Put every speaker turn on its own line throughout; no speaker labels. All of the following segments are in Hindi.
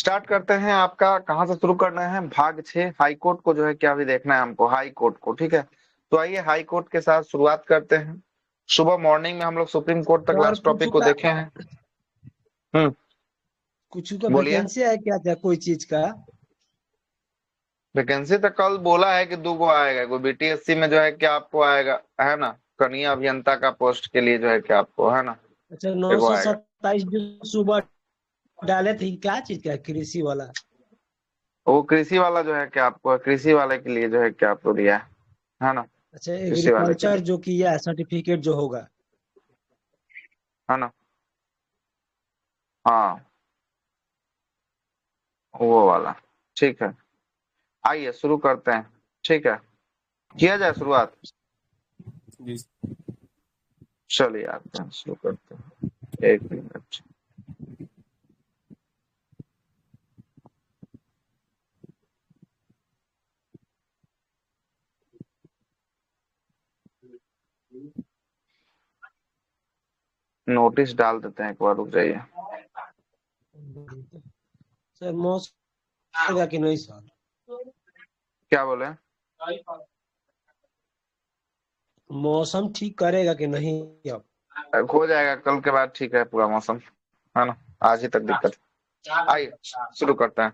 स्टार्ट करते हैं। आपका कहाँ से शुरू करना है? भाग 6 हाई कोर्ट को जो है क्या अभी देखना है हमको, हाई कोर्ट को। ठीक है, तो आइए हाई कोर्ट के साथ शुरुआत करते हैं। सुबह मॉर्निंग में हम लोग सुप्रीम कोर्ट तक
सर
लास्ट टॉपिक को देखे हैं। हम्म,
कुछ का
बोलिए।
वैकेंसी है क्या था कोई चीज का?
वैकेंसी तो कल बोला है कि 2 गो आएगा। कोई बीटीएससी में जो है क्या आपको आएगा, है ना, कनीय अभियंता का पोस्ट के लिए जो है क्या आपको, है ना,
अच्छा, नौ
एगो
सौ
आएगा।
सत्ताईस जो सुबह डाले थे, क्या चीज का है? कृषि वाला?
वो कृषि वाला जो है क्या आपको, कृषि वाले के लिए जो है क्या आपको दिया है ना,
अच्छा,
कृषि वाले के
एग्रीकल्चर
लिए,
जो किया है सर्टिफिकेट जो होगा।
है ना। हाँ, वो वाला। ठीक है, आइए शुरू करते हैं। ठीक है, किया जाए शुरुआत।
जी।
चलिए आते हैं, शुरू करते हैं। 1 मिनट। नोटिस डाल देते हैं, एक बार रुक जाइए।
सर मौसम का कि नहीं सर?
क्या बोले?
मौसम ठीक करेगा कि नहीं अब?
हो जाएगा, कल के बाद ठीक है पूरा मौसम, है ना। आज ही तक दिक्कत है। आइए शुरू करते हैं।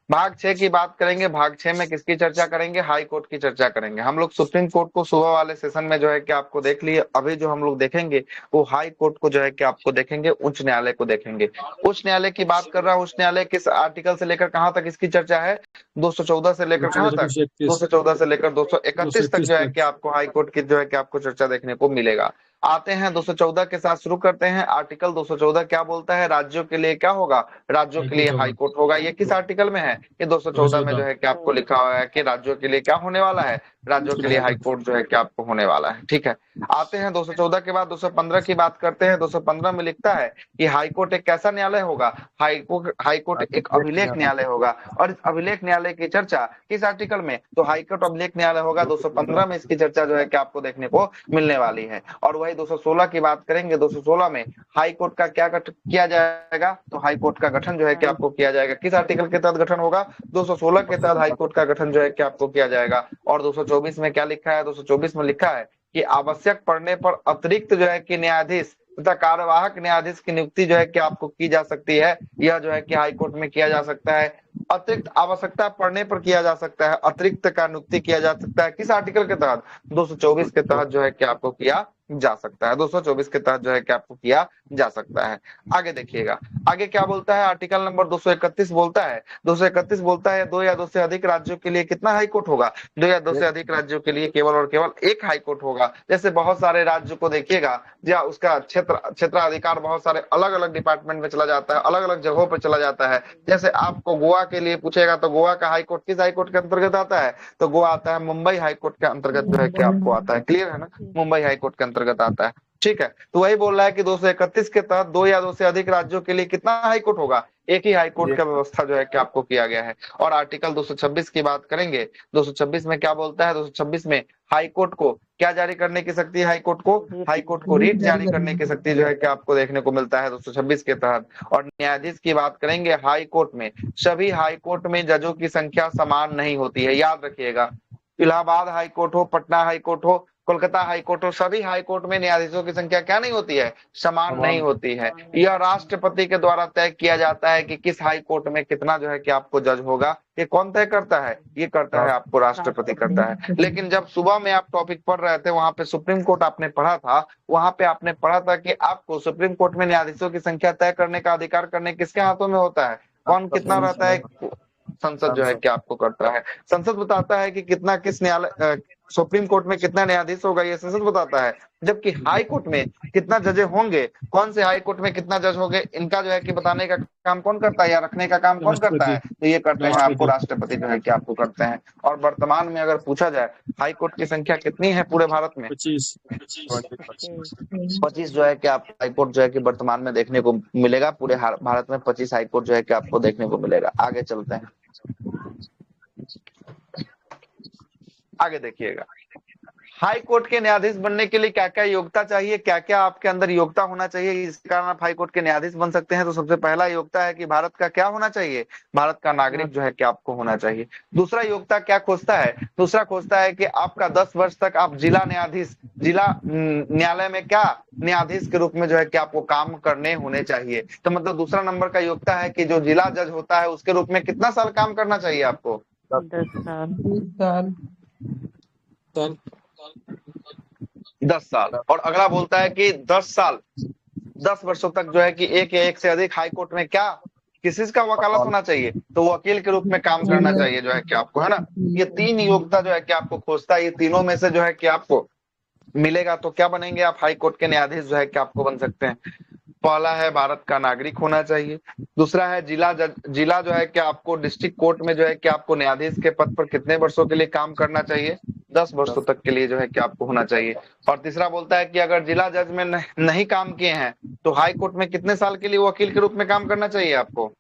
भाग 6 की बात करेंगे। भाग 6 में किसकी चर्चा करेंगे? हाई कोर्ट की चर्चा करेंगे। हम लोग सुप्रीम कोर्ट को सुबह वाले सेशन में जो है कि आपको देख लिए। अभी जो हम लोग देखेंगे वो हाई कोर्ट को जो है कि आपको देखेंगे, उच्च न्यायालय को देखेंगे। उच्च न्यायालय की बात कर रहा हूँ। उच्च न्यायालय किस आर्टिकल से लेकर कहां तक इसकी चर्चा है? 214 से लेकर कहां तक? 214 से लेकर 231 तक जो है कि आपको हाई कोर्ट की जो है कि आपको चर्चा देखने को मिलेगा। आते हैं 214 के साथ शुरू करते हैं। आर्टिकल 214 क्या बोलता है? राज्यों के लिए क्या होगा? राज्यों के लिए हाई कोर्ट होगा। ये किस आर्टिकल में है? ये 214 में जो है कि आपको लिखा हुआ है कि राज्यों के लिए क्या होने वाला है? राज्यों के लिए हाई कोर्ट जो है कि आपको होने वाला है। ठीक है, आते हैं 214 के बाद 215 की बात करते हैं। 215 में लिखता है कि हाई कोर्ट एक कैसा न्यायालय होगा? हाई कोर्ट एक अभिलेख न्यायालय होगा। और इस अभिलेख न्यायालय की चर्चा किस आर्टिकल में? तो हाई कोर्ट अभिलेख न्यायालय होगा 215 में। इसकी चर्चा जो है कि आपको देखने को मिलने वाली है। और वही 216 की बात करेंगे। 216 में हाई कोर्ट का क्या गठन किया जाएगा? तो हाई कोर्ट का गठन जो है कि आपको किया जाएगा। किस आर्टिकल के तहत गठन होगा? 216 के तहत हाई कोर्ट का गठन जो है कि आपको किया जाएगा। और 224 में क्या लिखा है? 224 में लिखा है कि आवश्यक पड़ने पर अतिरिक्त जो है कि न्यायाधीश तथा कार्यवाहक न्यायाधीश की नियुक्ति जो है कि आपको की जा सकती है। यह जो है कि हाई कोर्ट में किया जा सकता है। अतिरिक्त आवश्यकता पड़ने पर किया जा सकता है, अतिरिक्त का नियुक्ति किया जा सकता है। किस आर्टिकल के तहत? 224 के तहत जो है कि आपको किया जा सकता है। 224 के तहत जो है कि आपको किया जा सकता है। आगे देखिएगा, आगे क्या बोलता है? आर्टिकल नंबर 231 बोलता है। 231 बोलता है 2 या 2 से अधिक राज्यों के लिए कितना हाई कोर्ट होगा? 2 या 2 से अधिक राज्यों के लिए केवल और केवल एक हाई कोर्ट होगा। जैसे बहुत सारे राज्य को देखिएगा, या उसका क्षेत्राधिकार बहुत सारे अलग अलग डिपार्टमेंट में चला जाता है, अलग अलग जगहों पर चला जाता है। जैसे आपको गोवा के लिए पूछेगा तो गोवा का हाई कोर्ट किस हाई कोर्ट के अंतर्गत आता है? तो गोवा आता है मुंबई हाई कोर्ट के अंतर्गत जो है कि आपको आता है। क्लियर है ना, मुंबई हाई कोर्ट के अंतर्गत आता है। ठीक है, तो वही बोल रहा है कि 231 के तहत 2 या 2 से अधिक राज्यों के लिए कितना हाई कोर्ट होगा? एक ही हाई कोर्ट का व्यवस्था जो है कि आपको किया गया है। और आर्टिकल 226 की बात करेंगे। 226 में क्या बोलता है? 226 में हाई कोर्ट को क्या जारी करने की शक्ति है? हाई कोर्ट को रीट जारी करने की शक्ति जो है कि आपको देखने को मिलता है 226 के तहत। और न्यायाधीश की बात करेंगे हाई कोर्ट में, सभी हाई कोर्ट में जजों की संख्या समान नहीं होती है, याद रखिएगा। इलाहाबाद हाई कोर्ट हो, पटना हाई कोर्ट हो, कोलकाता हाई कोर्ट हो, सभी हाई कोर्ट में न्यायाधीशों की संख्या क्या नहीं होती है? समान नहीं होती है। यह राष्ट्रपति के द्वारा तय किया जाता है कि किस हाई कोर्ट में कितना जो है कि आपको जज होगा। ये कौन तय करता है? ये करता है आपको राष्ट्रपति करता है। लेकिन जब सुबह में आप टॉपिक पढ़ रहे थे, वहां पे सुप्रीम कोर्ट आपने पढ़ा था, वहां पे आपने पढ़ा था कि आपको सुप्रीम कोर्ट में न्यायाधीशों की संख्या तय करने का अधिकार करने किसके हाथों में होता है? कौन कितना रहता है? संसद जो है कि आपको करता है। संसद बताता है कि कितना किस न्यायालय सुप्रीम कोर्ट में कितना न्यायाधीश होगा, ये संसद बताता है। जबकि हाई कोर्ट में कितना जज होंगे, कौन से हाई कोर्ट में कितना जज होंगे, इनका जो है कि बताने का काम कौन करता है या रखने का काम कौन करता है? तो ये करते हैं आपको राष्ट्रपति जो है कि आपको करते हैं। और वर्तमान में अगर पूछा जाए हाई कोर्ट की संख्या कितनी है पूरे भारत में? 25 जो है कि आप हाई कोर्ट जो है कि वर्तमान में देखने को मिलेगा। पूरे भारत में 25 हाई कोर्ट जो है कि आपको देखने को मिलेगा। आगे चलते हैं, आगे देखिएगा। हाई कोर्ट के न्यायाधीश बनने के लिए क्या क्या योग्यता चाहिए, क्या क्या आपके अंदर योग्यता होना चाहिए, इसके कारण आप हाई कोर्ट के न्यायाधीश बन सकते हैं। तो सबसे पहला योग्यता है कि भारत का क्या होना चाहिए, भारत का नागरिक जो है कि आपको होना चाहिए। दूसरा योग्यता क्या खोजता है, दूसरा खोजता है कि आपका 10 वर्ष तक आप जिला न्यायाधीश, जिला न्यायालय में क्या न्यायाधीश के रूप में जो है कि आपको काम करने होने चाहिए। तो मतलब दूसरा नंबर का योग्यता है कि जो जिला जज होता है उसके रूप में कितना साल काम करना चाहिए आपको,
10 साल।
साल।
10 साल। और अगला बोलता है कि 10 साल, 10 वर्षों तक जो है कि एक या एक से अधिक हाई कोर्ट में क्या किसी का वकालत होना चाहिए, तो वकील के रूप में काम करना चाहिए जो है कि आपको, है ना। ये तीन योग्यता जो है कि आपको खोजता है, ये तीनों में से जो है कि आपको मिलेगा तो क्या बनेंगे आप, हाई कोर्ट के न्यायाधीश जो है कि आपको बन सकते हैं। पहला है भारत का नागरिक होना चाहिए, दूसरा है जिला जज, जिला जो है कि आपको डिस्ट्रिक्ट कोर्ट में जो है कि आपको न्यायाधीश के पद पर कितने वर्षों के लिए काम करना चाहिए, 10 वर्षों तक के लिए जो है कि आपको होना चाहिए। और तीसरा बोलता है कि अगर जिला जज में नहीं काम किए हैं तो हाई कोर्ट में कितने साल के लिए वकील के रूप में काम करना चाहिए आपको,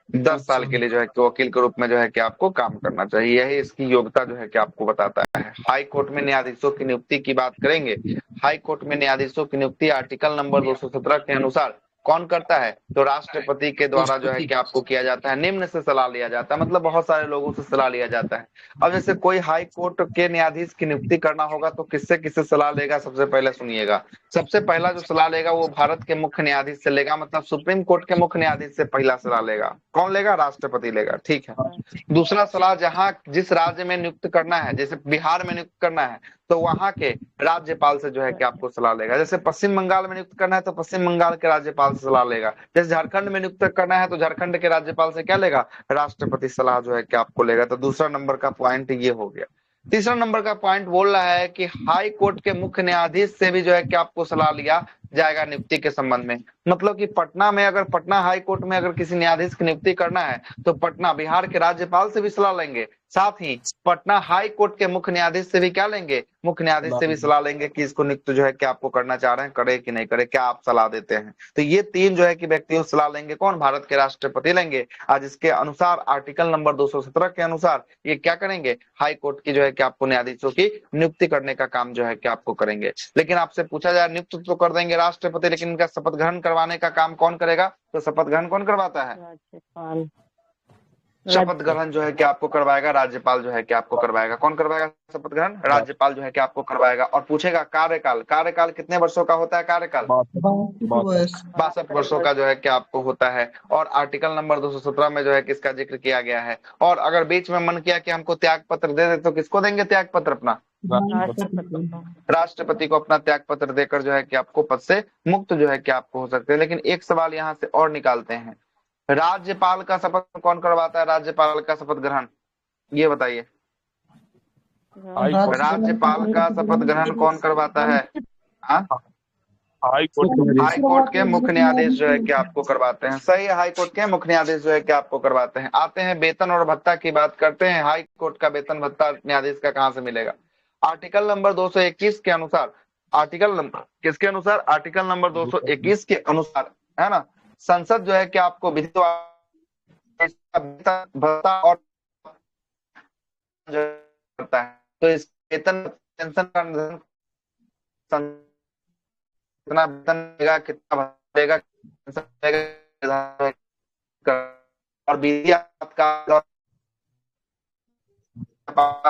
10 साल के लिए जो है कि वकील के रूप में जो है कि आपको काम करना चाहिए। यही इसकी योग्यता जो है कि आपको बताता है। हाई कोर्ट में न्यायाधीशों की नियुक्ति की बात करेंगे। हाई कोर्ट में न्यायाधीशों की नियुक्ति आर्टिकल नंबर 217 के अनुसार कौन करता है, तो राष्ट्रपति के द्वारा जो है कि आपको किया जाता है। निम्न से सलाह लिया जाता है, मतलब बहुत सारे लोगों से सलाह लिया जाता है। अब जैसे कोई हाई कोर्ट के न्यायाधीश की नियुक्ति करना होगा तो किससे किससे सलाह लेगा, सबसे पहले सुनिएगा। सबसे पहला जो सलाह लेगा वो भारत के मुख्य न्यायाधीश से लेगा, मतलब सुप्रीम कोर्ट के मुख्य न्यायाधीश से पहला सलाह लेगा। कौन लेगा, राष्ट्रपति लेगा, ठीक है। दूसरा सलाह जहां जिस राज्य में नियुक्त करना है, जैसे बिहार में नियुक्त करना है तो वहां के राज्यपाल से जो है कि आपको सलाह लेगा। जैसे पश्चिम बंगाल में नियुक्त करना है तो पश्चिम बंगाल के राज्यपाल से सलाह लेगा। जैसे झारखंड में नियुक्त करना है तो झारखंड के राज्यपाल से क्या लेगा, राष्ट्रपति सलाह जो है कि आपको लेगा। तो दूसरा नंबर का पॉइंट ये हो गया। तीसरा नंबर का पॉइंट बोल रहा है कि हाई कोर्ट के मुख्य न्यायाधीश से भी जो है कि आपको सलाह लिया जाएगा नियुक्ति के संबंध में। मतलब कि पटना में, अगर पटना हाई कोर्ट में अगर किसी न्यायाधीश की नियुक्ति करना है तो पटना बिहार के राज्यपाल से भी सलाह लेंगे, साथ ही पटना हाई कोर्ट के मुख्य न्यायाधीश से भी क्या लेंगे, मुख्य न्यायाधीश से भी सलाह लेंगे कि इसको नियुक्त जो है कि आपको करना चाह रहे हैं, करे कि नहीं करे, क्या आप सलाह देते हैं। तो ये तीन जो है कि व्यक्तियों से सलाह लेंगे कौन, भारत के राष्ट्रपति लेंगे। आज इसके अनुसार आर्टिकल नंबर 217 के अनुसार ये क्या करेंगे, हाई कोर्ट की जो है कि आपको न्यायाधीशों की नियुक्ति करने का काम जो है कि आपको करेंगे। लेकिन आपसे पूछा जाए नियुक्त तो कर देंगे राष्ट्रपति, लेकिन इनका शपथ ग्रहण करवाने का काम कौन करेगा, तो शपथ ग्रहण कौन करवाता है,
राज्यपाल।
शपथ ग्रहण जो है कि आपको करवाएगा राज्यपाल जो है कि आपको करवाएगा। कौन करवाएगा शपथ ग्रहण, राज्यपाल जो है कि आपको करवाएगा। और पूछेगा कार्यकाल, कार्यकाल कितने वर्षों का होता है, कार्यकाल 62 वर्षों का जो है कि आपको होता है। और आर्टिकल नंबर 217 में जो है कि इसका जिक्र किया गया है। और अगर बीच में मन किया कि हमको त्याग पत्र दे दे तो किसको देंगे त्याग पत्र, अपना
राष्ट्रपति को।
राष्ट्रपति को अपना त्याग पत्र देकर जो है कि आपको पद से मुक्त जो है कि आपको हो सकते हैं। लेकिन एक सवाल यहाँ से और निकालते हैं, राज्यपाल का शपथ कौन करवाता है, राज्यपाल का शपथ ग्रहण, ये बताइए। राज्यपाल का शपथ ग्रहण कौन करवाता है, हाँ?
हाई कोर्ट
हाई कोर्ट के मुख्य न्यायाधीश जो है कि आपको करवाते हैं। सही है, हाई कोर्ट के मुख्य न्यायाधीश जो है कि आपको करवाते हैं। आते हैं वेतन और भत्ता की बात करते हैं। हाई कोर्ट का वेतन भत्ता न्यायाधीश का कहां से मिलेगा, आर्टिकल नंबर 221 के अनुसार, आर्टिकल नंबर किसके अनुसार, आर्टिकल नंबर 221 के अनुसार, है ना। संसद जो है कि आपको विधि वेतन भत्ता और करता है। तो इस वेतन पेंशन का निर्धारण कितना वेतन देगा, कितना भत्ता देगा, और विधि आपका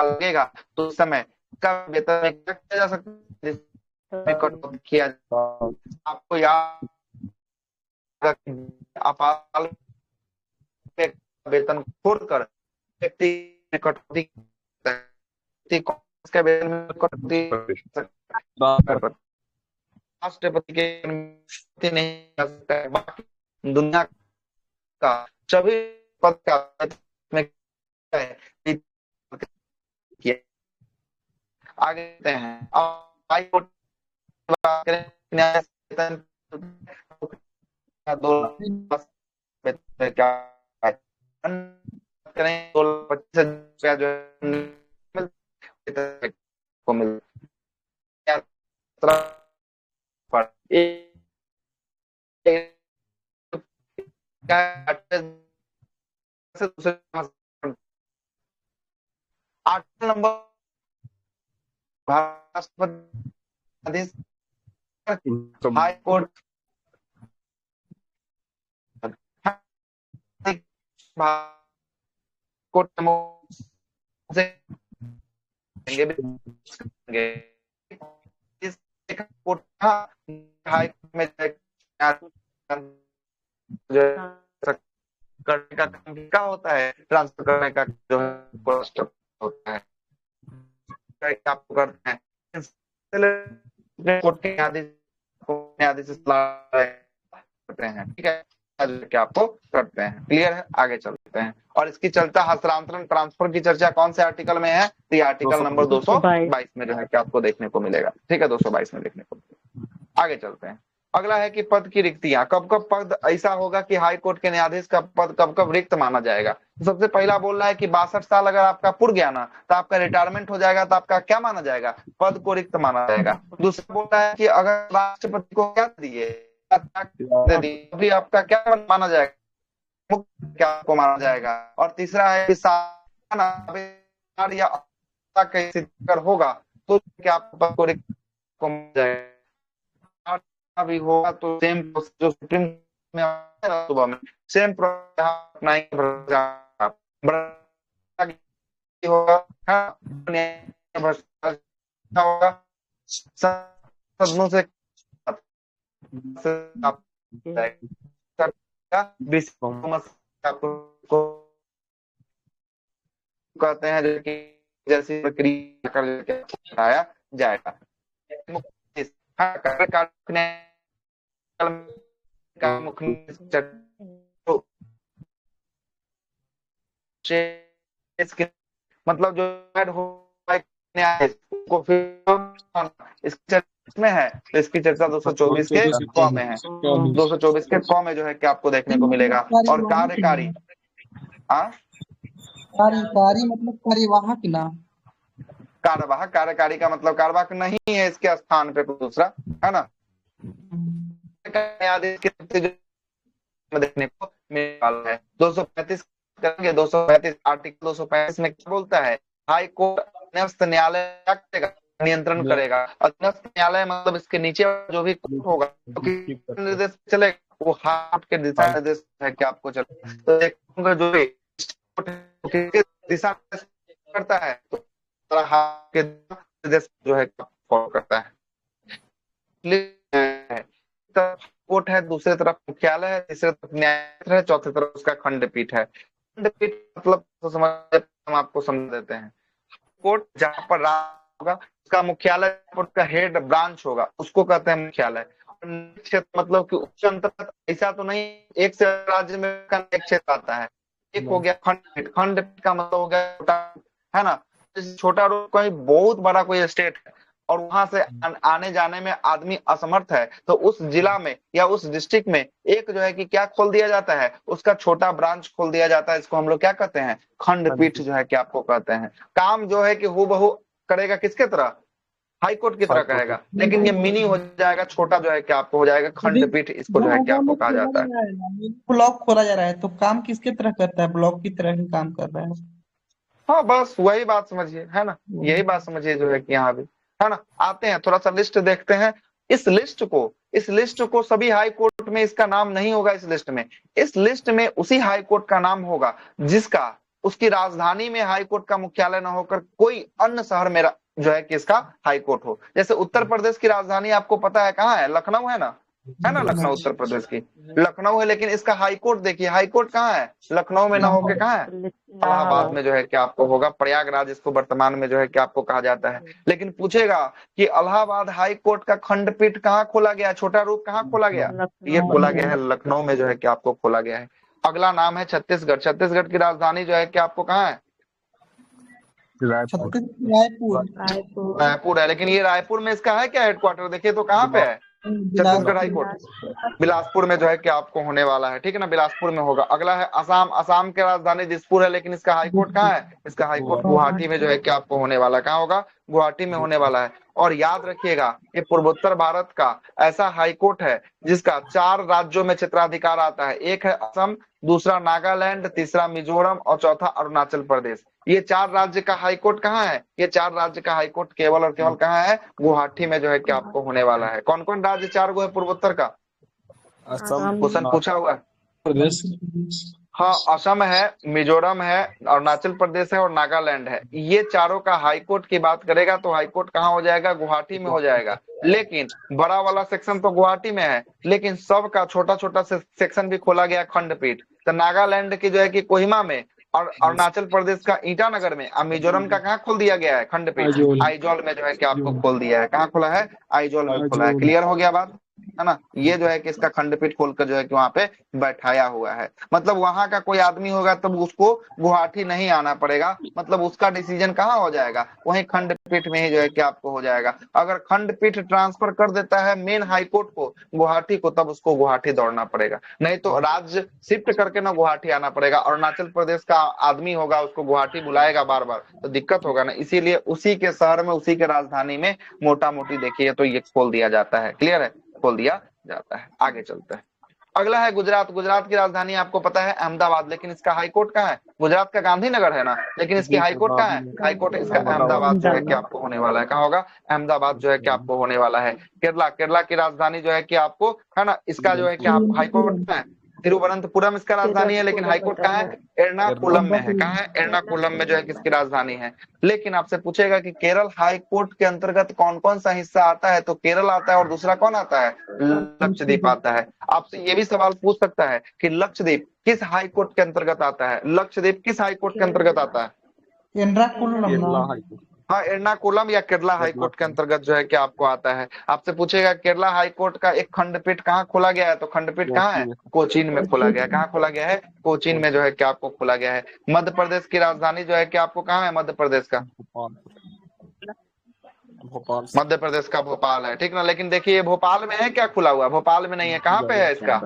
लगेगा तो उस समय का वेतन में क्या किया जा सकता है, जिसमें कटौती किया आपको याद अपाल वेतन छोड़कर व्यक्ति में कटौती का वेतन में कटौती राष्ट्रपति के नहीं कर सकता है। बाकी दुनिया का सभी पद का में आगे बढ़ते हैं। अब हाई कोर्ट की बात करें, न्याय वेतन 2 क्या करें, 2,25,000 जो को मिल आठ नंबर राष्ट्रपति न्यायाधीश हाई कोर्ट कोर्ट से कोर्ट हाई कोर्ट में जो करने का काम क्या होता है, ट्रांसफर करने का जो है होता है, आपको करते हैं कोर्ट के न्यायाधीश से सलाह करते हैं, ठीक है, क्या आपको करते हैं। क्लियर है, आगे चलते हैं। और इसकी चर्चा हस्तांतरण ट्रांसफर की चर्चा कौन से आर्टिकल में है, तो ये आर्टिकल नंबर 222 में जो है कि आपको देखने को मिलेगा, ठीक है, 222 में देखने को मिलेगा। आगे चलते हैं। अगला है कि पद की रिक्तियां, कब कब पद ऐसा होगा कि हाई कोर्ट के न्यायाधीश का पद कब कब रिक्त माना जाएगा। तो सबसे पहला बोल रहा है कि 62 साल अगर आपका पूर्ण गया ना, तो आपका रिटायरमेंट हो जाएगा, तो आपका क्या माना जाएगा, पद को रिक्त माना जाएगा। दूसरा बोल रहा है कि अगर राष्ट्रपति को क्या दिए भी आपका क्या माना जाएगा, मुख्य क्या आपको माना जाएगा। और तीसरा है कि या अगर होगा तो क्या आपको पद को रिक्त माना जाएगा भी होगा, तो सेम जो सुप्रीम में सुबह में सेम होगा सदनों से कहते हैं जो कि जैसी प्रक्रिया कर बताया जाएगा। मतलब जो को फिर इसमें है, तो इसकी चर्चा 224 के क में है, 224 के क में जो है कि आपको देखने को मिलेगा। और कार्यकारी
कार्यकारी मतलब कार्यवाहक ना,
कार्यवाहक, कार्यकारी का मतलब कार्यवाहक नहीं है, इसके स्थान पे दूसरा है ना। न्यायाधीश के देखने को मिलने वाला है 235 करेंगे। 235 आर्टिकल 235 में क्या बोलता है, हाई कोर्ट अधीनस्थ न्यायालय नियंत्रण करेगा। अधीनस्थ न्यायालय मतलब इसके नीचे जो भी कोर्ट होगा तो निर्देश चलेगा, वो हाई कोर्ट के दिशा निर्देश है कि आपको चले, तो देखूंगा जो भी दिशा करता है तो के निर्देश जो है फॉलो करता है। कोर्ट है, दूसरी तरफ मुख्यालय है, तीसरी तरफ न्यायालय है, चौथी तरफ उसका खंडपीठ है। खंडपीठ मतलब तो समझ हम आपको समझ देते हैं। कोर्ट जहाँ पर होगा उसका मुख्यालय, कोर्ट का हेड ब्रांच होगा उसको कहते हैं मुख्यालय। क्षेत्र मतलब कि उच्च अंतर्गत ऐसा तो नहीं एक से राज्य में एक क्षेत्र आता है। एक हो गया खंडपीठ, खंडपीठ का मतलब हो गया छोटा, है ना, छोटा रूप कोई बहुत बड़ा कोई स्टेट है और वहां से आने जाने में आदमी असमर्थ है, तो उस जिला में या उस डिस्ट्रिक्ट में एक जो है कि क्या खोल दिया जाता है, उसका छोटा ब्रांच खोल दिया जाता है। इसको हम लोग क्या कहते हैं, खंडपीठ जो है कि आपको कहते हैं। काम जो है कि हूबहू करेगा किसके तरह, हाई कोर्ट की तरह करेगा, लेकिन ये मिनी हो जाएगा, छोटा जो है कि आपको हो जाएगा खंडपीठ, इसको जो है कि आपको कहा जाता है।
ब्लॉक खोला जा रहा है तो काम किसके तरह करता है, ब्लॉक की तरह ही काम कर रहा है।
हाँ बस वही बात समझिए, है ना, यही बात समझिए जो है कि यहाँ भी, है ना। आते हैं थोड़ा सा लिस्ट देखते हैं। इस लिस्ट को सभी हाई कोर्ट में इसका नाम नहीं होगा। इस लिस्ट में उसी हाई कोर्ट का नाम होगा जिसका उसकी राजधानी में हाई कोर्ट का मुख्यालय न होकर कोई अन्य शहर में जो है कि इसका हाई कोर्ट हो। जैसे उत्तर प्रदेश की राजधानी आपको पता है कहाँ है, लखनऊ है ना, लखनऊ उत्तर प्रदेश की लखनऊ है, लेकिन इसका हाई कोर्ट देखिए, हाई कोर्ट कहाँ है, लखनऊ में ना होके कहाँ है, इलाहाबाद में जो है कि आपको होगा, प्रयागराज इसको वर्तमान में जो है कि आपको कहा जाता है। लेकिन पूछेगा कि इलाहाबाद हाई कोर्ट का खंडपीठ कहाँ खोला गया, छोटा रूप कहाँ खोला गया, ये खोला गया है लखनऊ में जो है कि आपको खोला गया है। अगला नाम है छत्तीसगढ़। छत्तीसगढ़ की राजधानी जो है कि आपको कहाँ है, रायपुर है, लेकिन ये रायपुर में इसका है क्या हेडक्वार्टर, देखिए तो कहाँ पे है, छत्तीसगढ़ हाई कोर्ट बिलासपुर में जो है कि आपको होने वाला है, ठीक है ना, बिलासपुर में होगा। अगला है असम। असम की राजधानी दिसपुर है, लेकिन इसका हाई कोर्ट कहाँ है, इसका हाई कोर्ट गुवाहाटी में जो है कि आपको होने वाला, कहाँ होगा, गुवाहाटी में होने वाला है। और याद रखिएगा कि पूर्वोत्तर भारत का ऐसा हाईकोर्ट है जिसका 4 राज्यों में क्षेत्राधिकार आता है। एक है असम, दूसरा नागालैंड, तीसरा मिजोरम और चौथा अरुणाचल प्रदेश। ये 4 राज्य का हाईकोर्ट कहाँ है? ये 4 राज्य का हाईकोर्ट केवल और केवल कहाँ है? गुवाहाटी में जो है कि आपको होने वाला है। कौन कौन राज्य 4 गो है पूर्वोत्तर का?
असम,
क्वेश्चन पूछा हुआ है।
प्रदेश,
हाँ, असम है, मिजोरम है, अरुणाचल प्रदेश है और नागालैंड है। ये चारों का हाईकोर्ट की बात करेगा तो हाईकोर्ट कहाँ हो जाएगा? गुवाहाटी में हो जाएगा। लेकिन बड़ा वाला सेक्शन तो गुवाहाटी में है, लेकिन सबका छोटा छोटा सेक्शन भी खोला गया खंडपीठ। तो नागालैंड की जो है कि कोहिमा में और अरुणाचल प्रदेश का ईटानगर में और मिजोरम का कहाँ खोल दिया गया है खंडपीठ? आइजोल में जो है कि आपको खोल दिया है। कहाँ खोला है? आइजोल में खोला है। क्लियर हो गया बात, है ना? ये जो है कि इसका खंडपीठ खोलकर जो है कि वहां पे बैठाया हुआ है। मतलब वहां का कोई आदमी होगा तब उसको गुवाहाटी नहीं आना पड़ेगा, मतलब उसका डिसीजन कहाँ हो जाएगा? वहीं खंडपीठ में ही जो है कि आपको हो जाएगा। अगर खंडपीठ ट्रांसफर कर देता है मेन हाईकोर्ट को गुवाहाटी को, तब उसको गुवाहाटी दौड़ना पड़ेगा, नहीं तो राज्य शिफ्ट करके ना गुवाहाटी आना पड़ेगा। अरुणाचल प्रदेश का आदमी होगा उसको गुवाहाटी बुलाएगा बार बार तो दिक्कत होगा ना, इसीलिए उसी के शहर में उसी के राजधानी में मोटा मोटी देखिए तो ये खोल दिया जाता है। क्लियर है? खोल दिया जाता है। आगे चलते हैं। अगला है गुजरात। गुजरात की राजधानी आपको पता है अहमदाबाद, लेकिन इसका हाईकोर्ट कहाँ है? गुजरात का गांधीनगर है ना, लेकिन इसकी हाईकोर्ट कहाँ है? हाईकोर्ट इसका अहमदाबाद जो है कि आपको होने वाला है। कहाँ होगा? अहमदाबाद जो है कि आपको होने वाला है। केरला, केरला की राजधानी जो है कि आपको, है ना, इसका जो है कि आप हाईकोर्ट कहाँ है? तिरुवनंतपुरम इसका राजधानी है, लेकिन हाईकोर्ट कहाँ है? एर्नाकुलम में है। कहाँ है? एर्नाकुलम में जो है किसकी राजधानी है। लेकिन आपसे पूछेगा कि केरल हाई कोर्ट के अंतर्गत कौन कौन सा हिस्सा आता है, तो केरल आता है और दूसरा कौन आता है? लक्षद्वीप आता है। आपसे ये भी सवाल पूछ सकता है कि लक्षद्वीप किस हाई कोर्ट के अंतर्गत आता है? लक्षद्वीप किस हाई कोर्ट के अंतर्गत आता है?
एर्नाकुलम।
हाँ, एर्नाकुलम या केरला हाईकोर्ट के अंतर्गत जो है कि आपको आता है। आपसे पूछेगा केरला हाईकोर्ट का एक खंडपीठ कहाँ खोला गया है, तो खंडपीठ कहाँ है? कोचीन में खोला गया है। कहाँ खोला गया है? कोचीन में जो है कि आपको खोला गया है। मध्य प्रदेश की राजधानी जो है कि आपको कहाँ है? मध्य प्रदेश का
भोपाल,
मध्य प्रदेश का भोपाल है, ठीक ना। लेकिन देखिए ये भोपाल में है क्या खुला हुआ? भोपाल में नहीं है। कहाँ पे है इसका?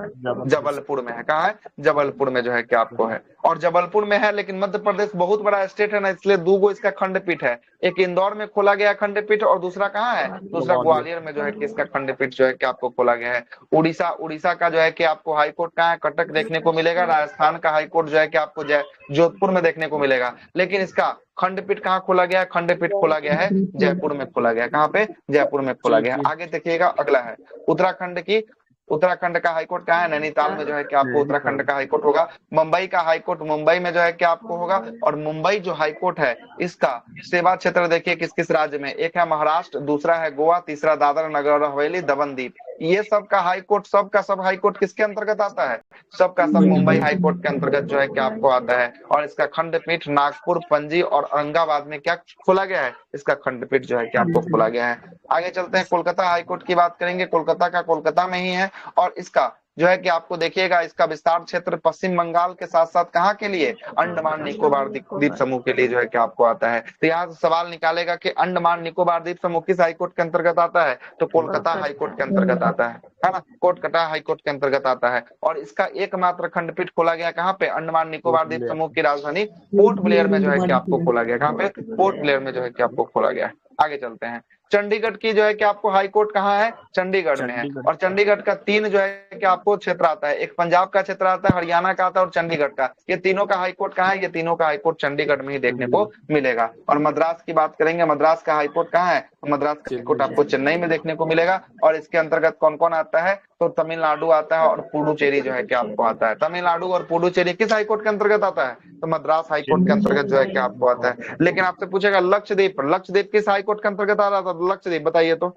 जबलपुर में है। कहाँ है? जबलपुर में जो है कि आपको है। और जबलपुर में है, लेकिन मध्य प्रदेश बहुत बड़ा स्टेट है ना, इसलिए 2 गो इसका खंडपीठ है। एक इंदौर में खोला गया खंडपीठ और दूसरा कहाँ है? दूसरा ग्वालियर में जो है कि इसका खंडपीठ जो है कि आपको खोला गया है। उड़ीसा, उड़ीसा का जो है कि आपको हाईकोर्ट कहाँ है? कटक देखने को मिलेगा। राजस्थान का हाईकोर्ट जो है कि आपको जोधपुर में देखने को मिलेगा। लेकिन इसका खंडपीठ कहाँ खोला गया? खंडपीठ खोला गया है जयपुर में खोला गया। कहाँ पे? जयपुर में खोला गया। आगे देखिएगा, अगला है उत्तराखंड की। उत्तराखंड का हाईकोर्ट कहाँ है? नैनीताल में जो है कि आपको उत्तराखंड का हाईकोर्ट होगा। मुंबई का हाईकोर्ट मुंबई में जो है कि आपको होगा। और मुंबई जो हाईकोर्ट है इसका सेवा क्षेत्र देखिए किस किस राज्य में, एक है महाराष्ट्र, दूसरा है गोवा, तीसरा दादरा नगर और हवेली, दमन दीव। ये सब का हाईकोर्ट, सब का सब हाईकोर्ट किसके अंतर्गत आता है? सब का सब मुंबई हाईकोर्ट के अंतर्गत जो है कि आपको आता है। और इसका खंडपीठ नागपुर, पणजी और औरंगाबाद में क्या खोला गया है? इसका खंडपीठ जो है कि आपको खोला गया है। आगे चलते हैं, कोलकाता हाईकोर्ट की बात करेंगे। कोलकाता का कोलकाता में ही है। और इसका जो है कि आपको देखिएगा इसका विस्तार क्षेत्र पश्चिम बंगाल के साथ साथ कहाँ के लिए? अंडमान निकोबार द्वीप समूह के लिए जो है कि आपको आता है। तो यहाँ से सवाल निकालेगा कि अंडमान निकोबार द्वीप समूह किस हाईकोर्ट के अंतर्गत आता है, तो कोलकाता हाईकोर्ट के अंतर्गत आता है ना। कोलकाता हाईकोर्ट के अंतर्गत आता है। और इसका एकमात्र खंडपीठ खोला गया कहाँ पे? अंडमान निकोबार द्वीप समूह की राजधानी पोर्ट ब्लेयर में जो है कि आपको खोला गया। कहाँ पे? पोर्ट ब्लेयर में जो है कि आपको खोला गया। आगे चलते हैं, चंडीगढ़ की जो है कि आपको हाई कोर्ट कहाँ है? चंडीगढ़ में है। और चंडीगढ़ का 3 जो है कि आपको क्षेत्र आता है, एक पंजाब का क्षेत्र आता है, हरियाणा का आता है और चंडीगढ़ का। ये तीनों का हाई कोर्ट कहाँ है? ये तीनों का हाई कोर्ट चंडीगढ़ में ही देखने को मिलेगा। और मद्रास की बात करेंगे, मद्रास का हाई कोर्ट कहाँ है? मद्रास का हाई कोर्ट आपको चेन्नई में देखने को मिलेगा। और इसके अंतर्गत कौन कौन आता है? तो तमिलनाडु आता है और पुडुचेरी जो है कि आपको आता है। तमिलनाडु और पुडुचेरी किस हाई कोर्ट के अंतर्गत आता है? तो मद्रास हाई कोर्ट के अंतर्गत जो है कि आपको आता है। लेकिन आपसे पूछेगा लक्षद्वीप, लक्षद्वीप किस हाई कोर्ट के अंतर्गत आ रहा था? लक्षद्वीप बताइए तो।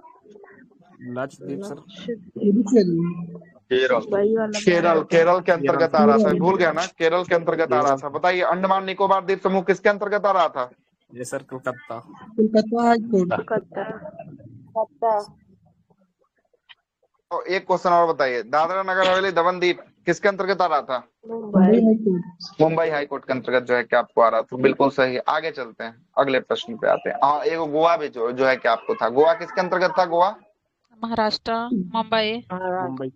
लक्षद्वीप सर,
केरल, केरल के अंतर्गत आ रहा था। भूल गया ना, केरल के अंतर्गत आ रहा था। बताइए अंडमान निकोबार द्वीप समूह किसके अंतर्गत आ रहा था?
ये सर कोलकाता।
कोलकाता हाईकोर्ट।
तो एक क्वेश्चन और बताइए, दादरा नगर हवेली दमन दीव किसके अंतर्गत आ रहा था?
मुंबई हाईकोर्ट।
मुंबई हाईकोर्ट के अंतर्गत जो है कि आपको आ रहा था। बिल्कुल सही। आगे चलते हैं, अगले प्रश्न पे आते हैं। हाँ, एक गोवा भी जो है कि आपको था। गोवा किसके अंतर्गत था? गोवा
महाराष्ट्र, मुंबई।
मुंबई,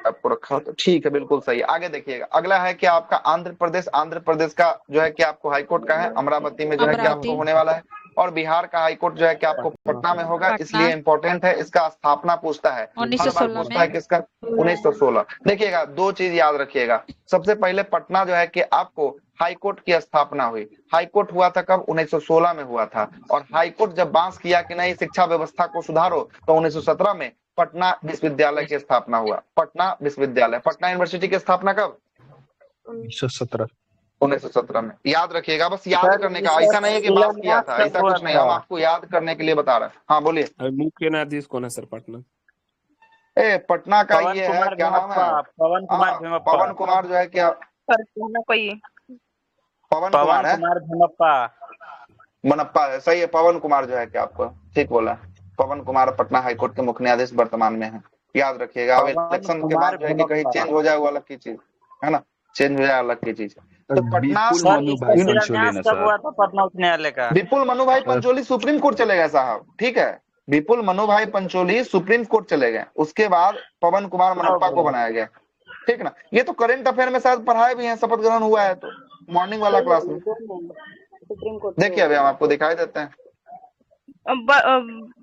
आपको रखा तो ठीक है, बिल्कुल सही। आगे देखिएगा, अगला है कि आपका आंध्र प्रदेश। आंध्र प्रदेश का जो है कि आपको हाईकोर्ट का है अमरावती में जो है कि आपको होने वाला है। और बिहार का हाई कोर्ट जो है कि आपको पटना में होगा,
पटना।
इसलिए इंपॉर्टेंट है। इसका स्थापना पूछता है, हर बार
1916
पूछता है
में।
किसका, 1916। देखिएगा, दो चीज याद रखिएगा। सबसे पहले पटना जो है कि आपको हाई कोर्ट की स्थापना हुई। हाई कोर्ट हुआ था कब, 1916 में हुआ था। और हाई कोर्ट जब बांस किया कि नहीं शिक्षा व्यवस्था को सुधारो, तो 1917 में पटना विश्वविद्यालय की स्थापना हुआ। पटना विश्वविद्यालय, पटना यूनिवर्सिटी की स्थापना कब,
1917।
1917 में। याद रखिएगा, बस याद करने का, ऐसा नहीं है कि बात किया था, ऐसा कुछ नहीं, हम आपको याद करने के लिए बता रहे हैं। हाँ बोलिए।
अभी मुख्य न्यायाधीश कौन है सर पटना?
ए पटना का
पवन
ये है,
कुमार
क्या नाम है,
भेमप्पा, पवन कुमार
हाँ,
भेमप्पा,
पवन कुमार जो है क्या,
सर कहना कोई
पवन
पवन
कुमार है,
कुमार भेमप्पा।
मनप्पा है, सही है। पवन कुमार जो है कि आपको ठीक बोला। पवन कुमार पटना हाईकोर्ट के मुख्य न्यायाधीश वर्तमान में है, याद रखिएगा। अब
पवन
इलेक्शन के
कुमार
बाद जो है कि कहीं
भेमप्पा।
चेंज हो जाए वो अलग की चीज है ना, चेंज हो जाए अलग की चीज। तो पटना,
सर इसका शिलान्यास कब हुआ था पटना उच्च न्यायालय का?
विपुल मनु भाई पंचोली सुप्रीम कोर्ट चले गए साहब, ठीक है। विपुल मनु भाई पंचोली सुप्रीम कोर्ट चले गए, उसके बाद पवन कुमार मनप्पा को बनाया गया, ठीक ना। ये तो करंट अफेयर में शायद पढ़ाए भी हैं, शपथ ग्रहण हुआ है तो मॉर्निंग वाला क्लास में। देखिए अभी हम आपको दिखाई देते हैं।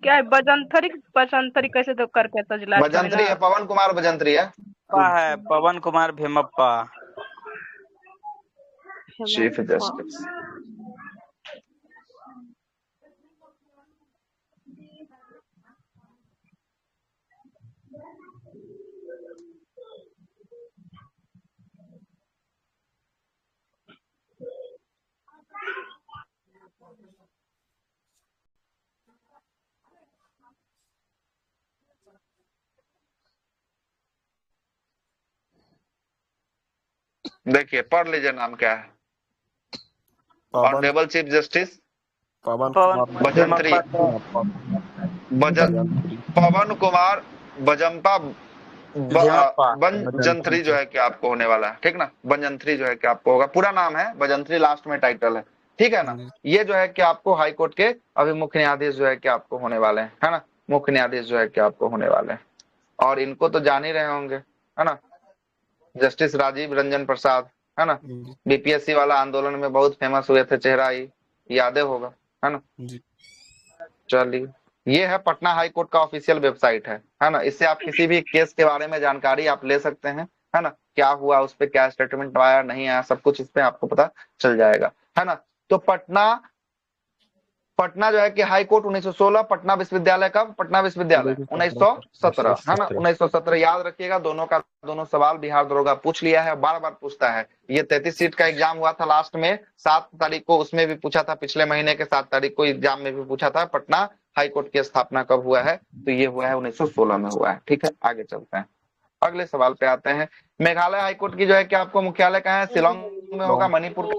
क्या है, बजंतरी कैसे तो करके तो जिला
बजंत्री है, पवन कुमार बजंत्री है।
है पवन कुमार भेमप्पा।
Chief justice. देखिए पढ़ लीजिए नाम क्या है, honourable chief justice
Pawan
Bajantri, Pawan Kumar Bajampa Banjantri जो है कि आपको होने वाला है, ठीक ना। बंजंत्री जो है कि आपको होगा, पूरा नाम है बजंत्री, लास्ट में टाइटल है, ठीक है ना। ये जो है कि आपको हाई कोर्ट के अभी मुख्य न्यायाधीश जो है कि आपको होने वाले हैं, है ना। मुख्य न्यायाधीश जो है कि आपको होने वाले हैं, और इनको तो जान ही रहे होंगे, है ना। जस्टिस राजीव रंजन प्रसाद, है ना। बीपीएससी वाला आंदोलन में बहुत फेमस हुए थे, चेहरा ही यादें होगा, है ना। चलिए, ये है पटना हाई कोर्ट का ऑफिशियल वेबसाइट है ना। इससे आप किसी भी केस के बारे में जानकारी आप ले सकते हैं, है ना। क्या हुआ उस पे, क्या स्टेटमेंट आया नहीं आया, सब कुछ इस पे आपको पता चल जाएगा, है ना। तो पटना जो है कि हाई कोर्ट 1916, पटना विश्वविद्यालय कब, पटना विश्वविद्यालय 1917, है ना। 1917 याद रखिएगा। दोनों सवाल बिहार दरोगा पूछ लिया है, बार बार पूछता है। ये 33 सीट का एग्जाम हुआ था लास्ट में 7 तारीख को, उसमें भी पूछा था, पिछले महीने के 7 तारीख को एग्जाम में भी पूछा था, पटना हाई कोर्ट की स्थापना कब हुआ है, तो ये हुआ है 1916 में हुआ है, ठीक है। आगे चलते हैं, अगले सवाल पे आते हैं। मेघालय हाईकोर्ट की जो है कि आपको मुख्यालय कहाँ है, शिलोंग में होगा, मणिपुर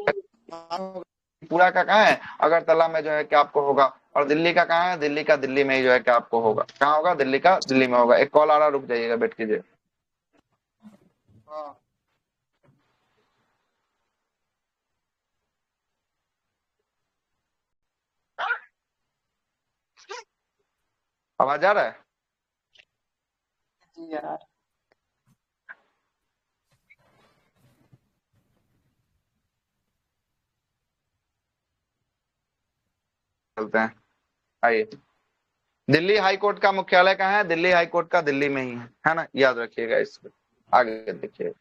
पूरा का कहाँ है, अगरतला में जो है कि आपको होगा। और दिल्ली का कहाँ है, दिल्ली का दिल्ली में ही जो है कि आपको होगा, कहाँ होगा, दिल्ली का दिल्ली में होगा। एक कॉल आ रहा, रुक जाइएगा, बैठ कीजिए। आवाज आ रहा है
यार?
चलते हैं, आइए। दिल्ली हाई कोर्ट का मुख्यालय कहाँ है, दिल्ली हाई कोर्ट का दिल्ली में ही है ना, याद रखिएगा इसको। आगे देखिए,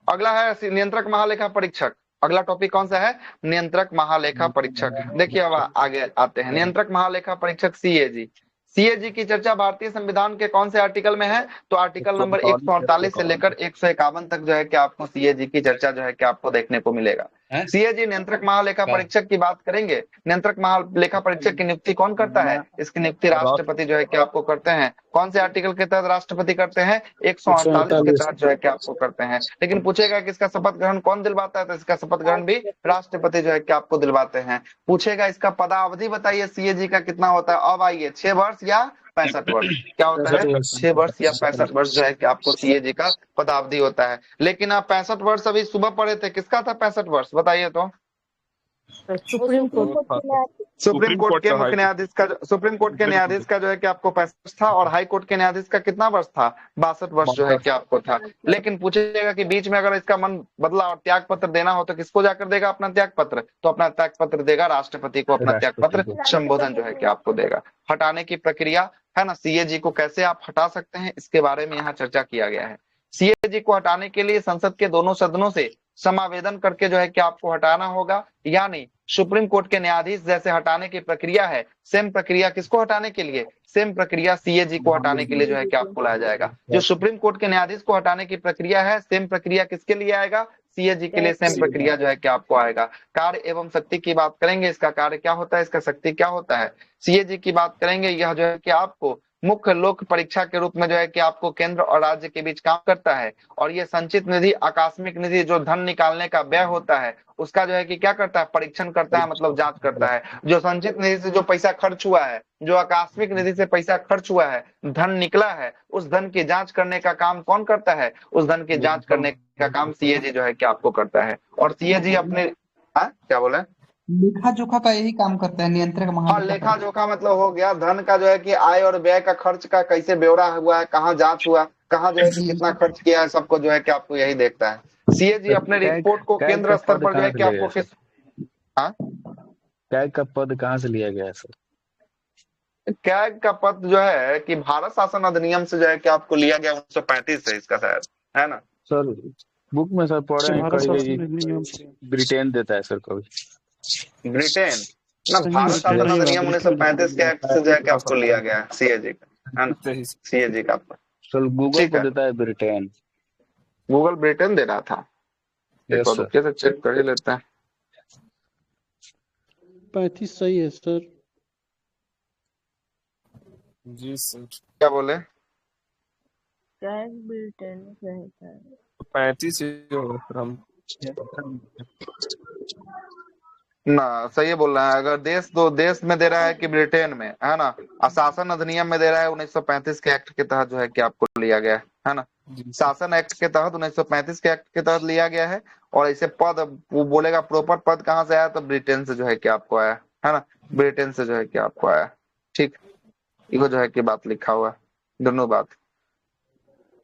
अगला है नियंत्रक महालेखा परीक्षक। अगला टॉपिक कौन सा है, नियंत्रक महालेखा परीक्षक। देखिए अब आगे आते हैं, नियंत्रक महालेखा परीक्षक सीएजी। सीएजी की चर्चा भारतीय संविधान के कौन से आर्टिकल में है, तो आर्टिकल नंबर 148 से लेकर 151 तक जो है कि आपको सीएजी की चर्चा जो है कि आपको देखने को मिलेगा। सीएजी नियंत्रक महालेखा परीक्षक की बात करेंगे। नियंत्रक महालेखा परीक्षक की नियुक्ति कौन करता है, इसकी नियुक्ति राष्ट्रपति जो है कि आपको करते हैं। कौन से आर्टिकल के तहत राष्ट्रपति करते हैं, 148 के तहत जो है कि आपको करते हैं। लेकिन पूछेगा कि इसका शपथ ग्रहण कौन दिलवाता है, तो इसका शपथ ग्रहण भी राष्ट्रपति जो है कि आपको दिलवाते हैं। पूछेगा इसका पदावधि बताइए सीएजी का कितना होता है। अब आइए, 6 वर्ष या 65 वर्ष, क्या होता है, 6 वर्ष या 65 वर्ष जो है कि आपको सीएजी का पदावधि होता है। लेकिन आप 65 वर्ष अभी सुबह पढ़े थे, किसका था 65 वर्ष बताइए तो।
सुप्रीम कोर्ट
सुप्रीम कोर्ट के
का
मुख्य
हाई
न्यायाधीश का सुप्रीम कोर्ट के न्यायाधीश का जो है कि आपको 65 था, और हाई कोर्ट के न्यायाधीश का कितना वर्ष था? 62 वर्ष जो है कि आपको था। लेकिन पूछेगा कि बीच में अगर इसका मन बदला और त्याग पत्र देना हो तो किसको जाकर देगा अपना त्याग पत्र? तो अपना त्याग पत्र देगा राष्ट्रपति को, अपना त्याग पत्र संबोधन जो है कि आपको देगा। हटाने की प्रक्रिया है ना, सीएजी को कैसे आप हटा सकते हैं, इसके बारे में यहाँ चर्चा किया गया है। सीएजी को हटाने के लिए संसद के दोनों सदनों से समावेदन करके जो है कि आपको हटाना होगा, यानी सुप्रीम कोर्ट के न्यायाधीश जैसे हटाने की प्रक्रिया है, सेम प्रक्रिया किसको हटाने के लिए? सेम प्रक्रिया सीएजी को हटाने के लिए जो है कि आपको लाया जाएगा। जो सुप्रीम कोर्ट के न्यायाधीश को हटाने की प्रक्रिया है, सेम प्रक्रिया किसके लिए आएगा? सीएजी के लिए सेम प्रक्रिया जो है कि आपको आएगा। कार्य एवं शक्ति की बात करेंगे, इसका कार्य क्या होता है, इसका शक्ति क्या होता है। सीएजी की बात करेंगे, यह जो है कि आपको मुख्य लोक परीक्षा के रूप में जो है कि आपको केंद्र और राज्य के बीच काम करता है। और ये संचित निधि, आकस्मिक निधि, जो धन निकालने का व्यय होता है उसका जो है कि क्या करता है? परीक्षण करता है, मतलब जांच करता है। जो संचित निधि से जो पैसा खर्च हुआ है, जो आकस्मिक निधि से पैसा खर्च हुआ है, धन निकला है, उस धन की जांच करने का काम कौन करता है? उस धन की जांच करने का काम सीएजी जो है कि आपको करता है। और सीएजी अपने क्या बोले,
लेखा जोखा का यही काम करता है, नियंत्रक
हाँ,
महालेखा
लेखा जोखा मतलब हो गया धन का जो है कि आय और व्यय का, खर्च का कैसे ब्यौरा हुआ है, कहाँ जांच हुआ, कहाँ जो है कि कितना खर्च किया है, सबको जो है कि आपको यही देखता है। सीएजी अपने रिपोर्ट को केंद्र स्तर पर जो है कि आपको किस
कैग का पद कहाँ से लिया गया है सर?
कैग का पद जो है कि भारत शासन अधिनियम से जो है कि आपको लिया गया 1935 से, इसका शायद, है ना
सर? बुक में सर पढ़े हैं कभी ब्रिटेन देता है सर कभी।
ब्रिटेन ना, भारत शासन अधिनियम 1935 के एक्ट से जो है कि आपको लिया गया है सीएजी का, है ना, सीएजी का पद।
सर गूगल को देता है ब्रिटेन।
गूगल ब्रिटेन दे रहा था, से चेक कर ही लेते हैं।
35 सही है सर।
जी सर।
क्या बोले?
ब्रिटेन रहता है
35 होगा सर। हम
ना, सही बोल रहा है। अगर देश में दे रहा है कि ब्रिटेन में, है ना, शासन अधिनियम में दे रहा है 1935 के एक्ट के तहत जो है कि आपको लिया गया है ना, शासन एक्ट के तहत 1935 के एक्ट के तहत लिया गया है। और ऐसे पद वो बोलेगा प्रॉपर पद कहाँ से आया, तो ब्रिटेन से जो है कि आपको आया, है ना, ब्रिटेन से जो है कि आपको आया। ठीक, ये जो है कि बात लिखा हुआ, दोनों बात।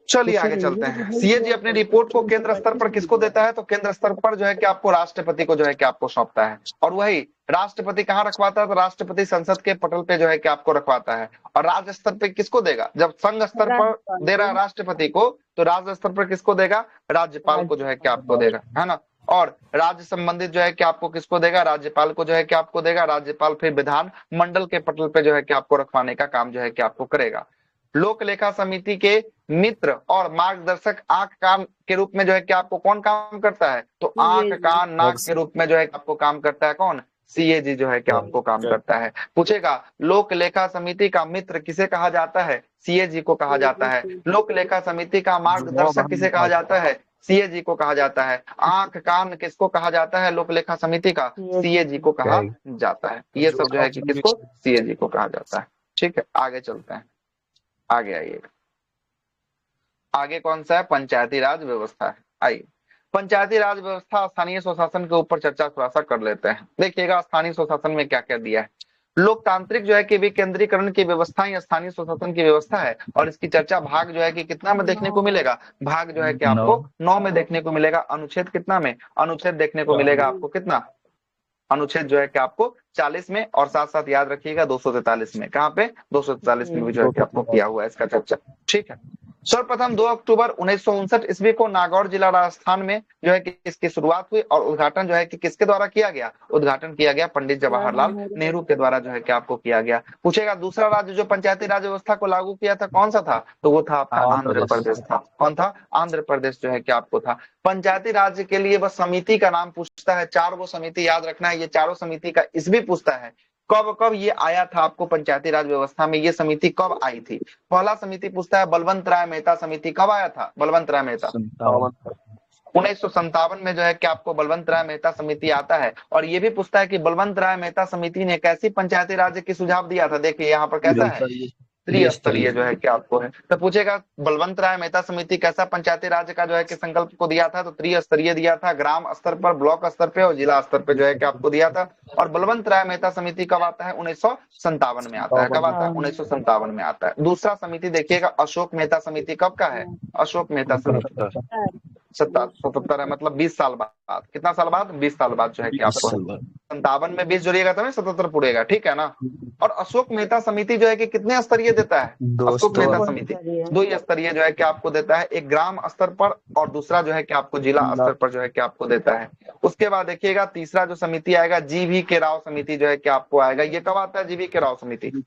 चलिए आगे चलते हैं। सीएजी अपनी रिपोर्ट को केंद्र स्तर पर किसको देता है, तो केंद्र स्तर पर जो है कि आपको राष्ट्रपति को जो है कि आपको सौंपता है। और वही राष्ट्रपति कहाँ रखवाता है, तो राष्ट्रपति संसद के पटल पे जो है कि आपको रखवाता है। और राज्य स्तर पे किसको देगा? जब संघ स्तर पर दे रहा है राष्ट्रपति को, तो राज्य स्तर पर किसको देगा? राज्यपाल को जो है कि आपको देगा, है ना। और राज्य संबंधित जो है कि आपको किसको देगा? राज्यपाल को जो है कि आपको देगा। राज्यपाल फिर विधान मंडल के पटल पे जो है कि आपको रखवाने का काम जो है कि आपको करेगा। लोक लेखा समिति के मित्र और मार्गदर्शक आंख कान के रूप में जो है कि आपको कौन काम करता है, तो आंख कान नाक के रूप में जो है आपको काम करता है कौन? सीएजी जो है कि आपको काम करता है। पूछेगा लोक लेखा समिति का मित्र किसे कहा जाता है? सीएजी को कहा जाता है। लोक लेखा समिति का मार्गदर्शक किसे कहा जाता है? सीएजी को कहा जाता है। आंख कान किसको कहा जाता है? लोक लेखा समिति का सीएजी को कहा जाता है। ये सब जो है कि किसको? सीएजी को कहा जाता है। ठीक है, आगे चलते हैं। आगे आइए, आगे कौन सा है? पंचायती राज व्यवस्था है। आइए, पंचायती राज व्यवस्था, स्थानीय स्वशासन के ऊपर चर्चा थोड़ा सा कर लेते हैं। देखिएगा स्थानीय स्वशासन में क्या क्या दिया है। लोकतांत्रिक जो है कि विकेंद्रीकरण की व्यवस्था या स्थानीय स्वशासन की व्यवस्था है। और इसकी चर्चा भाग जो है कि कितना में देखने को मिलेगा? भाग जो है कि आपको 9 में देखने को मिलेगा। अनुच्छेद कितना में? अनुच्छेद देखने को मिलेगा आपको कितना? अनुच्छेद जो है कि आपको 40 में, और साथ साथ याद रखिएगा 243 में। कहाँ पे? 243 में भी जो है कि आपको किया हुआ है इसका चर्चा। ठीक है, सर्वप्रथम 2 अक्टूबर 1959 ईस्वी को नागौर जिला राजस्थान में जो है कि इसकी शुरुआत हुई। और उद्घाटन जो है कि किसके द्वारा किया गया? उद्घाटन किया गया पंडित जवाहरलाल नेहरू के द्वारा जो है कि आपको किया गया। पूछेगा दूसरा राज्य जो पंचायती राज व्यवस्था को लागू किया था कौन सा था? तो वो था आपका आंध्र प्रदेश था। कौन था? आंध्र प्रदेश जो है कि आपको था। पंचायती राज्य के लिए बस समिति का नाम पूछता है, 4 वो समिति याद रखना है। ये चारों समिति का ईस्वी पूछता है, कब कब ये आया था आपको पंचायती राज व्यवस्था में, ये समिति कब आई थी। पहला समिति पूछता है बलवंत राय मेहता समिति कब आया था? बलवंत राय मेहता 1957 में जो है कि आपको बलवंत राय मेहता समिति आता है। और ये भी पूछता है कि बलवंत राय मेहता समिति ने कैसी पंचायती राज की सुझाव दिया था। देखिए यहाँ पर कैसा है, त्रिस्तरीय जो है कि आपको है। तो पूछेगा बलवंत राय मेहता समिति कैसा पंचायती राज का जो है कि संकल्प को दिया था, तो त्रिस्तरीय दिया था, ग्राम स्तर पर, ब्लॉक स्तर पे और जिला स्तर पे जो है कि आपको दिया था। और बलवंत राय मेहता समिति कब आता है? 1957 में आता है। कब आता है? 1957 में आता है। दूसरा समिति देखिएगा अशोक मेहता समिति कब का है? अशोक मेहता समिति 77 है, मतलब 20 साल बाद। कितना साल बाद? 20 साल बाद जो है कि आपको 57 में 20 जोड़िएगा तभी 77 पूरेगा, ठीक है ना। और अशोक मेहता समिति जो है कि कितने स्तरीय देता है? अशोक मेहता समिति 2 स्तरीय जो है कि आपको देता है, एक ग्राम स्तर पर और दूसरा जो है कि आपको जिला स्तर पर जो है कि आपको देता है। उसके बाद देखिएगा तीसरा जो समिति आएगा GV के राव समिति जो है कि आपको आएगा। ये कब आता है GV के राव समिति?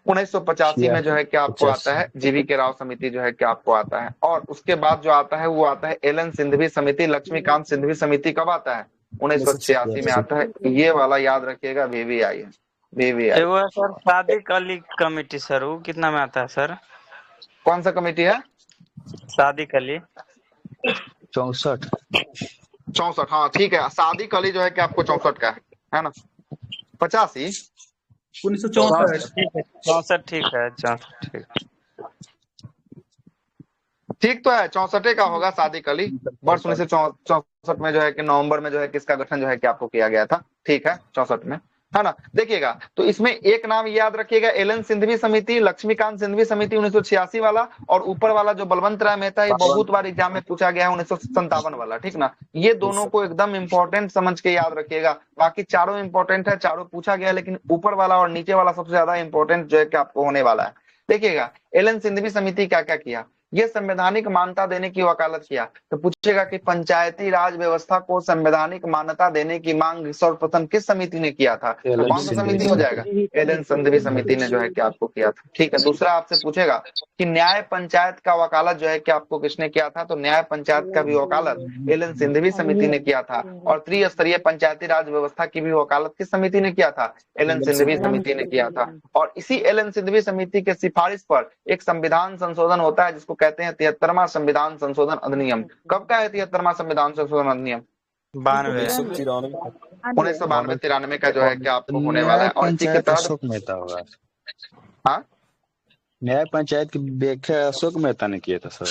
1985 में जो है कि आपको आता है GV के राव समिति जो है कि आपको आता है। और उसके बाद जो आता है वो आता है LN सिंघवी समिति, लक्ष्मीकांत सिंघवी समिति कब आता है? 1986 में आता है। ये वाला याद रखिएगा, VVI है, VVI।
वो sir Sadiq Ali committee sir, वो कितना में आता है सर?
कौन सा कमेटी है?
सादिक अली
64। हाँ ठीक है, सादिक अली जो है कि आपको 64 का है ना। 85
1964।
64 ठीक है, 64 ठीक।
ठीक तो है, 64 का होगा सादिक अली। वर्ष 1964 में जो है कि नवंबर में जो है किसका गठन जो है कि आपको किया गया था, ठीक है, 64 में, है ना। देखिएगा तो इसमें एक नाम याद रखिएगा, LN सिंघवी समिति, लक्ष्मीकांत सिंघवी समिति 1986 वाला, और ऊपर वाला जो बलवंत राय मेहता, ये बहुत बार एग्जाम में पूछा गया है, 1957 वाला, ठीक ना। ये दोनों को एकदम इंपॉर्टेंट समझ के याद रखिएगा। बाकी चारों इंपॉर्टेंट है, चारों पूछा गया, लेकिन ऊपर वाला और नीचे वाला सबसे ज्यादा इंपॉर्टेंट जो है कि आपको होने वाला है। देखिएगा LN सिंघवी समिति क्या क्या किया। ये संवैधानिक मान्यता देने की वकालत किया। तो पूछेगा कि पंचायती राज व्यवस्था को संवैधानिक मान्यता देने की मांग सर्वप्रथम किस समिति ने किया था? तो कौन सा समिति हो जाएगा? LN सिंघवी समिति ने जो है कि आपको किया था, ठीक है। दूसरा आपसे पूछेगा कि न्याय पंचायत का वकालत जो है कि आपको किसने किया था? तो न्याय पंचायत का भी वकालत LN सिंघवी समिति ने किया था। और त्रिस्तरीय पंचायती राज व्यवस्था की भी वकालत किस समिति ने किया था? LN सिंघवी समिति ने किया था। और इसी LN सिंघवी समिति के सिफारिश पर एक संविधान संशोधन होता है जिसको कहते हैं 73वां संविधान संशोधन अधिनियम। कब का है 73वां संविधान संशोधन अधिनियम? 1992-93 का जो है कि आपको होने वाला है। और इसी के तहत
अशोक मेहता होगा।
हाँ,
न्याय पंचायत की व्याख्या अशोक मेहता ने किया था सर।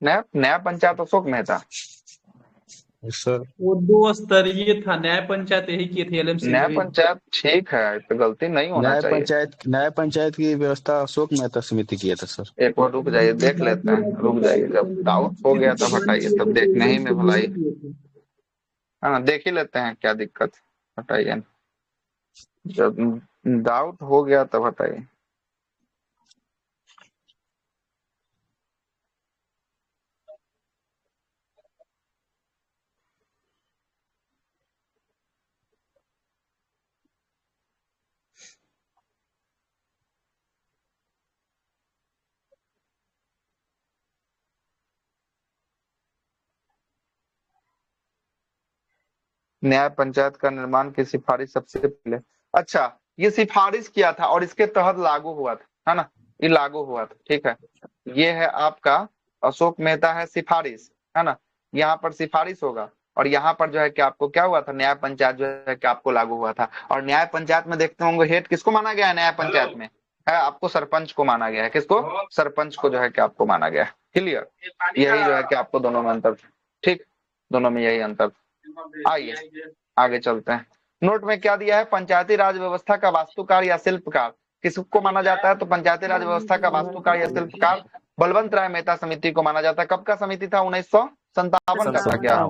न्याय पंचायत अशोक मेहता
सर,
वो 2 स्तरीय था, न्याय पंचायत यही किए थे LN
न्याय
सिंघवी।
पंचायत, ठीक है, तो गलती नहीं होना चाहिए।
न्याय पंचायत की व्यवस्था अशोक मेहता समिति किया था सर।
एक बार रुक जाइए, देख लेते हैं, रुक जाइए, जब डाउट हो गया तब हटाइए, तब देखने ही में भलाई, हाँ देख ही लेते हैं, क्या दिक्कत, हटाइए, जब डाउट हो गया तब हटाइए। न्याय पंचायत का निर्माण की सिफारिश सबसे पहले, अच्छा ये सिफारिश किया था और इसके तहत लागू हुआ था, है ना, ये लागू हुआ था, ठीक है। ये है आपका अशोक मेहता है सिफारिश, है ना, यहाँ पर सिफारिश होगा। और यहाँ पर जो है कि आपको क्या हुआ था, न्याय पंचायत जो है कि आपको लागू हुआ था। और न्याय पंचायत में देखते होंगे हेड किसको माना गया है? न्याय पंचायत में है आपको सरपंच को माना गया है। किसको? सरपंच को जो है कि आपको माना गया है। क्लियर, यही जो है कि आपको दोनों में अंतर, ठीक, दोनों में यही अंतर। आइए आगे चलते हैं। नोट में क्या दिया है? पंचायती राज व्यवस्था का वास्तुकार या शिल्पकार किसको माना जाता है? तो पंचायती राज व्यवस्था का वास्तुकार या शिल्पकार बलवंत राय मेहता समिति को माना जाता है। कब का समिति था? 1957 का था क्या?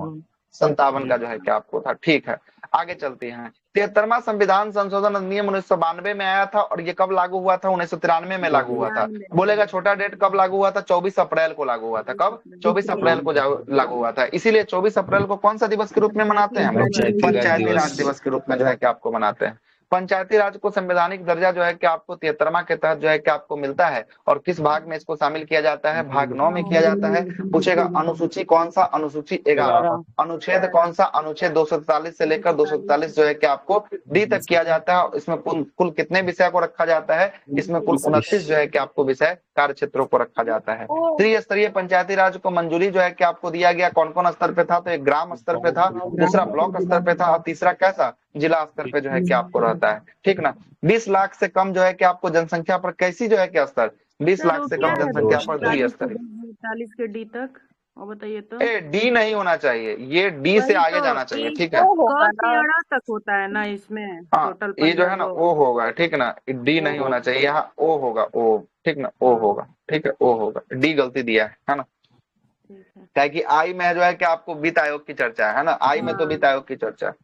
57 का जो है क्या आपको था, ठीक है। आगे चलते हैं। 73वां संविधान संशोधन अधिनियम 1992 में आया था और ये कब लागू हुआ था? 1993 में लागू हुआ था। बोलेगा छोटा डेट कब लागू हुआ था? 24 अप्रैल को लागू हुआ था। कब? 24 अप्रैल को लागू हुआ था। इसीलिए 24 अप्रैल को कौन सा दिवस के रूप में मनाते हैं हम लोग? पंचायती राज दिवस के रूप में जो है कि आपको मनाते हैं। पंचायती राज को संवैधानिक दर्जा जो है कि आपको 73वां के तहत जो है कि आपको मिलता है। और किस भाग में इसको शामिल किया जाता है? भाग 9 में किया जाता है। पूछेगा अनुसूची कौन सा? अनुसूची 11। अनुच्छेद कौन सा? अनुच्छेद 243 से लेकर 243 जो है कि आपको डी तक किया जाता है। इसमें कुल कितने विषय को रखा जाता है? इसमें कुल 29 जो है कि आपको विषय कार्य क्षेत्रों को रखा जाता है। त्रिस्तरीय पंचायती राज को मंजूरी जो है कि आपको दिया गया कौन कौन स्तर पे था? तो एक ग्राम स्तर पे था, दूसरा ब्लॉक स्तर पे था और तीसरा कैसा? जिला स्तर पे जो है कि आपको रहता है, ठीक ना। 20 लाख से कम जो है कि आपको जनसंख्या पर कैसी जो है कि स्तर, 20 लाख से कम जनसंख्या पर द्विस्तरीय।
40 के डी तक और बताइए तो
ए डी नहीं होना चाहिए, ये डी से
वही
आगे
तो
जाना चाहिए,
ई
ठीक है।
होगा
क से
ना।
अड़ा तक होता है ना इसमें
हाँ
टोटल
ये जो है ना
15
ओ होगा, ठीक ना, डी नहीं होना चाहिए, यहाँ ओ होगा, ओ, ठीक ना, ओ होगा, ठीक है, ओ होगा, डी गलती दिया है ना।
ठीक है।
क्या कि आई में जो है कि आपको वित्त आयोग की चर्चा है ना, आई में तो वित्त आयोग की चर्चा है।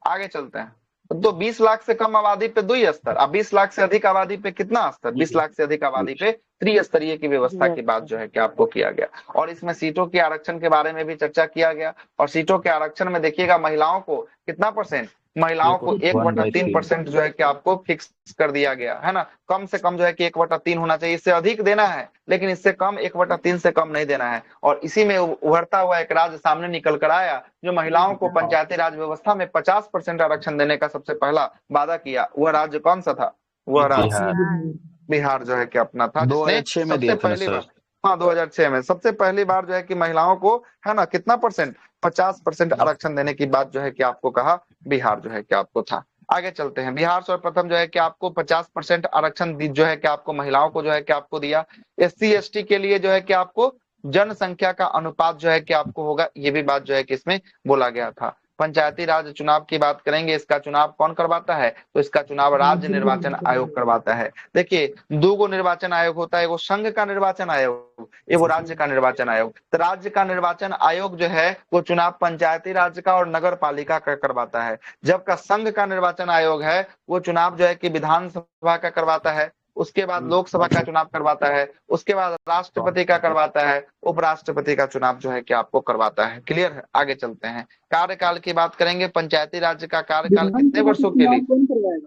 आगे चलते हैं। तो 20 लाख से कम आबादी पे द्विस्तर, अब 20 लाख से अधिक आबादी पे कितना स्तर, 20 लाख से अधिक आबादी पे त्रिस्तरीय की व्यवस्था की बात जो है कि आपको किया गया। और इसमें सीटों के आरक्षण के बारे में भी चर्चा किया गया। और सीटों के आरक्षण में देखिएगा महिलाओं को कितना परसेंट, महिलाओं को 1/3% जो है कि आपको फिक्स कर दिया गया है ना। कम से कम जो है कि 1/3 होना चाहिए, इससे अधिक देना है लेकिन इससे कम 1/3 से कम नहीं देना है। और इसी में उभरता हुआ एक राज्य सामने निकल कर आया जो महिलाओं को पंचायती राज व्यवस्था में 50% आरक्षण देने का सबसे पहला वादा किया। वह राज्य कौन सा था, वह राज्य बिहार जो है कि अपना था, जिसने
2006 में दिया
सबसे
था ना
पहली
सर।
बार, हाँ 2006 में सबसे पहली बार जो है कि महिलाओं को है ना कितना परसेंट, 50% आरक्षण देने की बात जो है कि आपको कहा बिहार जो है कि आपको था। आगे चलते हैं। बिहार सर्वप्रथम जो है कि आपको 50% आरक्षण जो है कि आपको महिलाओं को जो है कि आपको दिया। SC ST के लिए जो है कि आपको जनसंख्या का अनुपात जो है कि आपको होगा, ये भी बात जो है कि इसमें बोला गया था। पंचायती राज चुनाव की बात करेंगे, इसका चुनाव कौन करवाता है, तो इसका चुनाव राज्य निर्वाचन आयोग करवाता है। देखिए 2 निर्वाचन आयोग होता है, एगो संघ का निर्वाचन आयोग, एगो राज्य का निर्वाचन आयोग। तो राज्य का निर्वाचन आयोग जो है वो चुनाव पंचायती राज का और नगर पालिका का करवाता है, जबकि संघ का निर्वाचन आयोग है वो चुनाव जो है कि विधानसभा का करवाता है, उसके बाद लोकसभा का चुनाव करवाता है, उसके बाद राष्ट्रपति का करवाता है, उपराष्ट्रपति का चुनाव जो है कि आपको करवाता है। क्लियर है। आगे चलते हैं। कार्यकाल की बात करेंगे। पंचायती राज्य का कार्यकाल कितने वर्षों के लिए,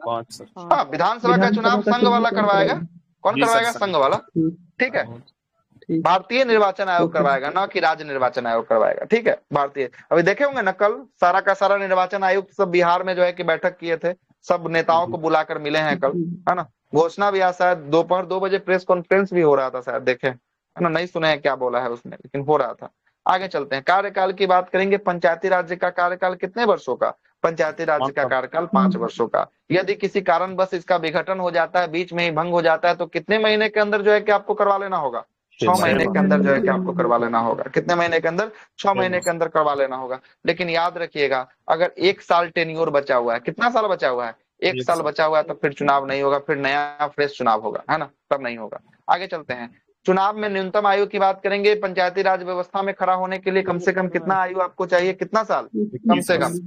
5 सर।
हाँ विधानसभा का चुनाव संघ वाला करवाएगा। कौन
जी सर,
करवाएगा,
संघ।
संघ वाला, ठीक है। भारतीय निर्वाचन आयोग करवाएगा, ना कि राज्य निर्वाचन आयोग करवाएगा, ठीक है। भारतीय, अभी देखे होंगे ना कल सारा का सारा निर्वाचन आयुक्त सब बिहार में जो है कि बैठक किए थे, सब नेताओं को बुलाकर मिले हैं कल, है ना। घोषणा भी आज शायद दोपहर 2 बजे प्रेस कॉन्फ्रेंस भी हो रहा था शायद, देखे है ना, नहीं सुने हैं क्या बोला है उसने, लेकिन हो रहा था। आगे चलते हैं। कार्यकाल की बात करेंगे। पंचायती राज्य का कार्यकाल कितने वर्षों का, पंचायती राज्य का कार्यकाल 5 वर्षों का। यदि किसी कारण बस इसका विघटन हो जाता है, बीच में ही भंग हो जाता है, तो कितने महीने के अंदर जो है कि आपको करवा लेना होगा, 6 महीने के अंदर जो है कि आपको करवा लेना होगा। कितने महीने के अंदर, 6 महीने के अंदर करवा लेना होगा। लेकिन याद रखिएगा अगर 1 साल टेन्योर बचा हुआ है, कितना साल बचा हुआ है, 1 साल बचा हुआ है, तो फिर चुनाव नहीं होगा, फिर नया फ्रेश चुनाव होगा, है ना, तब नहीं होगा। आगे चलते हैं। चुनाव में न्यूनतम आयु की बात करेंगे। पंचायती राज व्यवस्था में खड़ा होने के लिए कम से कम कितना आयु आपको चाहिए, कितना साल, कम से कम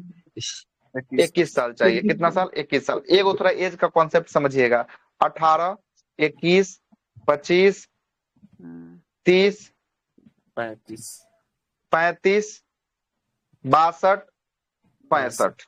21 साल चाहिए। कितना साल, 21 साल। एक थोड़ा एज का कॉन्सेप्ट समझिएगा। 18, 21, 25, 30,
35,
35, 62, 65,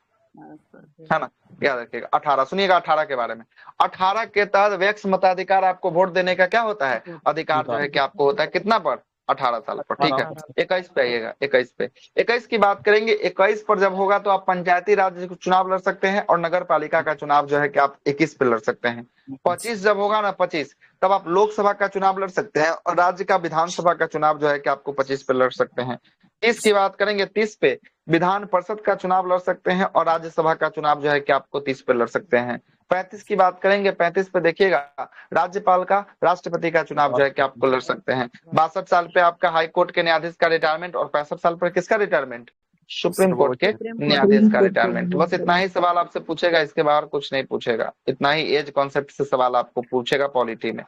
है ना, याद रखिएगा। 18 सुनिएगा, 18 के बारे में। 18 के तहत वैक्स मताधिकार, आपको वोट देने का क्या होता है, अधिकार जो है कि आपको होता है कितना पर, 18 साल पर, ठीक है। 21 पे आइएगा, 21 पे। 21 की बात करेंगे। 21 पर जब होगा तो आप पंचायती राज चुनाव लड़ सकते हैं और नगर पालिका का चुनाव जो है कि आप 21 पे लड़ सकते हैं। 25 जब होगा ना, 25 तब आप लोकसभा का चुनाव लड़ सकते हैं और राज्य का विधानसभा का चुनाव जो है कि आपको 25 पे लड़ सकते हैं। 30 की बात करेंगे। 30 पे विधान परिषद का चुनाव लड़ सकते हैं और राज्यसभा का चुनाव जो है कि आपको 30 पे लड़ सकते हैं। 35 की बात करेंगे। 35 पे देखिएगा राज्यपाल का, राष्ट्रपति का चुनाव जो है कि आपको लड़ सकते हैं। 62 साल पे आपका हाई कोर्ट के न्यायाधीश का रिटायरमेंट और 65 साल पर किसका रिटायरमेंट, सुप्रीम कोर्ट के न्यायाधीश का रिटायरमेंट। बस इतना ही सवाल आपसे पूछेगा, इसके बाहर कुछ नहीं पूछेगा। इतना ही एज कॉन्सेप्ट से सवाल आपको पूछेगा पॉलिटी में।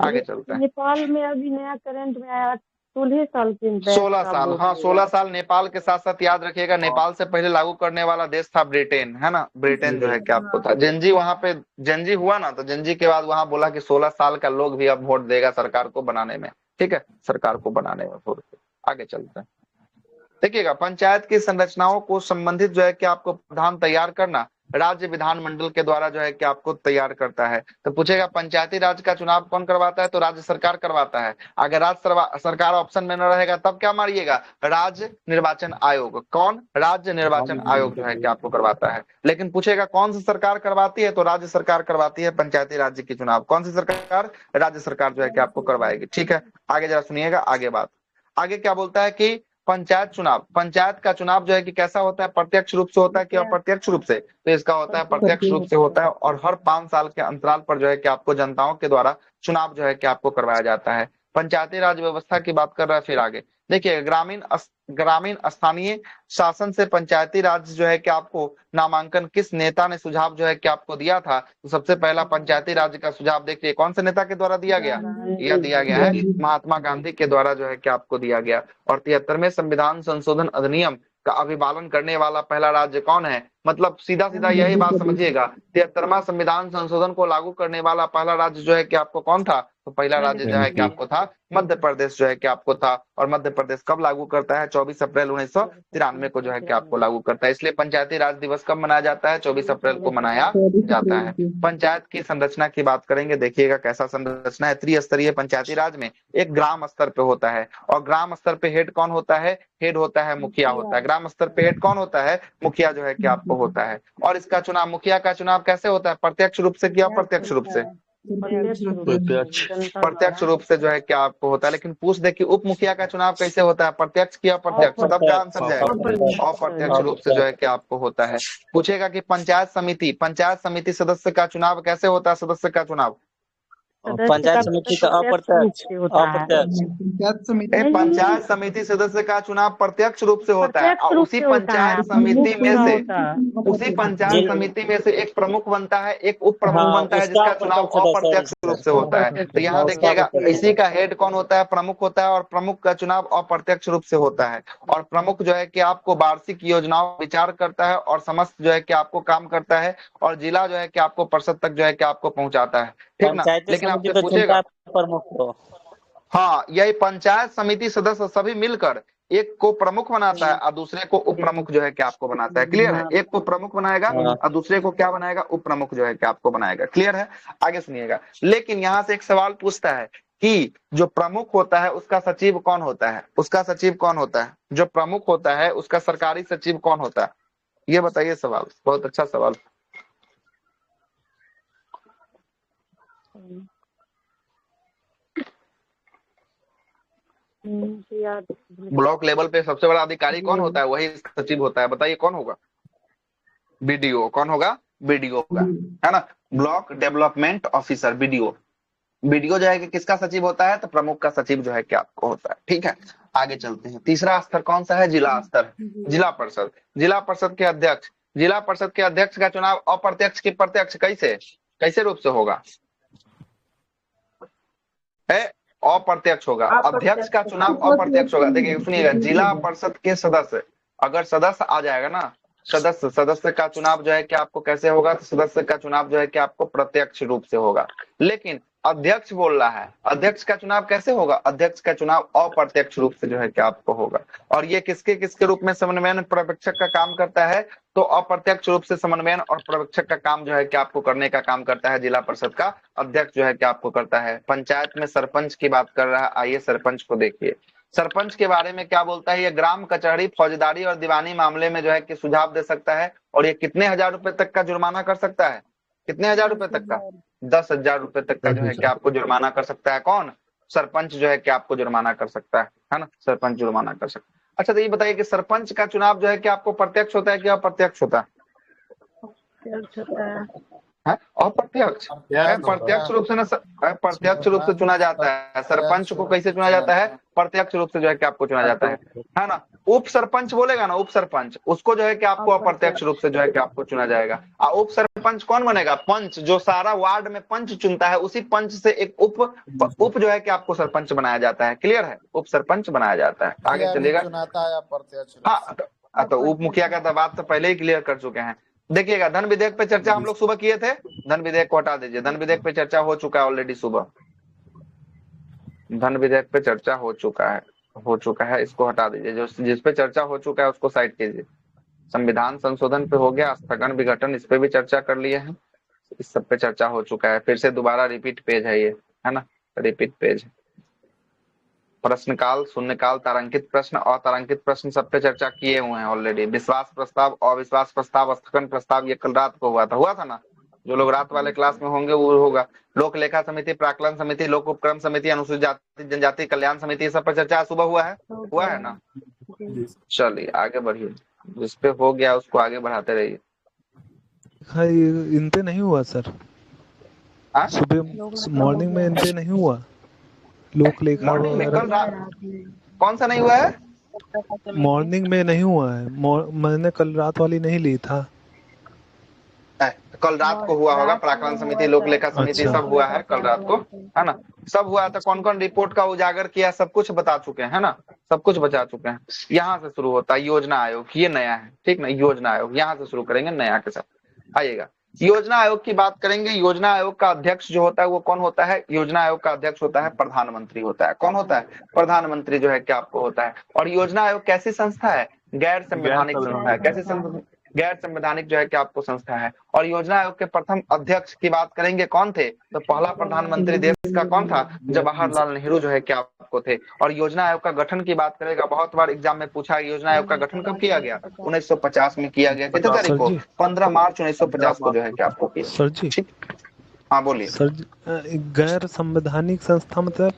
आगे चलते हैं।
नेपाल में अभी नया करंट में आया 16 साल के
16 साल, हाँ 16 साल। नेपाल के साथ साथ याद रखिएगा नेपाल से पहले लागू करने वाला देश था ब्रिटेन, है ना। ब्रिटेन जो है कि आपको था। जेनजी वहां पे जेनजी हुआ ना, तो जेनजी के बाद वहां बोला कि 16 साल का लोग भी अब वोट देगा सरकार को बनाने में, ठीक है, सरकार को बनाने में वोट। आगे चलते हैं। देखिएगा पंचायत की संरचनाओं को संबंधित जो है कि आपको प्रावधान तैयार करना राज्य विधानमंडल के द्वारा जो है कि आपको तैयार करता है। तो पूछेगा पंचायती राज का चुनाव कौन करवाता है, तो राज्य सरकार करवाता है। अगर राज्य सरकार ऑप्शन में न रहेगा तब क्या मारिएगा, राज्य निर्वाचन आयोग। कौन, राज्य निर्वाचन आयोग जो है कि आपको करवाता है। लेकिन पूछेगा कौन सी सरकार करवाती है, तो राज्य सरकार करवाती है पंचायती राज्य की चुनाव। कौन सी सरकार, राज्य सरकार जो है कि आपको करवाएगी, ठीक है। आगे जरा सुनिएगा आगे बात। आगे क्या बोलता है कि पंचायत चुनाव, पंचायत का चुनाव जो है कि कैसा होता है, प्रत्यक्ष रूप से होता है कि अप्रत्यक्ष रूप से? तो इसका होता है प्रत्यक्ष रूप से होता है, और हर 5 साल के अंतराल पर जो है कि आपको जनताओं के द्वारा चुनाव जो है कि आपको करवाया जाता है। पंचायती राज व्यवस्था की बात कर रहा है। फिर आगे देखिए, ग्रामीण स्थानीय शासन से पंचायती राज जो है कि आपको नामांकन किस नेता ने सुझाव जो है कि आपको दिया था? तो सबसे पहला पंचायती राज का सुझाव देखिए कौन से नेता के द्वारा दिया गया? यह दिया गया है महात्मा गांधी के द्वारा जो है कि आपको दिया गया। और 73वें संविधान संशोधन अधिनियम का अभिपालन करने वाला पहला राज्य कौन है? मतलब सीधा सीधा यही बात समझिएगा, 73वां संविधान संशोधन को लागू करने वाला पहला राज्य जो है कि आपको कौन था? तो पहला राज्य जो है कि आपको था मध्य प्रदेश जो है कि आपको था। और मध्य प्रदेश कब लागू करता है? 24 अप्रैल 1993 को जो है कि आपको लागू करता है। इसलिए पंचायती राज दिवस कब मनाया जाता है? 24 अप्रैल को मनाया जाता है। पंचायत की संरचना की बात करेंगे, देखिएगा कैसा संरचना है। त्रिस्तरीय पंचायती राज में एक ग्राम स्तर पे होता है, और ग्राम स्तर पे हेड कौन होता है? हेड होता है मुखिया होता है। ग्राम स्तर पे हेड कौन होता है? मुखिया जो है कि आपको होता है। और इसका चुनाव, मुखिया का चुनाव कैसे होता है? प्रत्यक्ष रूप से या अप्रत्यक्ष रूप से? प्रत्यक्ष रूप से जो है क्या आपको होता है। लेकिन पूछ दे कि उप मुखिया का चुनाव कैसे होता है? प्रत्यक्ष या अप्रत्यक्ष? तब क्या आंसर जाएगा? अप्रत्यक्ष रूप से जो है क्या आपको होता है। पूछेगा कि पंचायत समिति सदस्य का चुनाव कैसे होता है? सदस्य का चुनाव
पंचायत समिति का अप्रत्यक्ष
पंचायत समिति सदस्य का चुनाव प्रत्यक्ष रूप से होता है। और उसी पंचायत समिति में से एक प्रमुख बनता है, एक उप प्रमुख बनता है, जिसका चुनाव अप्रत्यक्ष रूप से होता है। तो यहाँ देखिएगा, इसी का हेड कौन होता है? प्रमुख होता है, और प्रमुख का चुनाव अप्रत्यक्ष रूप से होता है। और प्रमुख जो है कि आपको वार्षिक योजनाओं विचार करता है, और समस्त जो है कि आपको काम करता है, और जिला जो है कि आपको परिषद तक जो है कि आपको पहुंचाता है। ठीक ना? लेकिन आपसे पूछेगा
प्रमुख को,
हाँ, यही पंचायत समिति सदस्य सभी मिलकर एक को प्रमुख बनाता है और दूसरे को उप प्रमुख जो है कि आपको बनाता है। क्लियर है? एक को प्रमुख बनाएगा और दूसरे को क्या बनाएगा? उप प्रमुख जो है कि आपको बनाएगा। क्लियर है? आगे सुनिएगा। लेकिन यहाँ से एक सवाल पूछता है कि जो प्रमुख होता है उसका सचिव कौन होता है? उसका सचिव कौन होता है? जो प्रमुख होता है उसका सरकारी सचिव कौन होता है? ये बताइए सवाल, बहुत अच्छा सवाल। ब्लॉक लेवल पे सबसे बड़ा अधिकारी कौन होता है? वही सचिव होता है। बताइए कौन होगा? बीडीओ। कौन होगा? बीडीओ होगा, है ना? Block development officer, BDO. BDO जो है कि किसका सचिव होता है? तो प्रमुख का सचिव जो है कि आपको होता है। ठीक है, आगे चलते हैं। तीसरा स्तर कौन सा है? जिला स्तर, जिला परिषद। जिला परिषद के अध्यक्ष, जिला परिषद के अध्यक्ष का चुनाव अप्रत्यक्ष की प्रत्यक्ष कैसे रूप से होगा? अप्रत्यक्ष होगा। अध्यक्ष का चुनाव अप्रत्यक्ष होगा। देखिए सुनिएगा, जिला परिषद के सदस्य, अगर सदस्य आ जाएगा ना, सदस्य का चुनाव जो है कि आपको कैसे होगा? तो सदस्य का चुनाव जो है कि आपको प्रत्यक्ष रूप से होगा। लेकिन अध्यक्ष बोल रहा है, अध्यक्ष का चुनाव कैसे होगा? अध्यक्ष का चुनाव अप्रत्यक्ष रूप से जो है कि आपको होगा। और ये किसके रूप में समन्वयन पर्यवेक्षक का काम करता है? तो अप्रत्यक्ष रूप से समन्वयन और पर्यवेक्षक का काम जो है कि आपको करने का काम करता है जिला परिषद का अध्यक्ष जो है कि आपको करता है। पंचायत में सरपंच की बात कर रहा है, आइए सरपंच को देखिए। सरपंच के बारे में क्या बोलता है? ये ग्राम कचहरी, फौजदारी और दीवानी मामले में जो है कि सुझाव दे सकता है। और ये कितने हजार रुपए तक का जुर्माना कर सकता है? कितने हजार रुपए तक का? 10,000 रुपए तक का जो है कि आपको जुर्माना कर सकता है। कौन? सरपंच जो है कि आपको जुर्माना कर सकता है ना? सरपंच जुर्माना कर सकता है। अच्छा, तो ये बताइए कि सरपंच का चुनाव जो है कि आपको प्रत्यक्ष होता है कि अप्रत्यक्ष होता है? अप्रत्यक्ष। प्रत्यक्ष रूप से ना, प्रत्यक्ष रूप से चुना जाता है। सरपंच को कैसे चुना जाता है? प्रत्यक्ष रूप से जो है कि आपको चुना जाता है ना? उप सरपंच बोलेगा ना, उप सरपंच, उसको जो है कि आपको अप्रत्यक्ष रूप से जो है कि आपको चुना जाएगा। और उप सरपंच कौन बनेगा? पंच, जो सारा वार्ड में पंच चुनता है, उसी पंच से एक उप जो है कि आपको सरपंच बनाया जाता है। क्लियर है? उप सरपंच बनाया जाता है। आगे चलेगा। हाँ, तो उप मुखिया का तो बात तो पहले ही क्लियर कर चुके हैं। देखिएगा, धन विधेयक पे चर्चा हम लोग सुबह किए थे। धन विधेयक को हटा दीजिए। धन विधेयक पे चर्चा हो चुका है ऑलरेडी सुबह। धन विधेयक पे चर्चा हो चुका है, इसको हटा दीजिए। जो जिस पे चर्चा हो चुका है उसको साइड कीजिए। संविधान संशोधन पे हो गया, स्थगन विघटन इस पे भी चर्चा कर लिए हैं, इस सब पे चर्चा हो चुका है। फिर से दोबारा रिपीट पेज है ये, है ना? Repeat page. प्रश्नकाल, शून्यकाल, तारांकित प्रश्न, अतारांकित प्रश्न सब पे चर्चा किए हुए हैं ऑलरेडी। विश्वास प्रस्ताव, अविश्वास प्रस्ताव, स्थगन प्रस्ताव ये कल रात को हुआ था ना? जो लोग रात वाले क्लास में होंगे वो होगा। लोक लेखा समिति, प्राक्कलन समिति, लोक उपक्रम समिति, अनुसूचित जाति जनजाति कल्याण समिति, ये सब पर चर्चा सुबह हुआ है ना। चलिए आगे बढ़िए, जिस पे हो गया उसको आगे बढ़ाते रहिए।
हाँ, ये इन पे नहीं हुआ सर,
हाँ?
सुबह मॉर्निंग में इन पे नहीं हुआ लोक लेखा
मॉर्निंग में कल
वगैरह।
रात कौन सा नहीं हुआ है?
मॉर्निंग में नहीं हुआ है, मैंने कल रात वाली नहीं ली था।
कल रात को हुआ होगा, प्राक्कलन समिति, लोक लेखा समिति,
अच्छा।
सब हुआ है कल रात को, है ना। सब हुआ था, कौन कौन रिपोर्ट का उजागर किया सब कुछ बता चुके हैं, है ना, सब कुछ बता चुके हैं। यहाँ से शुरू होता है योजना आयोग, ये नया है, ठीक ना, योजना आयोग यहाँ से शुरू करेंगे नया के साथ। आइएगा, योजना आयोग की बात करेंगे। योजना आयोग का अध्यक्ष जो होता है वो कौन होता है? योजना आयोग का अध्यक्ष होता है प्रधानमंत्री होता है। कौन होता है? प्रधानमंत्री जो है क्या आपको होता है। और योजना आयोग कैसी संस्था है? गैर संवैधानिक संस्था है। कैसी गैर संवैधानिक जो है कि आपको संस्था है। और योजना आयोग के प्रथम अध्यक्ष की बात करेंगे कौन थे? तो पहला प्रधानमंत्री देश का कौन था? जवाहरलाल नेहरू जो है कि आपको थे। और योजना आयोग का गठन की बात करेगा, बहुत बार एग्जाम में पूछा है, योजना आयोग का गठन कब किया गया? 1950 में किया गया। कितने तारीख को? 15 मार्च 1950 को जो है कि आपको किया।
सर जी,
हाँ बोलिए
सर जी, गैर संवैधानिक संस्था मतलब?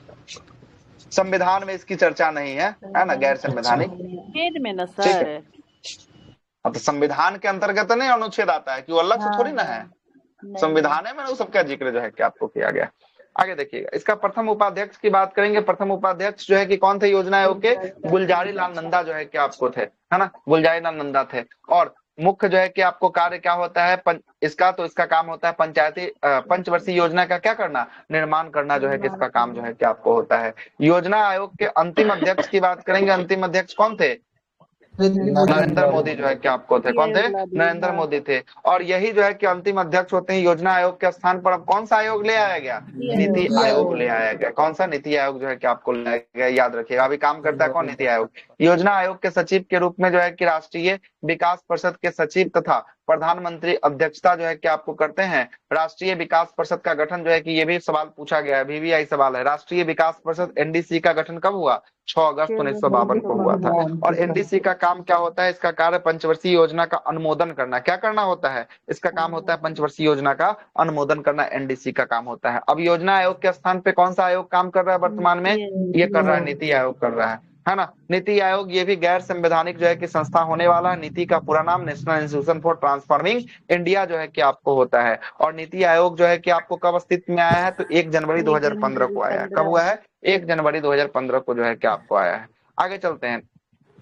संविधान में इसकी चर्चा नहीं है ना, गैर संवैधानिक
खेद में ना सर।
तो संविधान के अंतर्गत नहीं अनुच्छेद आता है कि वो अलग से थोड़ी ना है, संविधान में उस सबका जिक्र जो है कि आपको किया गया। आगे देखिएगा, इसका प्रथम उपाध्यक्ष की बात करेंगे। प्रथम उपाध्यक्ष जो है कि कौन थे योजना आयोग के? गुलजारी लाल नंदा जो है कि आपको थे, है ना, गुलजारी लाल नंदा थे। और मुख्य जो है कि आपको कार्य क्या होता है इसका? तो इसका काम होता है पंचायती पंचवर्षीय योजना का क्या करना? निर्माण करना जो है कि इसका काम जो है कि आपको होता है। योजना आयोग के अंतिम अध्यक्ष की बात करेंगे। अंतिम अध्यक्ष कौन थे? नरेंद्र मोदी जो है कि आपको थे। कौन थे? नरेंद्र मोदी थे। और यही जो है कि अंतिम अध्यक्ष होते हैं। योजना आयोग के स्थान पर अब कौन सा आयोग ले आया गया? नीति आयोग ले आया गया। कौन सा? नीति आयोग जो है कि आपको ले आया गया, याद रखिएगा। अभी काम करता है कौन? नीति आयोग। योजना आयोग के सचिव के रूप में जो है कि राष्ट्रीय विकास परिषद के सचिव तथा प्रधानमंत्री अध्यक्षता जो है कि आपको करते हैं। राष्ट्रीय विकास परिषद का गठन जो है कि ये भी सवाल पूछा गया है, VVI सवाल है। राष्ट्रीय विकास परिषद NDC का गठन कब हुआ? 6 अगस्त 1952 को हुआ था। और NDC का काम क्या होता है? इसका कार्य पंचवर्षीय योजना का अनुमोदन करना। क्या करना होता है? इसका काम होता है पंचवर्षीय योजना का अनुमोदन करना, NDC का काम होता है। अब योजना आयोग के स्थान पे कौन सा आयोग काम कर रहा है वर्तमान में? ये कर रहा है नीति आयोग कर रहा है ना। नीति आयोग ये भी गैर संवैधानिक जो है कि संस्था होने वाला है। नीति का पूरा नाम national institution for transforming India जो है कि आपको होता है। और नीति आयोग जो है कि आपको कब अस्तित्व में आया है? तो 1 जनवरी 2015 को आया है। कब हुआ है? 1 जनवरी 2015 को जो है कि आपको आया है। आगे चलते हैं,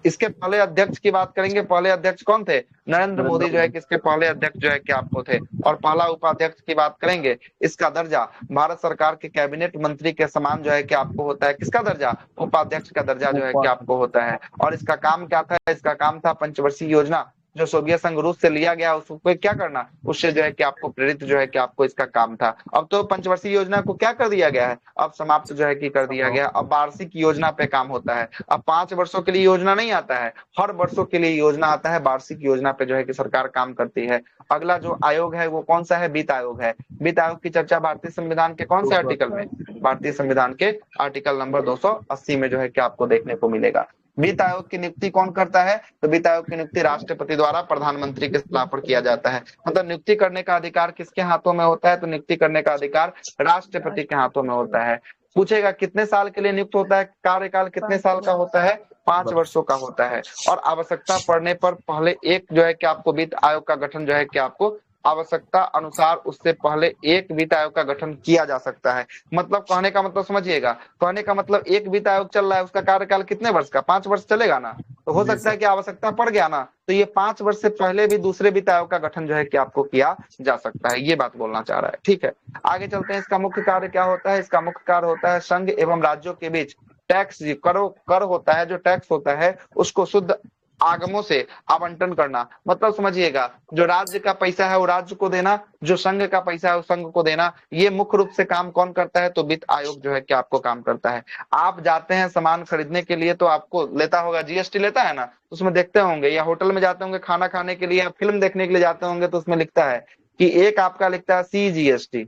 इसके पहले अध्यक्ष की बात करेंगे। पहले अध्यक्ष कौन थे? नरेंद्र मोदी जो है कि इसके पहले अध्यक्ष जो है कि आपको थे। और पहला उपाध्यक्ष की बात करेंगे। इसका दर्जा भारत सरकार के कैबिनेट मंत्री के समान जो है कि आपको होता है। किसका दर्जा? उपाध्यक्ष का दर्जा जो है कि आपको होता है। और इसका काम क्या था? इसका काम था पंचवर्षीय योजना जो सोवियत संघ रूस से लिया गया उसको क्या करना, उससे जो है कि आपको प्रेरित जो है कि आपको इसका काम था। अब तो पंचवर्षीय योजना को क्या कर दिया गया है? अब समाप्त जो है कि कर दिया गया। अब वार्षिक योजना पे काम होता है। अब 5 वर्षों के लिए योजना नहीं आता है, हर वर्षों के लिए योजना आता है। वार्षिक योजना पे जो है कि सरकार काम करती है। अगला जो आयोग है वो कौन सा है? वित्त आयोग है। वित्त आयोग की चर्चा भारतीय संविधान के कौन से आर्टिकल में? भारतीय संविधान के आर्टिकल नंबर 280 में जो है कि आपको देखने को मिलेगा। वित्त आयोग की नियुक्ति कौन करता है? तो वित्त आयोग की नियुक्ति राष्ट्रपति द्वारा प्रधानमंत्री के सलाह पर किया जाता है। मतलब नियुक्ति करने का अधिकार किसके हाथों में होता है? तो नियुक्ति करने का अधिकार राष्ट्रपति के हाथों में होता है। पूछेगा कितने साल के लिए नियुक्त होता है? कार्यकाल कितने साल का होता है? 5 वर्षों का होता है। और आवश्यकता पड़ने पर पहले एक जो है कि आपको वित्त आयोग का गठन जो है कि आपको आवश्यकता अनुसार उससे पहले एक वित्त आयोग का गठन किया जा सकता है। मतलब कहने का मतलब समझिएगा, कहने का मतलब एक वित्त आयोग चल रहा है, उसका कार्यकाल कितने वर्ष का? 5 वर्ष चलेगा ना। तो हो सकता है कि आवश्यकता पड़ गया ना, तो ये 5 वर्ष से पहले भी दूसरे वित्त आयोग का गठन जो है कि आपको किया जा सकता है। ये बात बोलना चाह रहा है, ठीक है। आगे चलते हैं, इसका मुख्य कार्य क्या होता है? इसका मुख्य कार्य होता है संघ एवं राज्यों के बीच टैक्स कर होता है, जो टैक्स होता है उसको शुद्ध आगमों से आवंटन करना। मतलब समझिएगा, जो राज्य का पैसा है वो राज्य को देना, जो संघ का पैसा है वो संघ को देना। ये मुख्य रूप से काम कौन करता है? तो वित्त आयोग जो है कि आपको काम करता है। आप जाते हैं सामान खरीदने के लिए तो आपको लेता होगा, GST लेता है ना, उसमें देखते होंगे, या होटल में जाते होंगे खाना खाने के लिए या फिल्म देखने के लिए जाते होंगे तो उसमें लिखता है कि एक आपका लिखता है CGST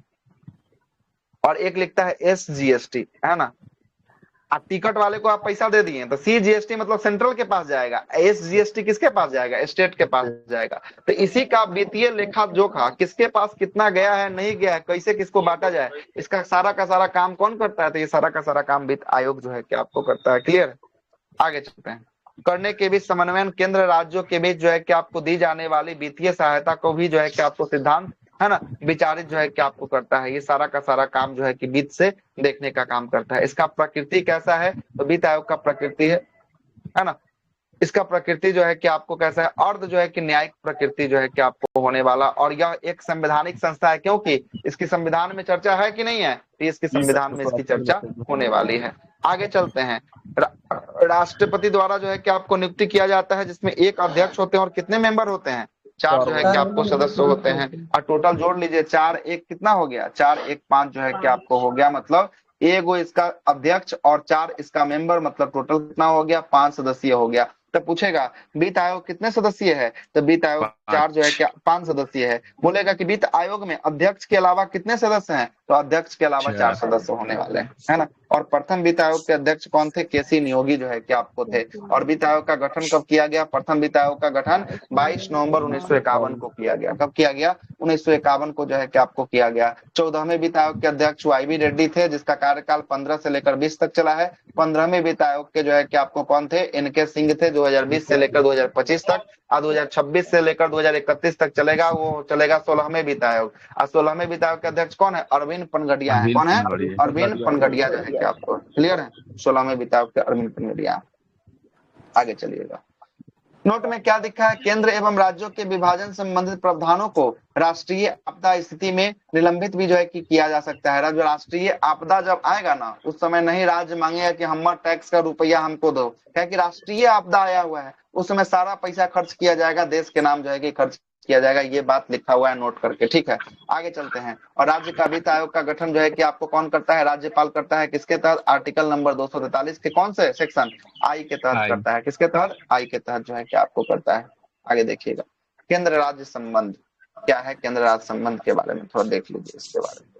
और एक लिखता है SGST, है ना। टिकट वाले को आप पैसा दे दिए तो CGST मतलब सेंट्रल के पास जाएगा, SGST किसके पास जाएगा, स्टेट के पास जाएगा। तो इसी का वित्तीय लेखा जोखा किसके पास कितना गया है नहीं गया है, कैसे किसको बांटा जाए, इसका सारा का सारा काम कौन करता है, तो ये सारा का सारा काम वित्त आयोग जो है कि आपको करता है। क्लियर? आगे चलते हैं। करने के बीच समन्वयन केंद्र राज्यों के बीच जो है कि आपको दी जाने वाली वित्तीय सहायता को भी जो है कि आपको सिद्धांत है ना विचारित जो है कि आपको करता है। ये सारा का सारा काम जो है कि वित्त से देखने का काम करता है। इसका प्रकृति कैसा है, तो वित्त आयोग का प्रकृति है ना, इसका प्रकृति जो है कि आपको कैसा है, अर्ध जो है कि न्यायिक प्रकृति जो है कि आपको होने वाला, और यह एक संवैधानिक संस्था है क्योंकि इसकी संविधान में चर्चा है कि नहीं है, तो इसकी संविधान में इसकी चर्चा होने वाली है। आगे चलते हैं। राष्ट्रपति द्वारा जो है कि आपको नियुक्ति किया जाता है, जिसमें एक अध्यक्ष होते हैं और कितने मेंबर होते हैं, 4 जो है कि आपको सदस्य होते हैं। और टोटल जोड़ लीजिए 4 1 कितना हो गया, 4 1 5 जो है कि आपको हो गया, मतलब एगो इसका अध्यक्ष और 4 इसका मेंबर, मतलब टोटल कितना हो गया, 5 सदस्यीय हो गया। तो पूछेगा वित्त आयोग कितने सदस्यीय है, तो वित्त आयोग 4 जो है क्या 5 सदस्यीय है। बोलेगा कि वित्त आयोग में अध्यक्ष के अलावा कितने सदस्य हैं, तो अध्यक्ष के अलावा 4 सदस्य होने वाले हैं, है ना। और प्रथम वित्त आयोग के अध्यक्ष कौन थे, केसी नियोगी जो है कि आपको थे। और वित्त आयोग का गठन कब किया गया, प्रथम वित्त आयोग का गठन 22 नवंबर 1951 को किया गया। कब किया गया, 1951 को जो है कि आपको किया गया। 14वें वित्त आयोग के अध्यक्ष YV रेड्डी थे, जिसका कार्यकाल 15 से लेकर 20 तक चला है। 15वें वित्त आयोग के जो है कि आपको कौन थे, NK सिंह थे, 2020 से लेकर 2025 तक। और 2026 से लेकर 2031 तक चलेगा, वो चलेगा 16वें वित्त आयोग। और 16वें वित्त आयोग के अध्यक्ष कौन है, अरविंद पनगडिया है। कौन है, अरविंद पनगडिया जो है कि आपको क्लियर है, 16वें वित्त आयोग के अरविंद पनगडिया। आगे चलिएगा। नोट में क्या दिखा है, केंद्र एवं राज्यों के विभाजन संबंधित प्रावधानों को राष्ट्रीय आपदा स्थिति में निलंबित भी जो है कि किया जा सकता है। जब राष्ट्रीय आपदा जब आएगा ना, उस समय नहीं राज्य मांगेगा कि हमारा टैक्स का रुपया हमको दो, क्या कि राष्ट्रीय आपदा आया हुआ है, उस समय सारा पैसा खर्च किया जाएगा, देश के नाम जो है कि खर्च किया जाएगा। ये बात लिखा हुआ है, नोट करके, ठीक है। आगे चलते हैं। और राज्य का वित्त आयोग का गठन जो है कि आपको कौन करता है, राज्यपाल करता है। किसके तहत, आर्टिकल नंबर 243 के कौन से सेक्शन, आई के तहत करता है। किसके तहत, आई के तहत जो है कि आपको करता है। आगे देखिएगा। केंद्र राज्य संबंध क्या है, केंद्र राज्य संबंध के बारे में थोड़ा देख लीजिए। इसके बारे में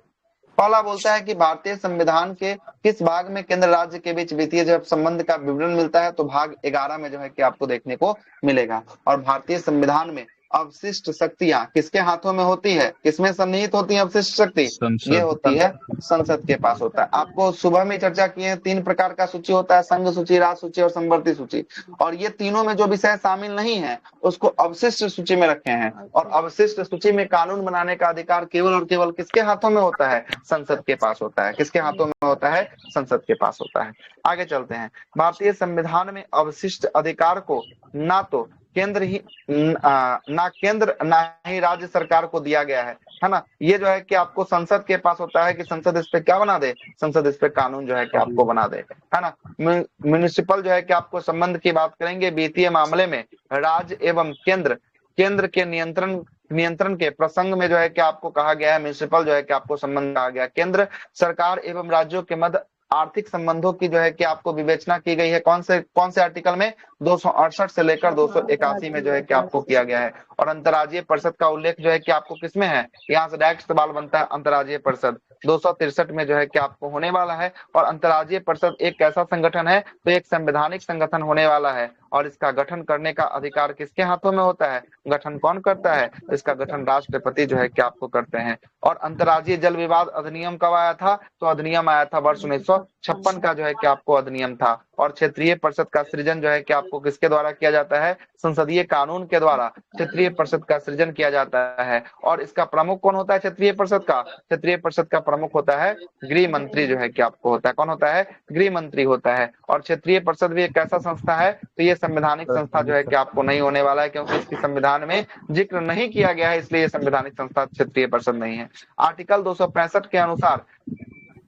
पहला बोलता है कि भारतीय संविधान के किस भाग में केंद्र राज्य के बीच वित्तीय जब संबंध का विवरण मिलता है, तो भाग 11 में जो है कि आपको देखने को मिलेगा। और भारतीय संविधान में अवशिष्ट शक्तियां किसके हाथों में होती है, किसमें सन्निहित होती है अवशिष्ट शक्ति, ये होती है संसद के पास होता है। आपको सुबह में चर्चा किए हैं, 3 प्रकार का सूची होता है, संघ सूची, राज सूची और संवर्ती सूची। और ये तीनों में जो विषय शामिल नहीं है उसको अवशिष्ट सूची में रखे हैं। और अवशिष्ट सूची में कानून बनाने का अधिकार केवल और केवल किसके हाथों में होता है, संसद के पास होता है। किसके हाथों में होता है, संसद के पास होता है। आगे चलते हैं। भारतीय संविधान में अवशिष्ट अधिकार को ना तो केंद्र ही ना केंद्र ना ही राज्य सरकार को दिया गया है ना। ये जो है कि आपको संसद के पास होता है कि संसद इस पे क्या बना दे, संसद इस पे कानून जो है कि आपको बना दे, है ना। म्युनिसिपल जो है कि आपको संबंध की बात करेंगे, वित्तीय मामले में राज्य एवं केंद्र के नियंत्रण के प्रसंग में जो है कि आपको कहा गया है, म्युनिसिपल जो है कि आपको संबंध कहा गया। केंद्र सरकार एवं राज्यों के मध्य आर्थिक संबंधों की जो है कि आपको विवेचना की गई है। कौन से आर्टिकल में, 268 से लेकर 281 में जो है कि आपको किया गया है। और अंतर्राज्यीय परिषद का उल्लेख जो है कि आपको किसमें है, यहाँ से डायरेक्ट सवाल बनता है, अंतर्राज्यीय परिषद 263 में जो है कि आपको होने वाला है। और अंतर्राज्यीय परिषद एक कैसा संगठन है, तो एक संवैधानिक संगठन होने वाला है। और इसका गठन करने का अधिकार किसके हाथों में होता है, गठन कौन करता है, इसका गठन राष्ट्रपति जो है कि आपको करते हैं। और अंतर्राज्यीय जल विवाद अधिनियम कब आया था, तो अधिनियम आया था वर्ष 1956 का जो है कि आपको अधिनियम था। और क्षेत्रीय परिषद का सृजन जो है कि आपको किसके द्वारा किया जाता है, संसदीय कानून के द्वारा क्षेत्रीय परिषद का सृजन किया जाता है। और इसका प्रमुख कौन होता है, क्षेत्रीय परिषद का, क्षेत्रीय परिषद का प्रमुख होता है गृह मंत्री जो है कि आपको होता है। कौन होता है, गृह मंत्री होता है। और क्षेत्रीय परिषद भी एक कैसा संस्था है, तो ये संवैधानिक संस्था जो है कि आपको नहीं होने वाला है, क्योंकि इसकी संविधान में जिक्र नहीं किया गया है, इसलिए संवैधानिक संस्था क्षेत्रीय परिषद नहीं है। आर्टिकल 265 के अनुसार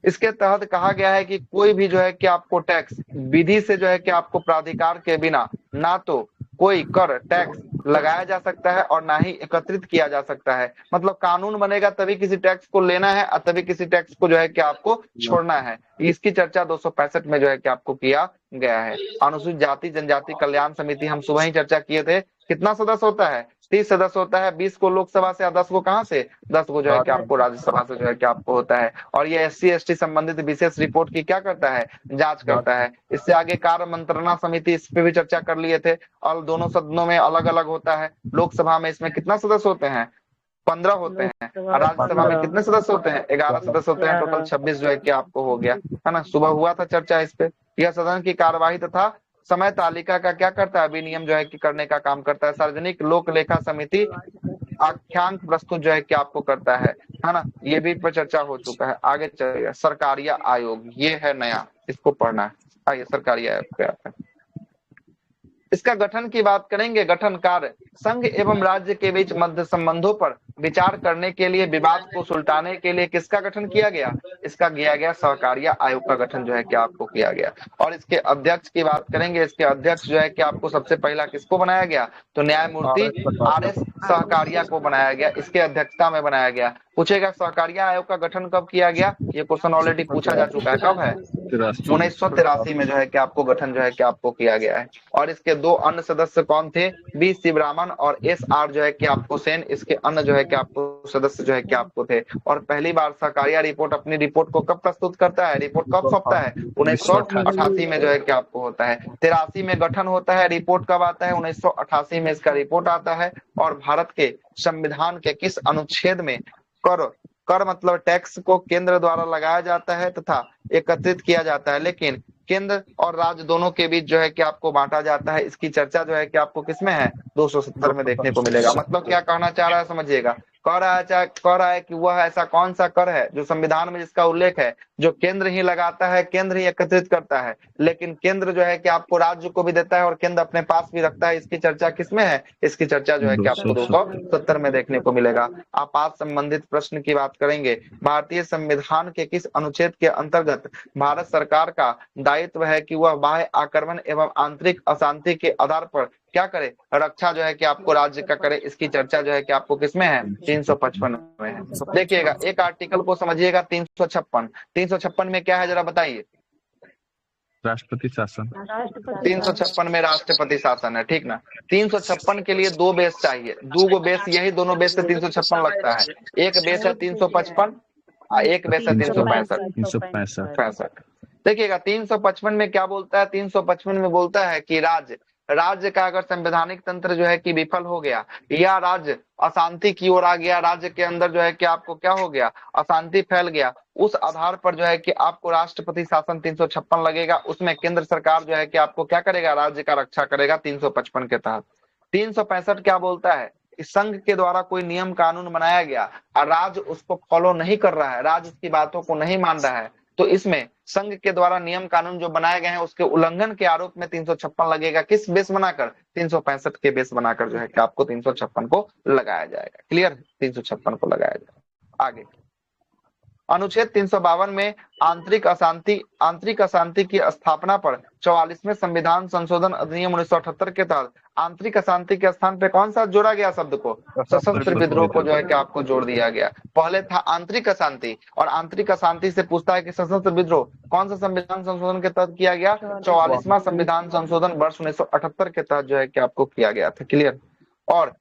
इसके तहत कहा गया है कि कोई भी जो है कि आपको टैक्स विधि से जो है कि आपको प्राधिकार के बिना ना तो कोई कर टैक्स लगाया जा सकता है और ना ही एकत्रित किया जा सकता है। मतलब कानून बनेगा तभी किसी टैक्स को लेना है और तभी किसी टैक्स को जो है कि आपको छोड़ना है। इसकी चर्चा 265 में जो है कि आपको किया गया है। अनुसूचित जाति जनजाति कल्याण समिति हम सुबह ही चर्चा किए थे कितना सदस्य होता है? 30 सदस्य होता है। 20 को लोकसभा से, 10 को कहाँ से? 10 को जो है कि आपको राज्यसभा से जो है कि आपको होता है। और ये SC/ST संबंधित विशेष रिपोर्ट की क्या करता है? जांच करता है। इससे आगे कार्य मंत्रणा समिति, इस पे भी चर्चा कर लिए थे। और दोनों सदनों में अलग अलग होता है। लोकसभा में इसमें कितना सदस्य होते हैं? 15 होते हैं। और राज्यसभा में कितने सदस्य होते हैं? 11 सदस्य होते हैं। टोटल 26 जो है कि आपको हो गया, है ना। सुबह हुआ था चर्चा इस पे। यह सदन की कार्यवाही तथा समय तालिका का क्या करता है? विनियम जो है कि करने का काम करता है। सार्वजनिक लोक लेखा समिति आख्यांक प्रस्तुत जो है कि आपको करता है ना। ये भी पर चर्चा हो चुका है। आगे चलिए, सरकारिया आयोग, ये है नया, इसको पढ़ना है। आइए सरकारिया आयोग पे आते हैं। इसका गठन की बात करेंगे। गठन कार्य संघ एवं राज्य के बीच मध्य संबंधों पर विचार करने के लिए, विवाद को सुलटाने के लिए किसका गठन किया गया? इसका किया गया सहकारिया आयोग का गठन जो है कि आपको किया गया। और इसके अध्यक्ष की बात करेंगे। इसके अध्यक्ष जो है कि आपको सबसे पहला किसको बनाया गया? तो न्यायमूर्ति RS सहकारिया को बनाया गया। इसके अध्यक्षता में बनाया गया। पूछेगा सहकारिया आयोग का गठन कब किया गया? ये क्वेश्चन ऑलरेडी पूछा जा चुका है। कब है? 1983 में जो है कि आपको गठन जो है कि आपको किया गया है। और इसके दो अन्य सदस्य कौन थे? B शिवरामन और SR जो है कि आपको सेन, इसके अन्य जो है कि आपको सदस्य जो है कि आपको थे। और पहली बार सहकारिया रिपोर्ट अपनी रिपोर्ट को कब प्रस्तुत करता है? रिपोर्ट कब सौंपता है? 1988 में जो है कि आपको होता है। 83 में गठन होता है। रिपोर्ट कब आता है? 1988 में इसका रिपोर्ट आता है। और भारत के संविधान के किस अनुच्छेद में कर मतलब टैक्स को केंद्र द्वारा लगाया जाता है तथा एकत्रित किया जाता है, लेकिन केंद्र और राज्य दोनों के बीच जो है कि आपको बांटा जाता है? इसकी चर्चा जो है कि आपको किसमें है? 270 में देखने को मिलेगा। मतलब क्या कहना चाह रहा है समझिएगा। कह रहा है कि वह ऐसा कौन सा कर है जो संविधान में जिसका उल्लेख है, जो केंद्र ही लगाता है, केंद्र ही एकत्रित करता है, लेकिन केंद्र जो है कि आपको राज्य को भी देता है और केंद्र अपने पास भी रखता है। इसकी चर्चा किसमें है? इसकी चर्चा जो है कि आपको 270 में देखने को मिलेगा। आपात संबंधित प्रश्न की बात करेंगे। भारतीय संविधान के किस अनुच्छेद के अंतर्गत भारत सरकार का दायित्व है कि वह बाह्य आक्रमण एवं आंतरिक अशांति के आधार पर क्या करे? रक्षा जो है कि आपको राज्य का करे। इसकी चर्चा जो है कि आपको किसमें है? 355 में है। देखिएगा, एक आर्टिकल को समझिएगा। 356 में क्या है जरा बताइए।
राष्ट्रपति शासन।
356 में राष्ट्रपति शासन है, ठीक ना। 356 के लिए 2 बेस चाहिए। 2 बेस, यही दोनों बेस से 356 लगता है। एक बेस है 355, एक बेस है 365। देखिएगा 355 में क्या बोलता है? 355 में बोलता है कि राज्य का अगर संवैधानिक तंत्र जो है कि विफल हो गया या राज्य अशांति की ओर आ गया, राज्य के अंदर जो है कि आपको क्या हो गया? अशांति फैल गया, उस आधार पर जो है कि आपको राष्ट्रपति शासन 356 लगेगा। उसमें केंद्र सरकार जो है कि आपको क्या करेगा? राज्य का रक्षा करेगा 355 के तहत। 365 क्या बोलता है? इस संघ के द्वारा कोई नियम कानून बनाया गया और राज्य उसको फॉलो नहीं कर रहा है, राज्य उसकी बातों को नहीं मान रहा है, तो इसमें संघ के द्वारा नियम कानून जो बनाए गए हैं उसके उल्लंघन के आरोप में 356 लगेगा। किस बेस बनाकर? 365 के बेस बनाकर जो है कि आपको 356 को लगाया जाएगा। क्लियर? 356 को लगाया जाएगा। आगे अनुच्छेद 352 में आंतरिक अशांति की स्थापना पर 44वें संविधान संशोधन अधिनियम 1978 के तहत आंतरिक अशांति के स्थान पे कौन सा जोड़ा गया शब्द को? सशस्त्र विद्रोह को जो है कि आपको जोड़ दिया गया। पहले था आंतरिक अशांति, और आंतरिक अशांति से पूछता है कि सशस्त्र विद्रोह कौन सा संविधान संशोधन के तहत किया गया? 44वां संविधान संशोधन वर्ष 1978 के तहत जो है कि आपको किया गया था। क्लियर? और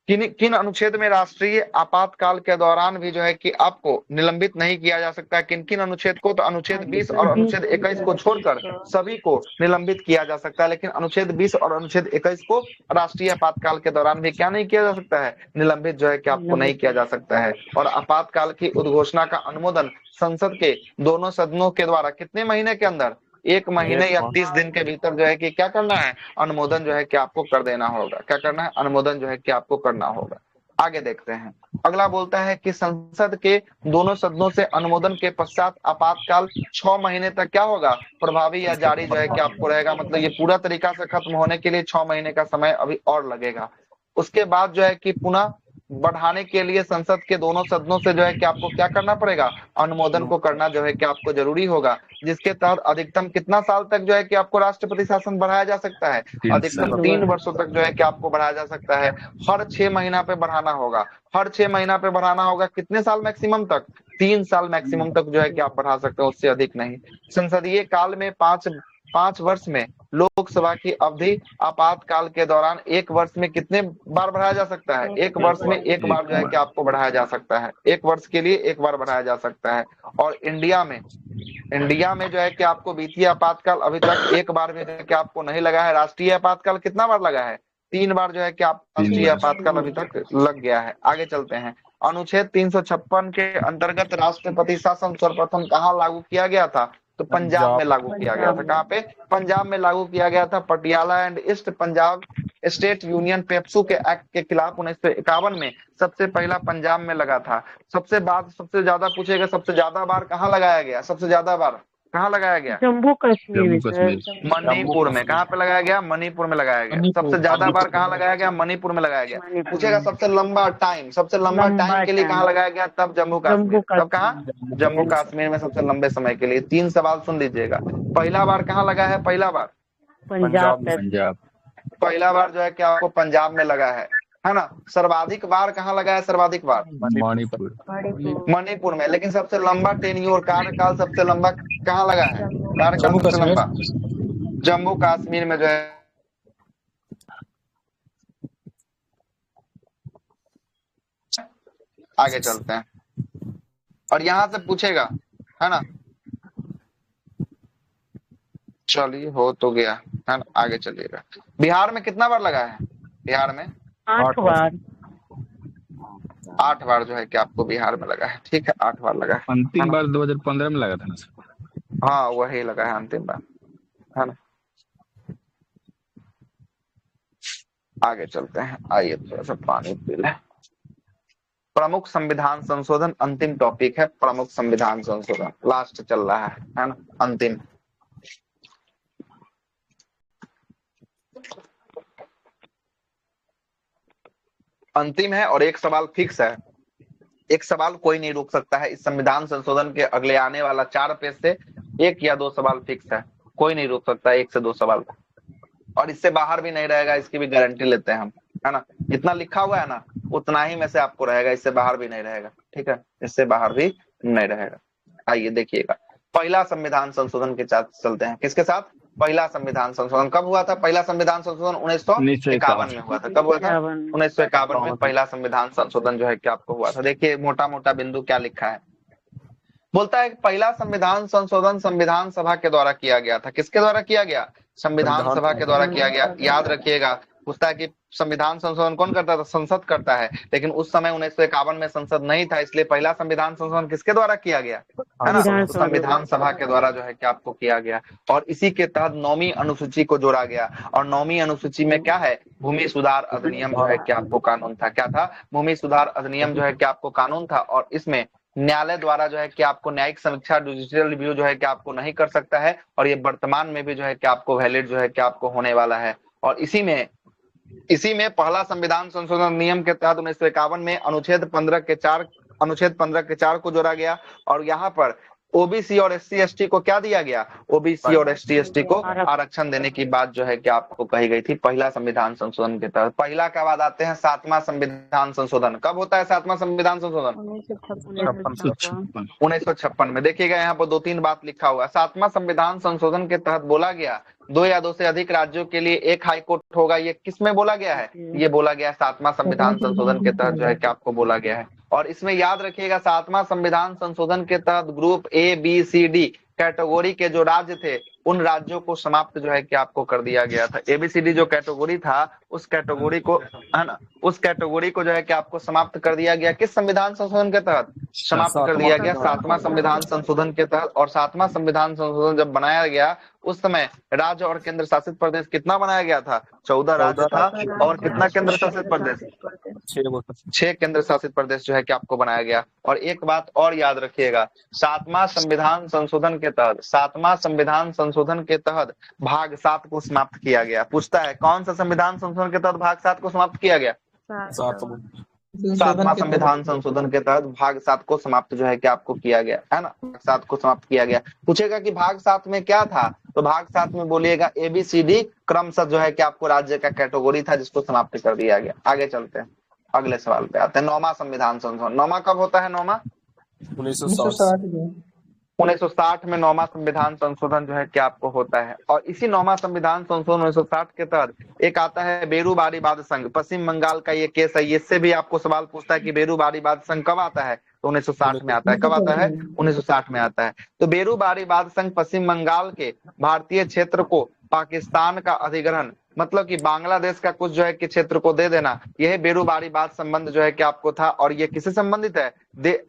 किन अनुच्छेद में राष्ट्रीय आपातकाल के दौरान भी जो है कि आपको निलंबित नहीं किया जा सकता है? किन अनुच्छेद को? तो अनुच्छेद 20 और अनुच्छेद 21 को छोड़कर सभी को निलंबित किया जा सकता है, लेकिन अनुच्छेद 20 और अनुच्छेद 21 को राष्ट्रीय आपातकाल के दौरान भी क्या नहीं किया जा सकता है? निलंबित जो है कि आपको नहीं किया जा सकता है। और आपातकाल की उद्घोषणा का अनुमोदन संसद के दोनों सदनों के द्वारा कितने महीने के अंदर? 1 महीने या 30 दिन के भीतर जो है कि क्या करना है? अनुमोदन जो है कि आपको कर देना होगा। क्या करना है? अनुमोदन जो है कि आपको करना होगा। आगे देखते हैं। अगला बोलता है कि संसद के दोनों सदनों से अनुमोदन के पश्चात आपातकाल 6 महीने तक क्या होगा? प्रभावी या जारी जो है कि आपको रहेगा। मतलब ये पूरा तरीका से खत्म होने के लिए 6 महीने का समय अभी और लगेगा। उसके बाद जो है कि पुनः बढ़ाने के लिए संसद के दोनों सदनों से जो है कि आपको क्या करना पड़ेगा? अनुमोदन को करना जो है कि आपको जरूरी होगा, जिसके तहत अधिकतम कितना साल तक जो है कि आपको राष्ट्रपति शासन बढ़ाया जा सकता है? अधिकतम 3 वर्षों तक जो है कि आपको बढ़ाया जा सकता है। हर 6 महीना पे बढ़ाना होगा। हर 6 महीना पे बढ़ाना होगा। कितने साल मैक्सिमम तक? 3 साल मैक्सिमम तक जो है कि आप बढ़ा सकते हो, उससे अधिक नहीं। संसदीय काल में 5 5 वर्ष में लोकसभा की अवधि आपातकाल के दौरान 1 वर्ष में कितने बार बढ़ाया जा सकता है? 1 वर्ष में 1 बार जो है कि आपको बढ़ाया जा सकता है। 1 वर्ष के लिए 1 बार बढ़ाया जा सकता है। और इंडिया में जो है कि आपको वित्तीय आपातकाल अभी तक 1 बार भी जो है कि आपको नहीं लगा है। राष्ट्रीय आपातकाल कितना बार लगा है? 3 बार जो है कि आप राष्ट्रीय आपातकाल अभी तक लग गया है। आगे चलते हैं। अनुच्छेद 356 के अंतर्गत राष्ट्रपति शासन सर्वप्रथम कहाँ लागू किया गया था? तो पंजाब में लागू किया गया था। कहाँ पे? पंजाब में लागू किया गया था। Patiala and east Punjab state union PEPSU के एक्ट के खिलाफ 1951 में सबसे पहला पंजाब में लगा था। सबसे ज्यादा पूछेगा, सबसे ज्यादा बार कहाँ लगाया गया? सबसे ज्यादा बार कहाँ लगाया गया?
जम्मू कश्मीर में सर।
मणिपुर में। कहाँ पे लगाया गया? मणिपुर में लगाया गया। सबसे ज्यादा बार कहाँ लगाया गया? मणिपुर में लगाया गया। पूछेगा सबसे लंबा टाइम के लिए कहाँ लगाया गया? तब जम्मू कश्मीर। तब कहाँ? जम्मू कश्मीर में सबसे लंबे समय के लिए। 3 सवाल सुन लीजिएगा। पहला बार कहाँ लगा है? पहला बार
पंजाब।
पहला बार जो है कि आपको पंजाब में लगा है ना। सर्वाधिक बार कहाँ लगा है? सर्वाधिक बार मणिपुर में। लेकिन सबसे लंबा टेन्योर कार्यकाल सबसे लंबा कहाँ लगा है? कार्यकाल सबसे लंबा जम्मू कश्मीर में जो है। आगे चलते हैं और यहां से पूछेगा, है ना। चलिए हो तो गया, है ना। आगे चलिएगा। बिहार में कितना बार लगा है? बिहार में
8 बार।
8 बार जो है कि आपको बिहार में लगा है। ठीक है, 8 बार लगा है।
अंतिम बार 2015 में लगा था ना सर?
हाँ वही लगा है अंतिम बार, है ना। आगे चलते हैं। आइए थोड़ा सा पानी पी लें। प्रमुख संविधान संशोधन अंतिम टॉपिक है। प्रमुख संविधान संशोधन लास्ट चल रहा है ना। अंतिम अंतिम है और एक सवाल फिक्स है। एक सवाल कोई नहीं रोक सकता है। इस संविधान संशोधन के अगले आने वाला 4 पेज से 1 या 2 सवाल फिक्स है। कोई नहीं रोक सकता 1 से 2 सवाल, और इससे बाहर भी नहीं रहेगा, इसकी भी गारंटी लेते हैं हम, है ना। जितना लिखा हुआ है ना उतना ही में से आपको रहेगा, इससे बाहर भी नहीं रहेगा। ठीक है, इससे बाहर भी नहीं रहेगा। आइए देखिएगा। पहला संविधान संशोधन के साथ चलते हैं। किसके साथ? पहला संविधान संशोधन कब हुआ था? पहला संविधान संशोधन 1951 में हुआ था। कब हुआ था? 1951 में पहला संविधान संशोधन जो है कि आपको हुआ था। देखिए मोटा मोटा बिंदु क्या लिखा है। बोलता है कि पहला संविधान संशोधन संविधान सभा के द्वारा किया गया था। किसके द्वारा किया गया? संविधान सभा के द्वारा किया गया। याद रखिएगा, पूछता है कि संविधान संशोधन कौन करता था? संसद करता है। लेकिन उस समय 1951 में संसद नहीं था, इसलिए पहला संविधान संशोधन किसके द्वारा किया गया, है ना? तो संविधान सभा के द्वारा जो है कि आपको किया गया। और इसी के तहत 9वीं अनुसूची को जोड़ा गया। और 9वीं अनुसूची में क्या है? भूमि सुधार अधिनियम जो है कि आपको कानून था। क्या था? भूमि सुधार अधिनियम जो है कि आपको कानून था। और इसमें न्यायालय द्वारा जो है कि आपको न्यायिक समीक्षा जुडिशियल रिव्यू जो है कि आपको नहीं कर सकता है। और ये वर्तमान में भी जो है कि आपको वैलिड जो है कि आपको होने वाला है। और इसी में पहला संविधान संशोधन नियम के तहत 1951 में अनुच्छेद 15 के 4 को जोड़ा गया। और यहाँ पर ओबीसी और SC/ST को क्या दिया गया? ओबीसी और ST/ST को आरक्षण देने की बात जो है कि आपको कही गई थी पहला संविधान संशोधन के तहत। पहला के बाद आते हैं 7वां संविधान संशोधन। कब होता है 7वां संविधान संशोधन? 1956 में। देखिएगा यहाँ पर 2-3 बात लिखा हुआ है। 7वां संविधान संशोधन के तहत बोला गया 2 या 2 से अधिक राज्यों के लिए 1 हाई कोर्ट होगा। ये किस में बोला गया है? ये बोला गया 7वां संविधान संशोधन के तहत जो है कि आपको बोला गया है। और इसमें याद रखिएगा 7वां संविधान संशोधन के तहत group A, B, C, D category के जो राज्य थे उन राज्यों को समाप्त जो है कि आपको कर दिया गया था। ABCD जो कैटेगरी था उस कैटेगरी को, है ना, उस कैटेगरी को जो है कि आपको समाप्त कर दिया गया। किस संविधान संशोधन के तहत समाप्त कर दिया गया? 7वां संविधान संशोधन के तहत। और 7वां संविधान संशोधन जब बनाया गया उस समय राज्य और केंद्र शासित प्रदेश कितना बनाया गया था? 14 राज्य था। और कितना केंद्र शासित प्रदेश? 6 केंद्र शासित प्रदेश जो है कि आपको बनाया गया। और एक बात और याद रखिएगा, 7वां संविधान संशोधन के तहत, 7वां संविधान संशोधन के तहत भाग 7 को समाप्त किया गया। पूछता है कौन सा संविधान संशोधन के तहत भाग 7 को समाप्त किया गया? 7वां संविधान संशोधन के तहत भाग 7 को समाप्त जो है कि आपको किया गया, है ना। भाग 7 को समाप्त किया गया। पूछेगा कि भाग 7 में क्या था? तो भाग 7 में बोलिएगा ABCD क्रमशः जो है कि आपको राज्य का कैटेगरी था जिसको समाप्त कर दिया गया। आगे चलते हैं, अगले सवाल पे आते हैं। 9वां संविधान संशोधन। 9वां कब होता है? 9वां
1960
1960 में 9वां संविधान संशोधन जो है कि आपको होता है, और इसी 9वां संविधान संशोधन 1960 के तहत एक आता है बेरूबारी वाद संघ। पश्चिम बंगाल का ये केस है, इससे भी आपको सवाल पूछता है कि बेरूबारी वाद संघ कब आता है, तो 1960 में आता है। कब आता है? 1960 में आता है। तो बेरूबारी वाद संघ पश्चिम बंगाल के भारतीय क्षेत्र को पाकिस्तान का अधिग्रहण, मतलब कि बांग्लादेश का कुछ जो है कि क्षेत्र को दे देना, यह बेरूबारी वाद संबंध जो है कि आपको था। और ये किससे संबंधित है?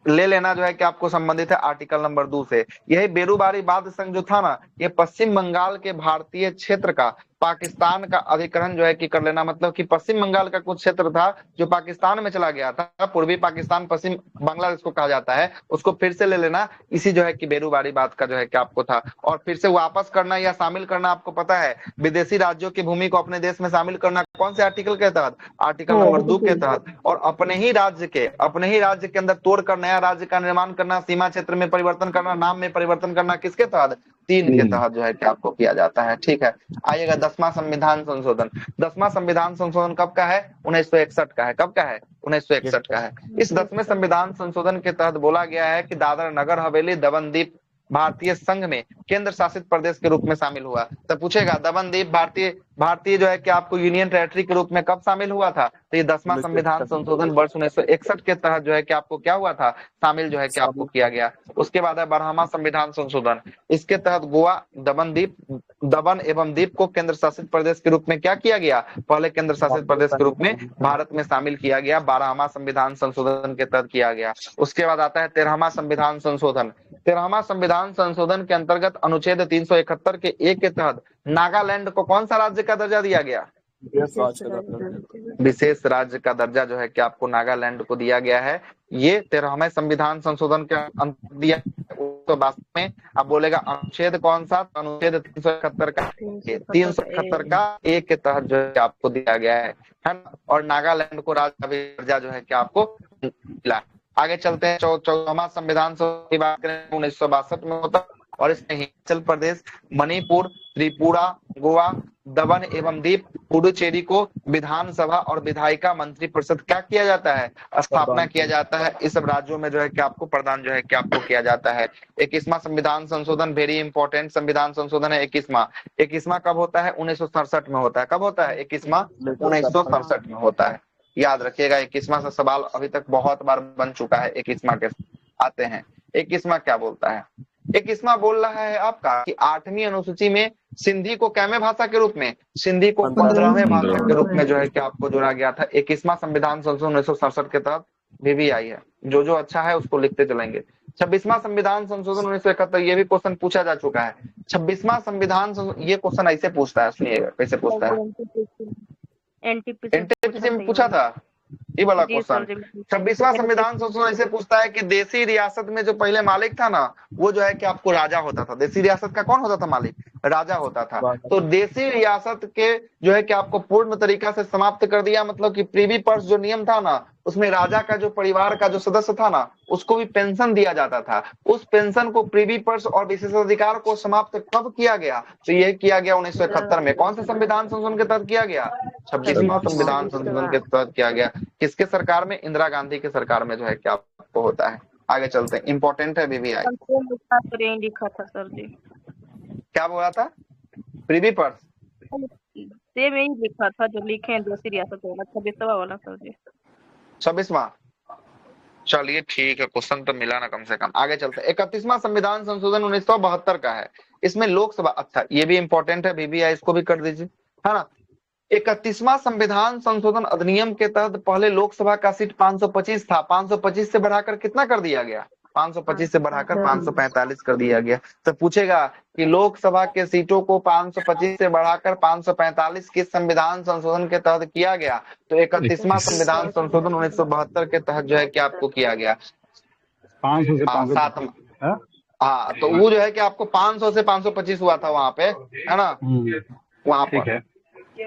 ले लेना जो है कि आपको संबंधित है आर्टिकल नंबर 2 से। यही बेरूबारी वाद संघ जो था ना, ये पश्चिम बंगाल के भारतीय क्षेत्र का पाकिस्तान का अधिग्रहण जो है कि कर लेना, मतलब कि पश्चिम बंगाल का कुछ क्षेत्र था जो पाकिस्तान में चला गया था, पूर्वी पाकिस्तान पश्चिम बांग्लादेश को कहा जाता है, उसको फिर से ले लेना, इसी जो है कि बेरूबारी वाद का जो है कि आपको था। और फिर से वापस करना या शामिल करना, आपको पता है विदेशी राज्यों की भूमि को अपने देश में शामिल करना कौन से आर्टिकल के तहत? आर्टिकल नंबर 2 के तहत। और अपने ही राज्य के अंदर तोड़कर नया राज्य का निर्माण करना, सीमा क्षेत्र में परिवर्तन करना, नाम में परिवर्तन करना, किसके तहत? 3 के तहत जो है कि आपको किया जाता है। ठीक है, आइएगा 10वां संविधान संशोधन। 10वां संविधान संशोधन कब का है? 1961 का है। कब का है? 1961 का है। इस 10वें संविधान संशोधन के तहत बोला गया है कि दादरा नगर हवेली दमन दीप भारतीय संघ में केंद्र शासित प्रदेश के रूप में शामिल हुआ। तो पूछेगा दमन दीप भारतीय जो है कि आपको यूनियन टेरिटरी के रूप में कब शामिल हुआ था? तो ये 10वां संविधान संशोधन वर्ष 1961 के तहत जो है कि आपको क्या हुआ था? शामिल जो है कि आपको किया गया। उसके बाद है 12वां संविधान संशोधन। इसके तहत गोवा, दमन एवं दीप को केंद्र शासित प्रदेश के रूप में क्या किया गया? पहले केंद्र शासित प्रदेश के रूप में भारत में शामिल किया गया, 12वां संविधान संशोधन के तहत किया गया। उसके बाद आता है 13वां संविधान संशोधन। 13वां संविधान संशोधन के अंतर्गत अनुच्छेद 371 के 1 के तहत नागालैंड को कौन सा राज्य का दर्जा दिया गया? विशेष राज्य का दर्जा जो है कि आपको नागालैंड को दिया गया है। ये 13वें संविधान संशोधन के अंतर्गत दिया। तो वास्तव में अब बोलेगा अनुच्छेद कौन सा? अनुच्छेद 371 का 1 के तहत जो है आपको दिया गया है ना। और नागालैंड को राज्य का दर्जा जो है कि आपको मिला। आगे चलते हैं 14वां संविधान की बात करें, 1962 में होता, और इसमें हिमाचल प्रदेश, मणिपुर, त्रिपुरा, गोवा, दमन एवं दीप, पुडुचेरी को विधानसभा और विधायिका मंत्री परिषद क्या किया जाता है? स्थापना किया जाता है। इस सब राज्यों में जो है कि आपको प्रदान जो है कि आपको किया जाता है। 21वां संविधान संशोधन वेरी इंपॉर्टेंट संविधान संशोधन है। 21वां कब होता है? 1967 में होता है। कब होता है? 21वां 1967 में होता है। याद रखिएगा, 21वां से सवाल अभी तक बहुत बार बन चुका है। 21वां के आते हैं। 21वां क्या बोलता है? 21वां बोल रहा है आपका कि 8वीं अनुसूची में सिंधी को कैमे भाषा के रूप में, सिंधी को 15वें भाषा के रूप में जो है कि आपको जोड़ा गया था। 21वां संविधान संशोधन 1967 के तहत भी आई है। जो अच्छा है उसको लिखते चलेंगे। 26वां संविधान संशोधन 1971, ये भी क्वेश्चन पूछा जा चुका है। 26वां संविधान, ये क्वेश्चन ऐसे पूछता है, सुनिएगा कैसे पूछता है। एनटीपीसी में पूछा था ये वाला क्वेश्चन। 26वां संविधान संशोधन ऐसे पूछता है कि देसी रियासत में जो पहले मालिक था ना, वो जो है कि आपको राजा होता था। देसी रियासत का कौन होता था मालिक? राजा होता था। तो देसी रियासत के जो है कि आपको पूर्ण तरीका से समाप्त कर दिया, मतलब कि प्रीवी पर्स जो नियम था ना, उसमें राजा का जो परिवार का जो सदस्य था ना, उसको भी पेंशन दिया जाता था। उस पेंशन को, प्रीवी पर्स और विशेषाधिकार को समाप्त कब किया गया? तो यह किया गया 1971 में। कौन से संविधान संशोधन के तहत किया गया? 26वां संविधान संशोधन के तहत किया गया। किसके सरकार में? इंदिरा गांधी के सरकार में जो है क्या आपको होता है। आगे चलते हैं, इंपॉर्टेंट है बीबीआई।
लिखा था सर जी।
क्या बोला था? प्रीवी पर्स
सेम यही लिखा था जो लिखे हैं देसी रियासत वाला, 26वां वाला सर जी।
26वां, चलिए ठीक है, क्वेश्चन तो मिला ना कम से कम। आगे चलते हैं, 31वां संविधान संशोधन 1972 का है। इसमें लोकसभा, अच्छा ये भी इंपॉर्टेंट है बीबीआई, इसको भी कर दीजिए, है ना। 31वां संविधान संशोधन अधिनियम के तहत पहले लोकसभा का सीट 525 था, 525 से बढ़ाकर कितना कर दिया गया? 525 से बढ़ाकर 545 कर दिया गया। तो पूछेगा कि लोकसभा के सीटों को 525 से बढ़ाकर 545 किस संविधान संशोधन के तहत किया गया? तो 31वां संविधान संशोधन 1972 के तहत जो है कि आपको किया गया।
500 से 500।
हाँ, तो वो जो है कि आपको 500 से 525 हुआ था वहां पे, है ना, वहां पर।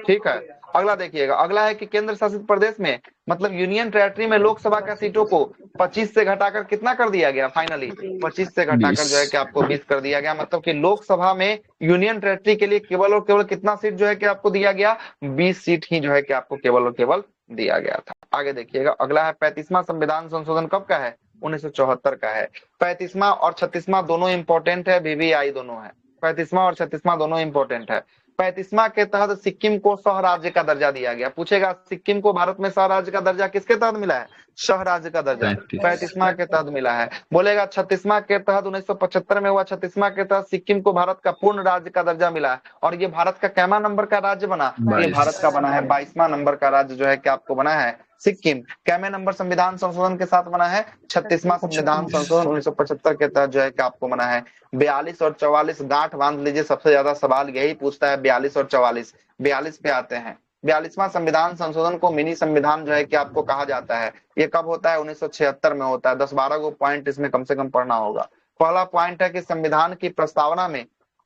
ठीक है, अगला देखिएगा। अगला है कि केंद्र शासित प्रदेश में, मतलब यूनियन टेरिटरी में लोकसभा का सीटों को 25 से घटाकर कितना कर दिया गया? फाइनली 25 से घटाकर जो है कि आपको 20 कर दिया गया। मतलब कि लोकसभा में यूनियन टेरिटरी के लिए केवल और केवल कितना सीट जो है कि आपको दिया गया? 20 सीट ही जो है कि आपको केवल और केवल दिया गया था। आगे देखिएगा, अगला है 35वां संविधान संशोधन कब का है? 1974 का है। 35वां और 36वां दोनों इंपॉर्टेंट है, VVI दोनों है। 35वां और 36वां दोनों इंपॉर्टेंट है। 35वां के तहत सिक्किम को सह राज्य का दर्जा दिया गया। पूछेगा सिक्किम को भारत में सह राज्य का दर्जा किसके तहत मिला है? सह राज्य का दर्जा 35वां के तहत मिला है। बोलेगा 36वां के तहत 1975 में हुआ 36वां के तहत सिक्किम को भारत का पूर्ण राज्य का दर्जा मिला है। और ये भारत का कैमा नंबर का राज्य बना? ये भारत का बना है 22वां नंबर का राज्य जो है कि आपको बना है सिक्किम। कैमे नंबर संविधान संशोधन के साथ बना है? 36वां संविधान संशोधन 1975 के तहत जो है कि आपको बना है। 42 और 44 गांठ बांध लीजिए, सबसे ज्यादा सवाल यही पूछता है 42 और 44। 42 पे आते हैं। 42वां संविधान संशोधन को मिनी संविधान जो है कि आपको कहा जाता है। ये कब होता है? 1976 में होता है। 10-12 को पॉइंट इसमें कम से कम पढ़ना होगा। पहला पॉइंट है कि संविधान की प्रस्तावना में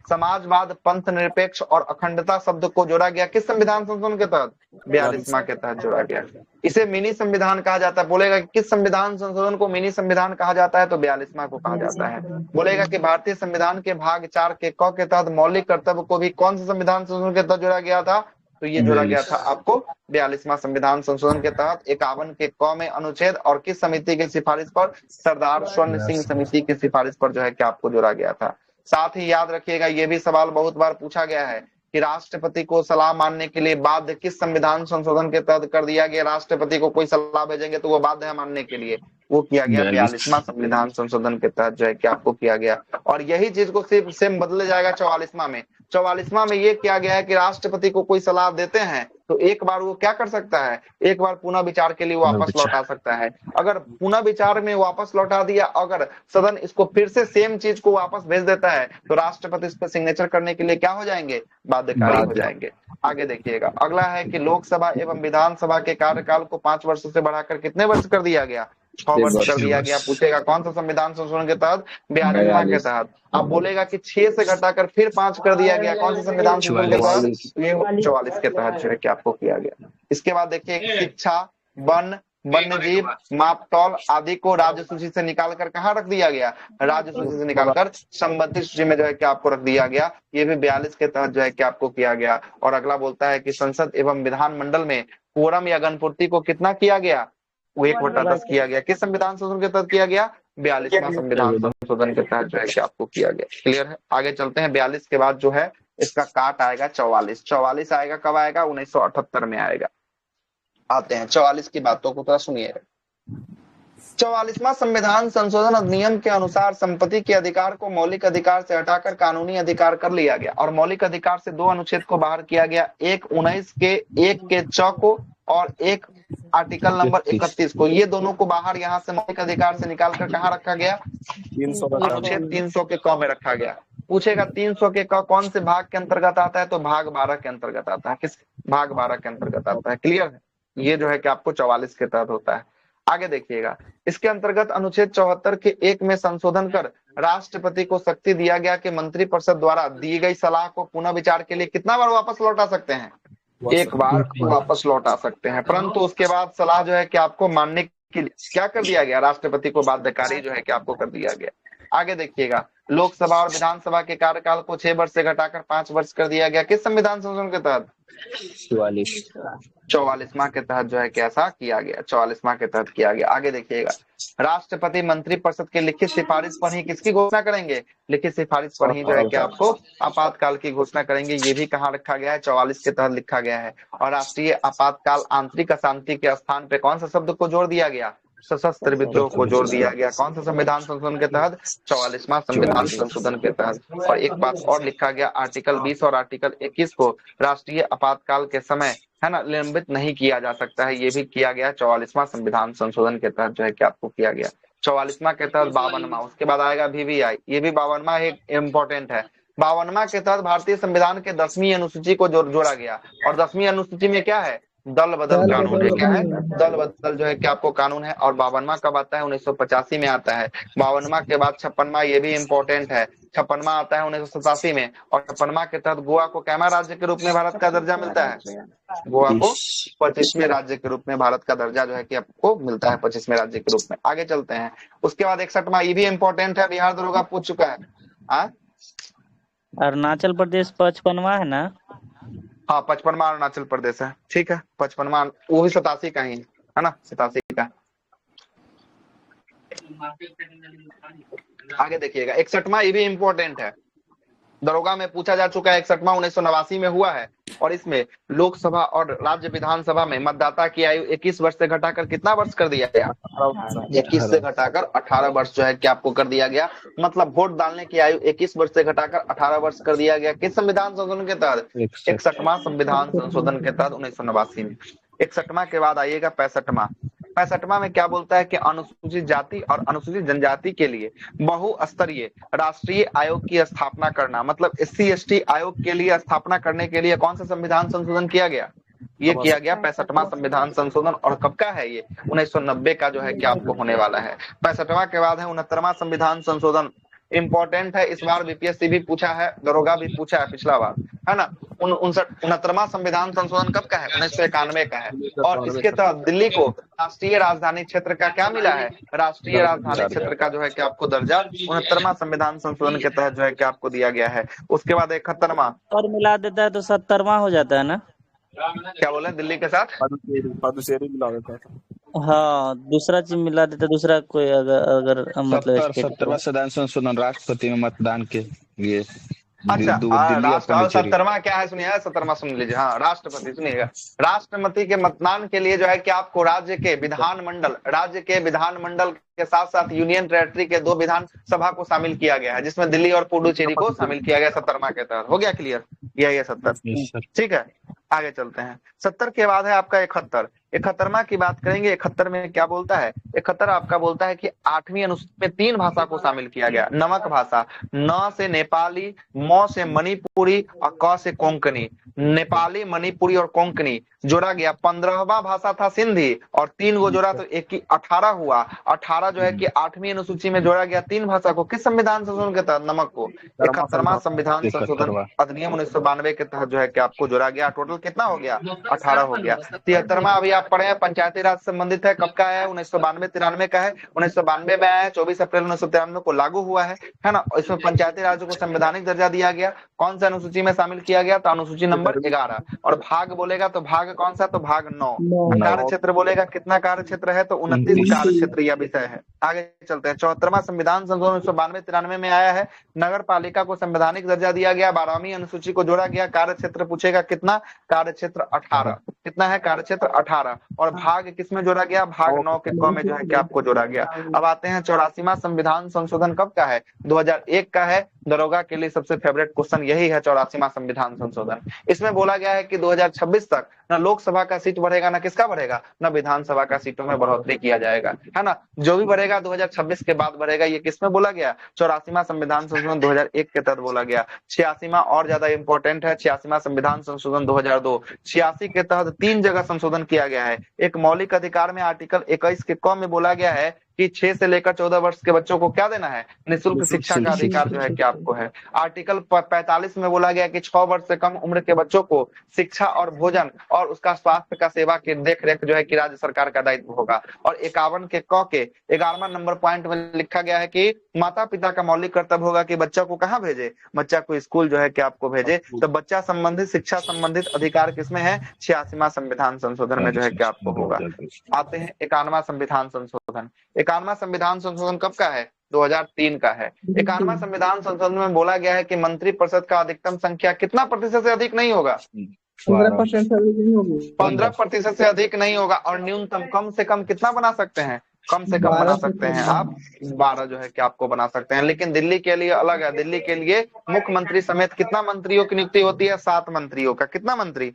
समाजवाद, पंथ निरपेक्ष और अखंडता शब्द को जोड़ा गया। किस संविधान संशोधन के तहत? 42वां के तहत जोड़ा गया। इसे मिनी संविधान कहा जाता है। बोलेगा कि किस संविधान संशोधन को मिनी संविधान कहा जाता है? तो 42वां को कहा जाता है। बोलेगा कि भारतीय संविधान के भाग 4 के क के तहत मौलिक कर्तव्य को भी कौन से संविधान संशोधन के तहत जोड़ा गया था? तो ये जोड़ा गया था आपको 42वां संविधान संशोधन के तहत। 51 के क में अनुच्छेद और किस समिति की सिफारिश पर? सरदार स्वर्ण सिंह समिति की सिफारिश पर जो है कि आपको जोड़ा गया था। साथ ही याद रखिएगा, ये भी सवाल बहुत बार पूछा गया है कि राष्ट्रपति को सलाह मानने के लिए बाध्य किस संविधान संशोधन के तहत कर दिया गया? राष्ट्रपति को कोई सलाह भेजेंगे तो वो बाध्य है मानने के लिए, वो किया गया 42वां संविधान संशोधन के तहत जो है कि आपको किया गया। और यही चीज को सिर्फ सेम बदले जाएगा 44वां में। 44वां में ये किया गया है कि राष्ट्रपति को कोई सलाह देते हैं तो एक बार वो क्या कर सकता है? एक बार पुनः विचार के लिए वापस लौटा सकता है। अगर पुनः विचार में वापस लौटा दिया, अगर सदन इसको फिर से सेम चीज को वापस भेज देता है तो राष्ट्रपति इस पर सिग्नेचर करने के लिए क्या हो जाएंगे? बाध्यकारी हो जाएंगे। आगे देखिएगा, अगला है कि लोकसभा एवं विधानसभा के कार्यकाल को 5 वर्ष से बढ़ाकर कितने वर्ष कर दिया गया? 6 वर्ष कर दिया गया। पूछेगा कौन सा संविधान संशोधन के तहत? 42वां के तहत। अब बोलेगा कि 6 से घटाकर फिर 5 कर दिया गया, कौन सा संविधान संशोधन के तहत? ये 44 के तहत जो है कि आपको किया गया। इसके बाद देखिए, शिक्षा, वन, वन्य जीव, मापतौल आदि को राज्य सूची से निकालकर कहाँ रख दिया गया? राज्य सूची से निकालकर संबंधित सूची में जो है कि आपको रख दिया गया। ये भी 42 के तहत जो है कि आपको किया गया। और अगला बोलता है कि संसद एवं विधानमंडल में कोरम या गणपूर्ति को कितना किया गया? वो 1/10 किया गया। किस संविधान संशोधन के तहत किया गया? 42वां संविधान संशोधन के तहत जो है कि आपको किया गया। क्लियर है? आगे चलते हैं। 42 के बाद जो है इसका काट आएगा 44। 44 आएगा कब आएगा? 1978 में आएगा। आते हैं 44 की बातों को थोड़ा सुनिएगा। 44वां संविधान संशोधन अधिनियम के अनुसार संपत्ति के अधिकार को मौलिक अधिकार से हटाकर कानूनी अधिकार कर लिया गया और मौलिक अधिकार से 2 अनुच्छेद को बाहर किया गया। एक 19 के 1 के 6 को और एक आर्टिकल नंबर 31 को। ये दोनों को बाहर यहाँ से मौलिक अधिकार से निकालकर कहाँ रखा गया? अनुच्छेद 300 के क में रखा गया। पूछेगा 300 के क कौन से भाग के अंतर्गत आता है? तो भाग 12 के अंतर्गत आता है। किस भाग 12 के अंतर्गत आता है? क्लियर है? ये जो है कि आपको 44 के तहत होता है। आगे देखिएगा, इसके अंतर्गत अनुच्छेद 74 के 1 में संशोधन कर राष्ट्रपति को शक्ति दिया गया कि मंत्रिपरिषद द्वारा दी गई सलाह को पुनः विचार के लिए कितना बार वापस लौटा सकते हैं? 1 बार वापस लौटा सकते हैं। परंतु उसके बाद सलाह जो है कि आपको मानने के लिए क्या कर दिया गया? राष्ट्रपति को बाध्यकारी जो है कि आपको कर दिया गया। आगे देखिएगा, लोकसभा और विधानसभा के कार्यकाल को 6 वर्ष से घटाकर 5 वर्ष कर दिया गया। किस संविधान संशोधन के तहत? 44वां के तहत जो है कि ऐसा किया गया। 44वां के तहत किया गया। आगे देखिएगा, राष्ट्रपति मंत्रिपरिषद की लिखित सिफारिश पर ही किसकी घोषणा करेंगे? लिखित सिफारिश पर ही जो है कि आपको आपातकाल की घोषणा करेंगे। ये भी कहाँ रखा गया है? 44 के तहत लिखा गया है। और राष्ट्रीय आपातकाल आंतरिक अशांति के स्थान पे कौन सा शब्द को जोड़ दिया गया? सशस्त्र विद्रोह को जोड़ दिया गया। कौन सा संविधान संशोधन के तहत? 44वां संविधान संशोधन के तहत। और एक बात और लिखा गया, आर्टिकल 20 और आर्टिकल 21 को राष्ट्रीय आपातकाल के समय है ना निलंबित नहीं किया जा सकता है। ये भी किया गया 44वां संविधान संशोधन के तहत जो है कि आपको किया गया। 44वां के तहत 52वां, उसके बाद आएगा VVI। ये भी 52वां एक इम्पोर्टेंट है। 52वां के तहत भारतीय संविधान के 10वीं अनुसूची को जोड़ा गया। और 10वीं अनुसूची में क्या है? दल बदल कानून है। क्या है? दल बदल जो है कि आपको कानून है। और 52वां कब आता है? 1985 में आता है। 52वां के बाद 56वां, ये भी इम्पोर्टेंट है। 56वां आता है 1987 में। और 56वां के तहत गोवा को कैमा राज्य के रूप में भारत का दर्जा मिलता है? गोवा को 25वें राज्य के रूप में भारत का दर्जा जो है कि आपको मिलता है 25वें राज्य के रूप में। आगे चलते हैं। उसके बाद 61वां, ये भी इम्पोर्टेंट है, बिहार दरोगा पूछ चुका है।
अरुणाचल प्रदेश 55वां है ना?
हाँ, 55वां अरुणाचल प्रदेश है। ठीक है, 55वां वो भी 87 का ही है ना? 87 का। आगे देखिएगा 61वां, ये भी इंपॉर्टेंट है, दरोगा में पूछा जा चुका है। 61वां 1989 में हुआ है और इसमें लोकसभा और राज्य विधानसभा में मतदाता की आयु 21 वर्ष से घटाकर कितना वर्ष कर दिया गया? 21 से घटाकर 18 वर्ष जो है कि आपको कर दिया गया। मतलब वोट डालने की आयु 21 वर्ष से घटाकर 18 वर्ष कर दिया गया। किस संविधान संशोधन के तहत? 61वां संविधान संशोधन के तहत 1989 में। 61वां के बाद आइएगा 65वां। 65वां में क्या बोलता है कि अनुसूचित जाति और अनुसूचित जनजाति के लिए बहुस्तरीय राष्ट्रीय आयोग की स्थापना करना। मतलब SC/ST आयोग के लिए स्थापना करने के लिए कौन सा संविधान संशोधन किया गया? ये किया गया 65वां संविधान संशोधन। और कब का है ये? 1990 का जो है कि आपको होने वाला है। 65वां के बाद है 69वां संविधान संशोधन। इंपॉर्टेंट है, इस बार बीपीएससी भी पूछा है, दरोगा भी पूछा है पिछला बार, है ना। 69वां संविधान संशोधन कब का है? 1991 का है। और इसके तहत दिल्ली को राष्ट्रीय राजधानी क्षेत्र का क्या मिला है? राष्ट्रीय राजधानी क्षेत्र का जो है कि आपको दर्जा 69वां संविधान संशोधन के तहत जो है कि आपको दिया गया है। उसके बाद 71वां
और मिला देता है तो 70वां हो जाता है ना?
क्या बोले? दिल्ली के साथ
पदुशेरी मिला देता है।
हाँ, दूसरा चीज मिला देता है, दूसरा कोई अगर मतलब
70वां संविधान संशोधन राष्ट्रपति में मतदान के लिए।
अच्छा,
दिल्ली और पुडुचेरी।
70वां क्या है सुनिएगा, 70वां सुन लीजिए। हाँ, राष्ट्रपति सुनिएगा, राष्ट्रपति के मतदान के लिए जो है कि आपको राज्य के विधानमंडल के साथ साथ यूनियन टेरिटरी के 2 विधानसभा को शामिल किया गया है, जिसमें दिल्ली और पुडुचेरी को शामिल किया गया 70वां के तहत। हो गया क्लियर? ये 70। ठीक है, आगे चलते हैं। 70 के बाद है आपका 71। 71वां की बात करेंगे। 71 में क्या बोलता है? 71 आपका बोलता है कि 8वीं अनुसूची में 3 भाषा को शामिल किया गया। नमक भाषा, न से नेपाली, म से मणिपुरी और क से कोंकणी। नेपाली, मणिपुरी और कोंकणी जोड़ा गया। 15वां भाषा था सिंधी और 3 को जोड़ा तो 18 हुआ। 18 जो है कि 8वीं अनुसूची में जोड़ा गया 3 भाषा को। किस संविधान संशोधन के तहत? नमक को 71वां संविधान संशोधन अधिनियम 1992 के तहत जो है कि आपको जोड़ा गया। टोटल कितना हो गया? 18 हो गया। 73वां अभी आप पढ़े हैं, पंचायती राज से संबंधित है। कब का है? 1992-93 का है। 1992 में आया है, 24 अप्रैल 1993 को लागू हुआ है ना। इसमें पंचायती राज को संवैधानिक दर्जा दिया गया। कौन सा अनुसूची में शामिल किया गया? तो अनुसूची नंबर 11। और भाग बोलेगा तो भाग कौन सा? तो भाग 9। कार्य क्षेत्र बोलेगा कितना कार्य क्षेत्र है? तो 29 कार्य क्षेत्र यह विषय है। आगे चलते हैं। 74वां संविधान संशोधन 1992-93 में आया है। नगर पालिका को संवैधानिक दर्जा दिया गया। 12वीं अनुसूची को जोड़ा गया। कार्य क्षेत्र पूछेगा कितना? कार्य क्षेत्र 18। कितना है? कार्य क्षेत्र 18। और भाग किसमें जोड़ा गया? भाग 9 के क में जो है कि आपको जोड़ा गया। अब आते हैं 84वां संविधान संशोधन कब का है? 2001 का है। दरोगा के लिए सबसे फेवरेट क्वेश्चन यही है, 84वां संविधान संशोधन। इसमें बोला गया है कि 2026 तक न लोकसभा का सीट बढ़ेगा, न किसका बढ़ेगा, न विधानसभा का सीटों में बढ़ोतरी किया जाएगा, है ना। जो भी बढ़ेगा 2026 के बाद बढ़ेगा। ये किसमें बोला गया? 84वां संविधान संशोधन 2001 के तहत बोला गया। 86वां और ज्यादा इंपॉर्टेंट है। 86वां संविधान संशोधन 2002। 86 के तहत 3 जगह संशोधन किया गया है। एक मौलिक अधिकार में आर्टिकल 21 के क में बोला गया है कि 6 से लेकर 14 वर्ष के बच्चों को क्या देना है? निःशुल्क शिक्षा का अधिकार जो है कि आपको है। आर्टिकल 45 में बोला गया कि 6 वर्ष से कम उम्र के बच्चों को शिक्षा और भोजन और उसका स्वास्थ्य का सेवा की देख रेख जो है कि राज्य सरकार का दायित्व होगा। और 51 के क के 11वां नंबर पॉइंट में लिखा गया है कि माता पिता का मौलिक कर्तव्य होगा कि बच्चा को कहाँ भेजे? बच्चा को स्कूल जो है कि आपको भेजे। तो बच्चा संबंधित शिक्षा संबंधित अधिकार किसमें है? 86वां संविधान संशोधन में जो है कि आपको होगा। आते हैं 51वां संविधान संशोधन। 51वां संविधान संशोधन कब का है? 2003 का है। 51वां संविधान संशोधन में बोला गया है कि मंत्रिपरिषद का अधिकतम संख्या कितना प्रतिशत से अधिक नहीं होगा? 15% से अधिक नहीं होगा। और न्यूनतम कम से कम कितना बना सकते हैं? कम से कम बना सकते हैं आप 12 जो है कि आपको बना सकते हैं। लेकिन दिल्ली के लिए अलग है। दिल्ली के लिए मुख्यमंत्री समेत कितना मंत्रियों की नियुक्ति होती है? 7 मंत्रियों का। कितना मंत्री?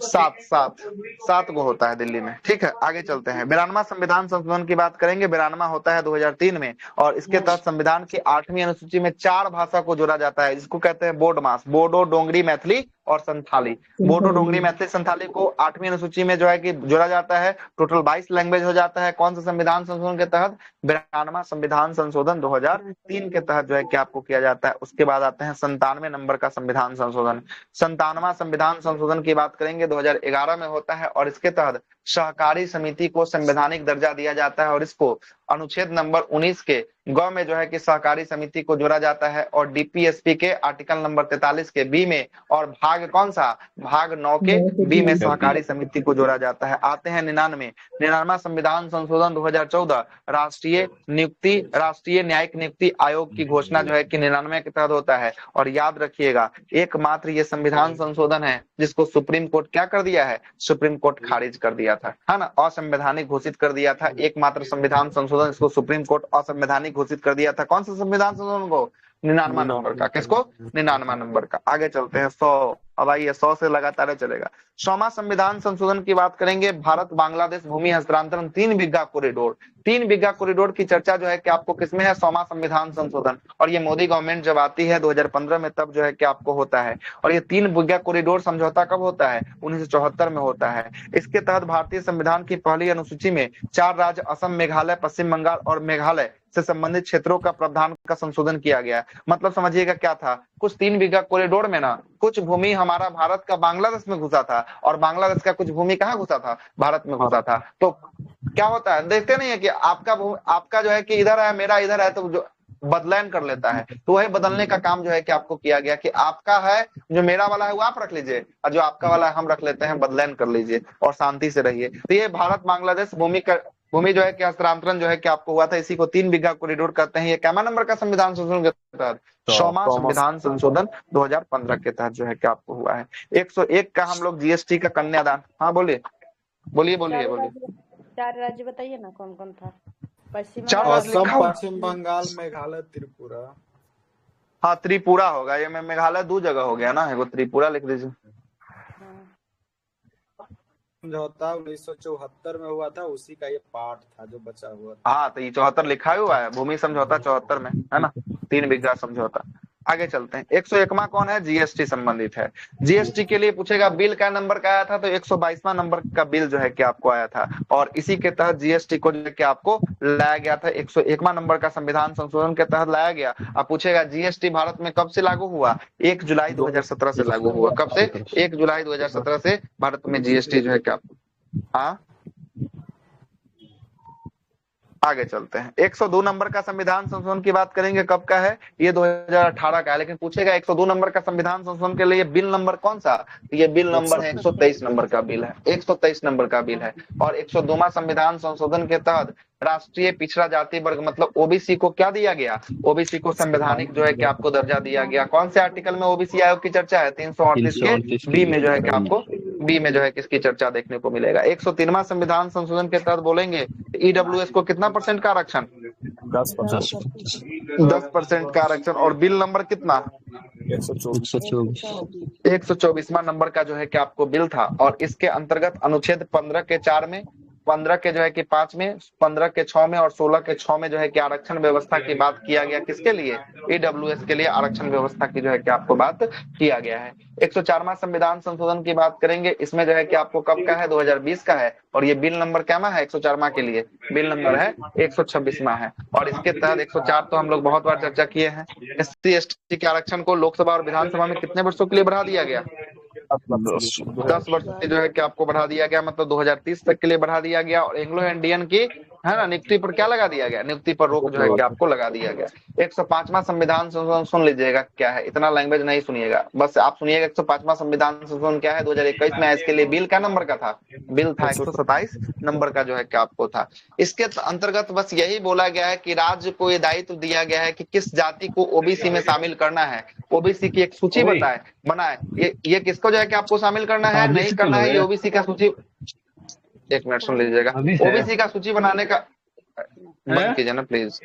7 को होता है दिल्ली में। ठीक है, आगे चलते हैं। 92वां संविधान संशोधन की बात करेंगे। 92वां होता है 2003 में और इसके तहत संविधान की 8वीं अनुसूची में 4 भाषा को जोड़ा जाता है, जिसको कहते हैं बोडमास। बोडो, डोंगरी, मैथिली और संथाली। बोडो, डोंगरी, मैथिली, संथाली को 8वीं अनुसूची में जो है कि जोड़ा जाता है। टोटल 22 लैंग्वेज हो जाता है। कौन सा संविधान संशोधन के तहत? 92वां संविधान संशोधन 2003 के तहत जो है कि आपको किया जाता है। उसके बाद आते हैं 97वें नंबर का संविधान संशोधन। 97वां संविधान संशोधन की बात करेंगे 2011 में होता है और इसके तहत सहकारी समिति को संवैधानिक दर्जा दिया जाता है और इसको अनुच्छेद नंबर 19 के ग में जो है कि सहकारी समिति को जोड़ा जाता है, और डीपीएसपी के आर्टिकल नंबर 43 के बी में, और भाग कौन सा, भाग 9 के बी में सहकारी समिति को जोड़ा जाता है। आते हैं 99वां संविधान संशोधन 2014, राष्ट्रीय न्यायिक नियुक्ति आयोग की घोषणा जो है कि 99 के तहत होता है। और याद रखिएगा, एकमात्र ये संविधान संशोधन है जिसको सुप्रीम कोर्ट क्या कर दिया है, सुप्रीम कोर्ट खारिज कर दिया था, है ना, असंवैधानिक घोषित कर दिया था। एकमात्र संविधान संशोधन इसको सुप्रीम कोर्ट असंवैधानिक घोषित कर दिया था। कौन सा संविधान संशोधन को, 99 नंबर का। किसको, 99 नंबर का। आगे चलते हैं 100। अब आइए 100 से लगातार चलेगा। 100वां संविधान संशोधन की बात करेंगे। भारत बांग्लादेश भूमि हस्तांतरण 3 बीघा कॉरिडोर, 3 बीघा कॉरिडोर की चर्चा जो है कि आपको किसमें है, 100वां संविधान संशोधन। और ये मोदी गवर्नमेंट जब आती है 2015 में, तब जो है कि आपको होता है। और ये 3 बीघा कॉरिडोर समझौता कब होता है, 1974 में होता है। इसके तहत भारतीय संविधान की पहली अनुसूची में 4 राज्य असम, मेघालय, पश्चिम बंगाल और मेघालय से संबंधित क्षेत्रों का प्रावधान का संशोधन किया गया है। मतलब समझिएगा क्या था, कुछ 3 बीघा कॉरिडोर में ना कुछ भूमि हमारा भारत का बांग्लादेश में घुसा था, और बांग्लादेश का कुछ भूमि कहाँ घुसा था, भारत में घुसा था। तो क्या होता है, देखते नहीं है कि आपका जो है कि इधर है, मेरा इधर है, तो जो बदलान कर लेता है, तो वही बदलने का काम जो है कि आपको किया गया कि आपका है, जो मेरा वाला है वो आप रख लीजिए, और जो आपका वाला है हम रख लेते हैं, बदलान कर लीजिए और शांति से रहिए। तो ये भारत बांग्लादेश भूमि जो है कि हस्तांतरण जो है कि आपको हुआ था, इसी को 3 बीघा कॉरिडोर कहते हैं। ये कैमा नंबर का संविधान संशोधन के तहत, 100वां संविधान संशोधन 2015 के तहत जो है कि आपको हुआ है। 101 का हम लोग जीएसटी का कन्यादान। हाँ बोलिए बोलिए बोलिए बोलिए।
4 राज्य बताइए ना, कौन कौन था। पश्चिम
असम, पश्चिम बंगाल, मेघालय, त्रिपुरा।
हाँ त्रिपुरा होगा, ये में मेघालय 2 जगह हो गया ना, एगो त्रिपुरा लिख दीजिए।
समझौता 1974 में हुआ था, उसी का ये पार्ट था जो बचा हुआ था।
हाँ तो ये 74 लिखा हुआ है, भूमि समझौता 74 में है ना, 3 बीघा समझौता। आगे चलते हैं। 101वां कौन है, जीएसटी संबंधित है। जीएसटी के लिए पूछेगा बिल क्या नंबर का आया था, तो 122वां नंबर का बिल जो है कि आपको आया था, और इसी के तहत जीएसटी को जो है कि आपको लाया गया था। 101वां नंबर का संविधान संशोधन के तहत लाया गया। अब पूछेगा जीएसटी भारत में कब से लागू हुआ, 1 जुलाई 2017 से लागू हुआ। कब से, 1 जुलाई 2017 से भारत में जीएसटी जो है कि आपको। हाँ आगे चलते हैं। 102 नंबर का संविधान संशोधन की बात करेंगे, कब का है, ये 2018 का है। लेकिन पूछेगा 102 नंबर का संविधान संशोधन के लिए बिल नंबर कौन सा, ये बिल नंबर है 123 नंबर का बिल है, 123 नंबर का बिल है। और 102वां संविधान संशोधन के तहत राष्ट्रीय पिछड़ा जाति वर्ग मतलब ओबीसी को क्या दिया गया, ओबीसी को संवैधानिक जो है कि आपको दर्जा दिया गया। कौन से आर्टिकल में ओबीसी आयोग की चर्चा है, 338 के बी में जो है कि आपको बी में जो है किसकी चर्चा देखने को मिलेगा। 103वां संविधान संशोधन के तहत बोलेंगे ईडब्ल्यूएस को कितना % का आरक्षण, 10% का आरक्षण। और बिल नंबर कितना, 124वां नंबर का जो है कि आपको बिल था। और इसके अंतर्गत अनुच्छेद 15 के 4 में, 15 के जो है कि 5 में, 15 के 6 में और 16 के 6 में जो है कि आरक्षण व्यवस्था की बात किया गया। किसके लिए, ईडब्ल्यूएस के लिए आरक्षण व्यवस्था की जो है कि आपको बात किया गया है। 104वां संविधान संशोधन की बात करेंगे, इसमें जो है कि आपको कब का है, 2020 का है। और ये बिल नंबर क्या है, 104वां के लिए बिल नंबर है 126वां है। और इसके तहत 104 तो हम लोग बहुत बार चर्चा किए हैं। SC ST के आरक्षण को लोकसभा और विधानसभा में कितने वर्षों के लिए बढ़ा दिया गया, 10 वर्ष जो है कि आपको बढ़ा दिया गया, मतलब 2030 तक के लिए बढ़ा दिया गया। और एंग्लो इंडियन की है ना नियुक्ति पर क्या लगा दिया गया, नियुक्ति पर रोक जो है कि आपको लगा दिया गया। 105वां संविधान संशोधन सुन लीजिएगा क्या है, इतना लैंग्वेज नहीं सुनिएगा, बस आप सुनिएगा। 105वां संविधान संशोधन क्या है, 2021 में इसके लिए बिल क्या नंबर का था, बिल था 127 नंबर का जो है कि आपको था। इसके अंतर्गत बस यही बोला गया है कि राज्य को ये दायित्व दिया गया है कि किस जाति को ओबीसी में शामिल करना है, ओबीसी की एक सूची बनाए। ये किसको जो है कि आपको शामिल करना है, नहीं करना है, ये ओबीसी का सूची, एक मिनट सुन लीजिएगा। ओबीसी का सूची बनाने का बंद कीजिए ना प्लीज।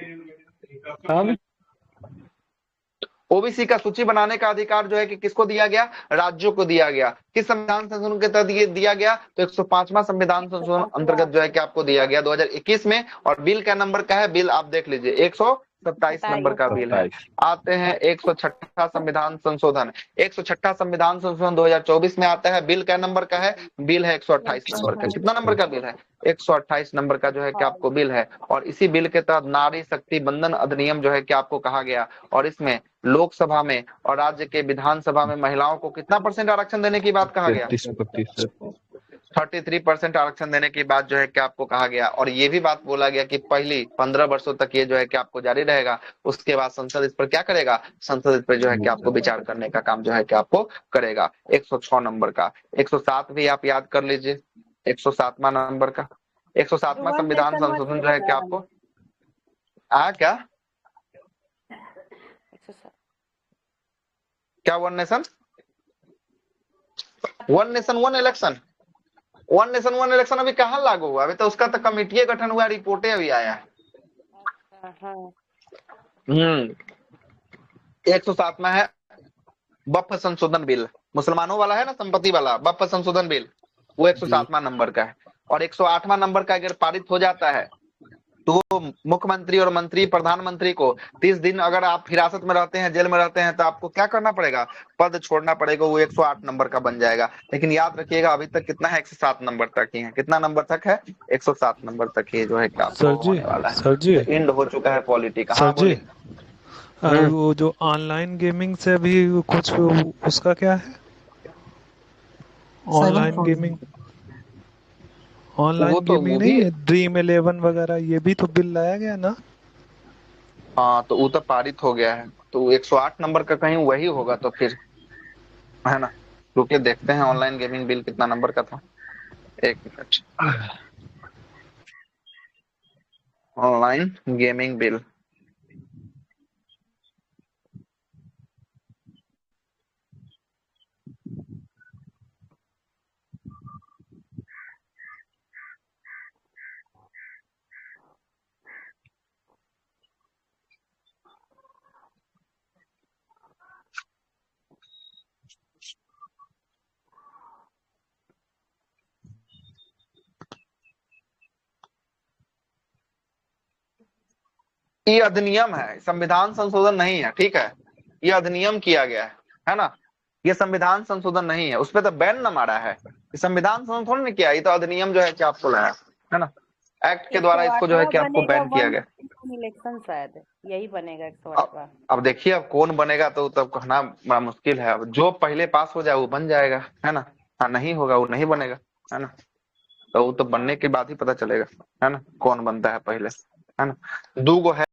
ओबीसी का सूची बनाने का अधिकार जो है कि किसको दिया गया, राज्यों को दिया गया। किस संविधान संशोधन के तहत ये दिया गया, तो 105वां संविधान संशोधन अंतर्गत जो है कि आपको दिया गया 2021 में। और बिल का नंबर क्या है, बिल आप देख लीजिए 127 नंबर का बिल है। आते हैं 106वां संविधान संशोधन, 106वां संविधान संशोधन 2024 में आता है। बिल क्या नंबर का है, बिल है 128 नंबर का। कितना नंबर का बिल है, 128 नंबर का जो है कि आपको बिल है। और इसी बिल के तहत नारी शक्ति बंधन अधिनियम जो है कि आपको कहा गया। और इसमें लोकसभा में और राज्य के विधानसभा में महिलाओं को कितना % आरक्षण देने की बात कहा गया, 33% आरक्षण देने की बात जो है कि आपको कहा गया, और ये भी बात बोला गया कि पहली 15 वर्षों तक ये जो है कि आपको जारी रहेगा। उसके बाद संसद इस पर क्या करेगा, संसद इस पर जो है कि आपको विचार करने का काम जो है कि आपको करेगा। 106 नंबर का 107 भी आप याद कर लीजिए, 107वां नंबर का 107वां संविधान संशोधन जो है कि आपको क्या 1 nation 1 nation 1 election, 1 nation 1 election अभी कहाँ लागू हुआ, अभी तो उसका तो कमेटी गठन हुआ, रिपोर्टें अभी आया है। 107वां है वक्फ संशोधन बिल, मुसलमानों वाला है ना, संपत्ति वाला वक्फ संशोधन बिल, वो 107वां नंबर का है। और 108वां नंबर का अगर पारित हो जाता है तो वो मुख्यमंत्री और मंत्री प्रधानमंत्री को 30 दिन अगर आप हिरासत में रहते हैं, जेल में रहते हैं, तो आपको क्या करना पड़ेगा, पद छोड़ना पड़ेगा। वो 108 नंबर का बन जाएगा। लेकिन याद रखिएगा अभी तक कितना है, 107 नंबर तक ही है। कितना नंबर तक है, 107 नंबर तक ही जो है होने वाला है।
सर जी
एंड हो चुका है पॉलिटिक्स।
सर जी वो जो ऑनलाइन गेमिंग से भी कुछ उसका क्या है, ऑनलाइन गेमिंग, ऑनलाइन गेमिंग नहीं है, Dream11 वगैरह, ये भी तो बिल लाया गया ना।
हाँ तो वो तो पारित हो गया है, तो 108 नंबर का कहीं वही होगा तो फिर, है ना। रुकिए देखते हैं ऑनलाइन गेमिंग बिल कितना नंबर का था, 1 मिनट। ऑनलाइन गेमिंग बिल ये अधिनियम है, संविधान संशोधन नहीं है, ठीक है। ये अधिनियम किया गया है ना, ये संविधान संशोधन नहीं है। उस पर तो बैन न मारा है, संविधान संशोधन ने किया, ये तो अधिनियम जो है कि आपको लाया है ना, एक्ट के द्वारा इसको जो है कि आपको बैन किया गया।
इलेक्शन शायद यही बनेगा 108वां।
अब देखिए अब कौन बनेगा तो तब कहना बड़ा मुश्किल है। अब जो पहले पास हो जाए वो बन जाएगा, है ना, हाँ नहीं होगा वो नहीं बनेगा, है ना। तो वो तो बनने के बाद ही पता चलेगा, है ना, कौन बनता है पहले, है ना। 2 गो है।